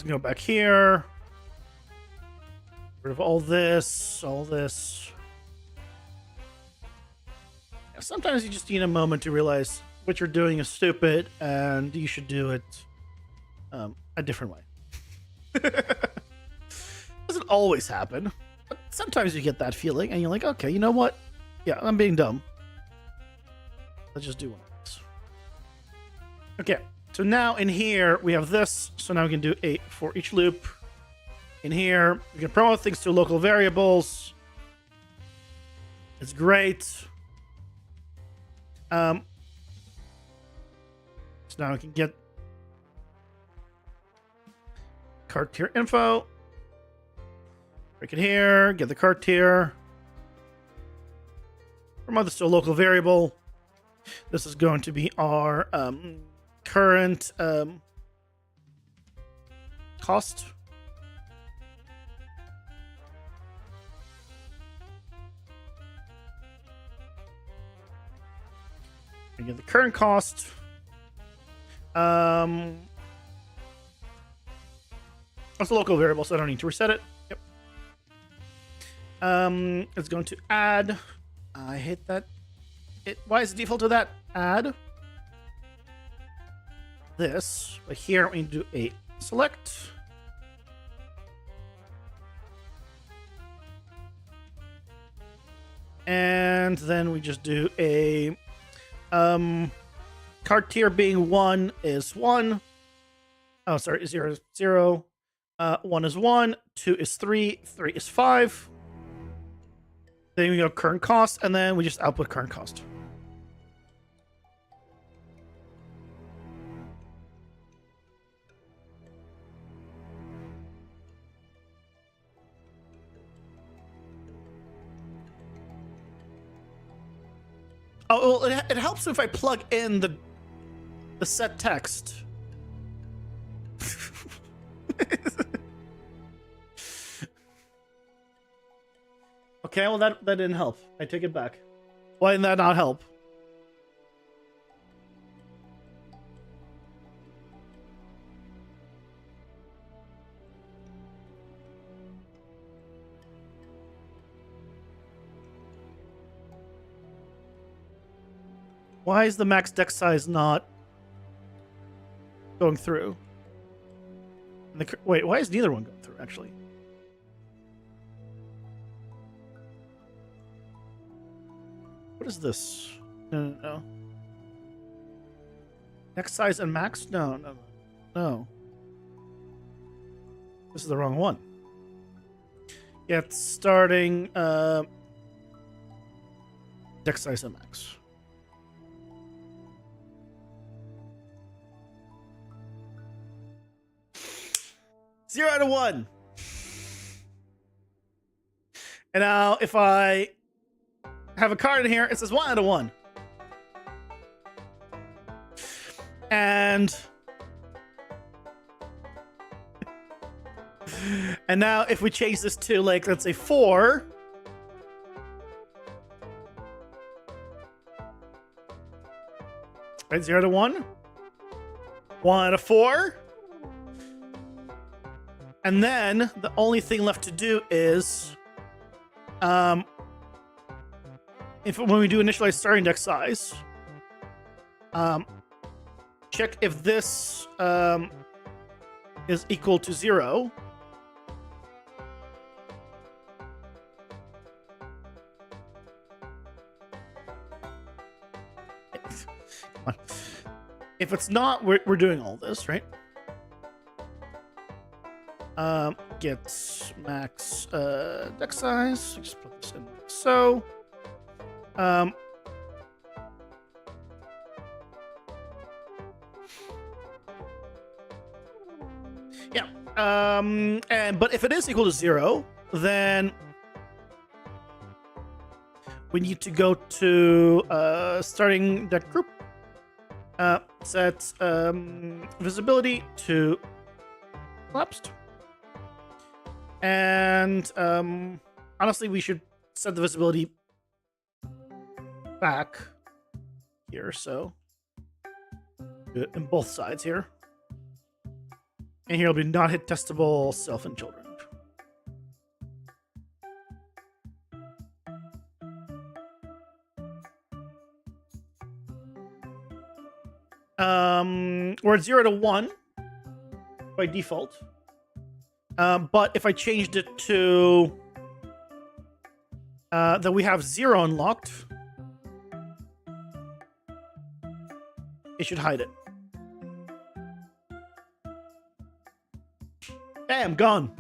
go back here. Rid of all this, all this. Yeah, sometimes you just need a moment to realize what you're doing is stupid and you should do it a different way. Doesn't always happen, but sometimes you get that feeling and you're like, okay, you know what? Yeah, I'm being dumb. Let's just do one of these. Okay, so now in here we have this. So now we can do a for each loop. In here, we can promote things to local variables. It's great. So now we can get cart tier info. Break it here, get the cart tier. Promote this to a local variable. This is going to be our current cost. We get the current cost. It's a local variable, so I don't need to reset it. Yep. It's going to add. I hate that. Why is the default to that? Add this. But here we do a select. And then we just do a cart tier being 1 is 1. Oh, sorry, 0 is 0. 1 is 1. 2 is 3. 3 is 5. Then we go current cost, and then we just output current cost. Oh, well, it helps if I plug in the set text. Okay, well that didn't help. I take it back. Why didn't that not help? Why is the max deck size not going through? Wait, why is neither one going through, actually? What is this? No. Deck size and max? No. This is the wrong one. Yeah, it's starting deck size and max. 0 out of 1. And now if I have a card in here, it says 1 out of 1. And now if we change this to, like, let's say 4. Right, 0 out of 1. 1 out of 4. And then the only thing left to do is, when we do initialize starting deck size, check if this is equal to 0. Come on. If it's not, we're doing all this, right? get max deck size. Just put this in so. Yeah. But if it is equal to 0, then we need to go to starting deck group. Set visibility to collapsed. And honestly, we should set the visibility back here, so do it in both sides here. And here will be not hit testable self and children. We're at 0 to 1 by default. But if I changed it to that we have 0 unlocked, it should hide it. Bam, gone.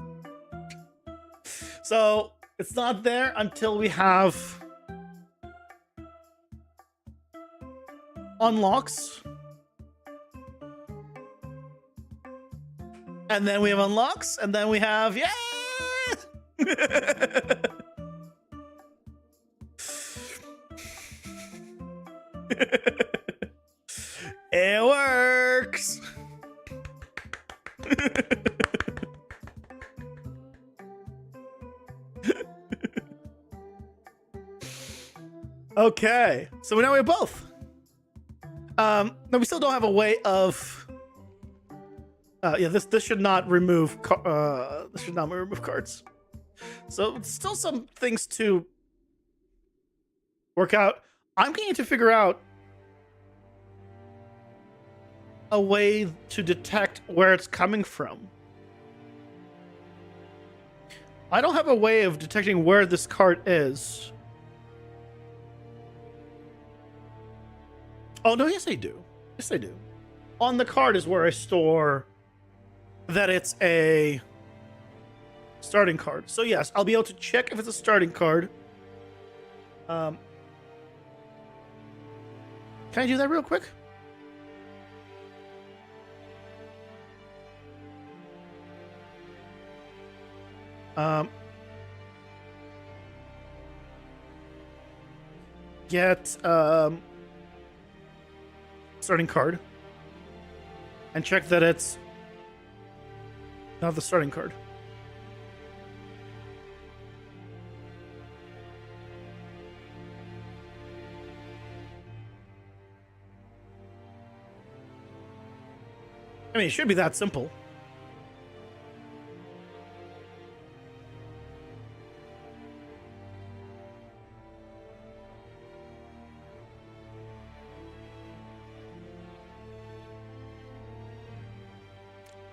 So it's not there until we have unlocks. And then we have unlocks, and then we have, yeah! It works! Okay, so now we have both. Now we still don't have a way of. Yeah, this should not remove. This should not remove cards. So still some things to work out. I'm going to figure out a way to detect where it's coming from. I don't have a way of detecting where this card is. Oh, no, yes, I do. Yes, I do. On the card is where I store that it's a starting card. So, yes, I'll be able to check if it's a starting card. Can I do that real quick? Get starting card and check that it's not the starting card. I mean, it should be that simple.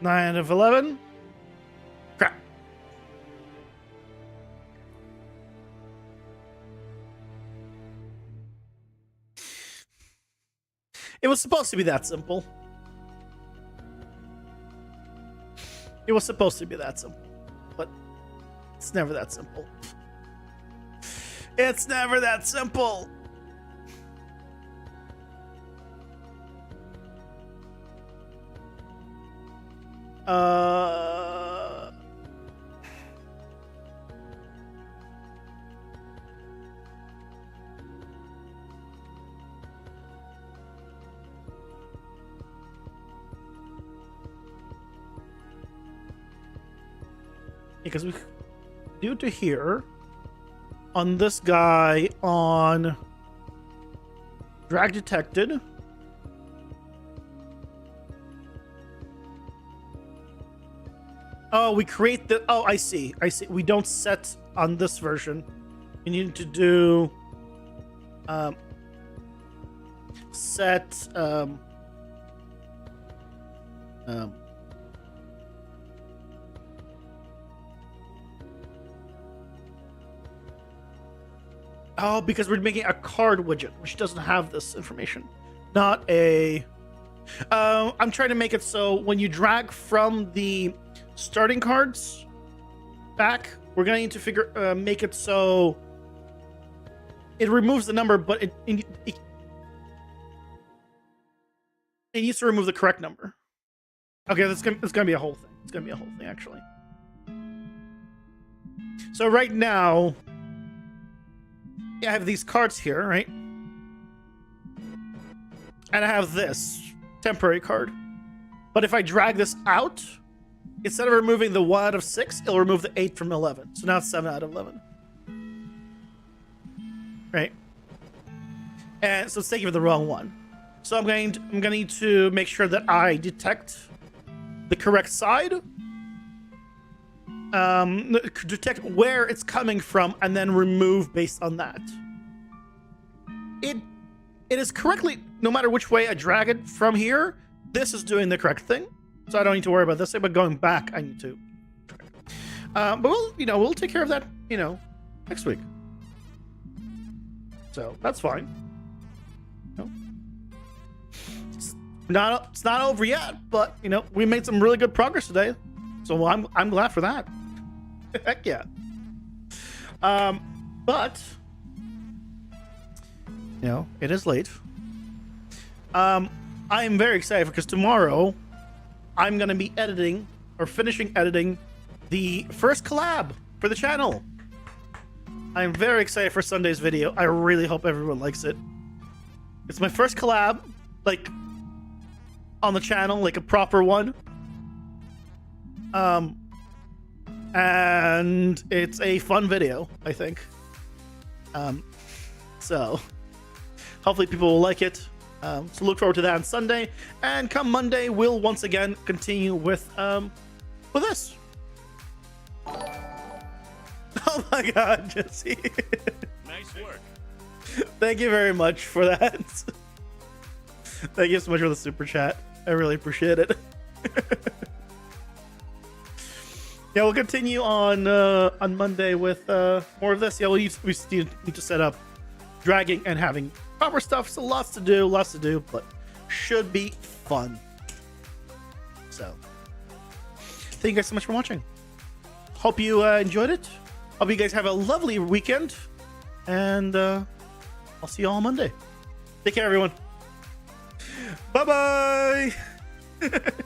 Nine of 11. Crap. It was supposed to be that simple. It was supposed to be that simple, but it's never that simple. It's never that simple. Because we due to here on this guy on drag detected. Oh, we create the. Oh, I see. I see. We don't set on this version. We need to do set oh, because we're making a card widget, which doesn't have this information. Not a. I'm trying to make it so when you drag from the starting cards back, we're gonna need to make it so it removes the number, but it needs to remove the correct number. Okay, it's gonna be a whole thing. It's gonna be a whole thing, actually. So right now, I have these cards here, right? And I have this temporary card. But if I drag this out, instead of removing the 1 out of 6, it'll remove the 8 from 11. So now it's 7 out of 11. Right? And so it's taking the wrong one. So I'm going to need to make sure that I detect the correct side. Detect where it's coming from and then remove based on that. It is correctly, no matter which way I drag it from here, this is doing the correct thing. So I don't need to worry about this thing, but going back, I need to. But we'll take care of that, next week. So that's fine. It's not over yet, but we made some really good progress today. So I'm glad for that. Heck yeah. But it is late. I am very excited because tomorrow I'm going to be finishing editing the first collab for the channel. I'm very excited for Sunday's video. I really hope everyone likes it. It's my first collab, on the channel, a proper one. And it's a fun video, I think. So hopefully people will like it. So look forward to that on Sunday, and come Monday, we'll once again continue with this. Oh my God, Jesse! Nice work. Thank you very much for that. Thank you so much for the super chat. I really appreciate it. Yeah, we'll continue on Monday with more of this. Yeah, we still need to set up dragging and having proper stuff. So lots to do, but should be fun. So thank you guys so much for watching. Hope you enjoyed it. Hope you guys have a lovely weekend, and I'll see you all on Monday. Take care, everyone. Bye bye.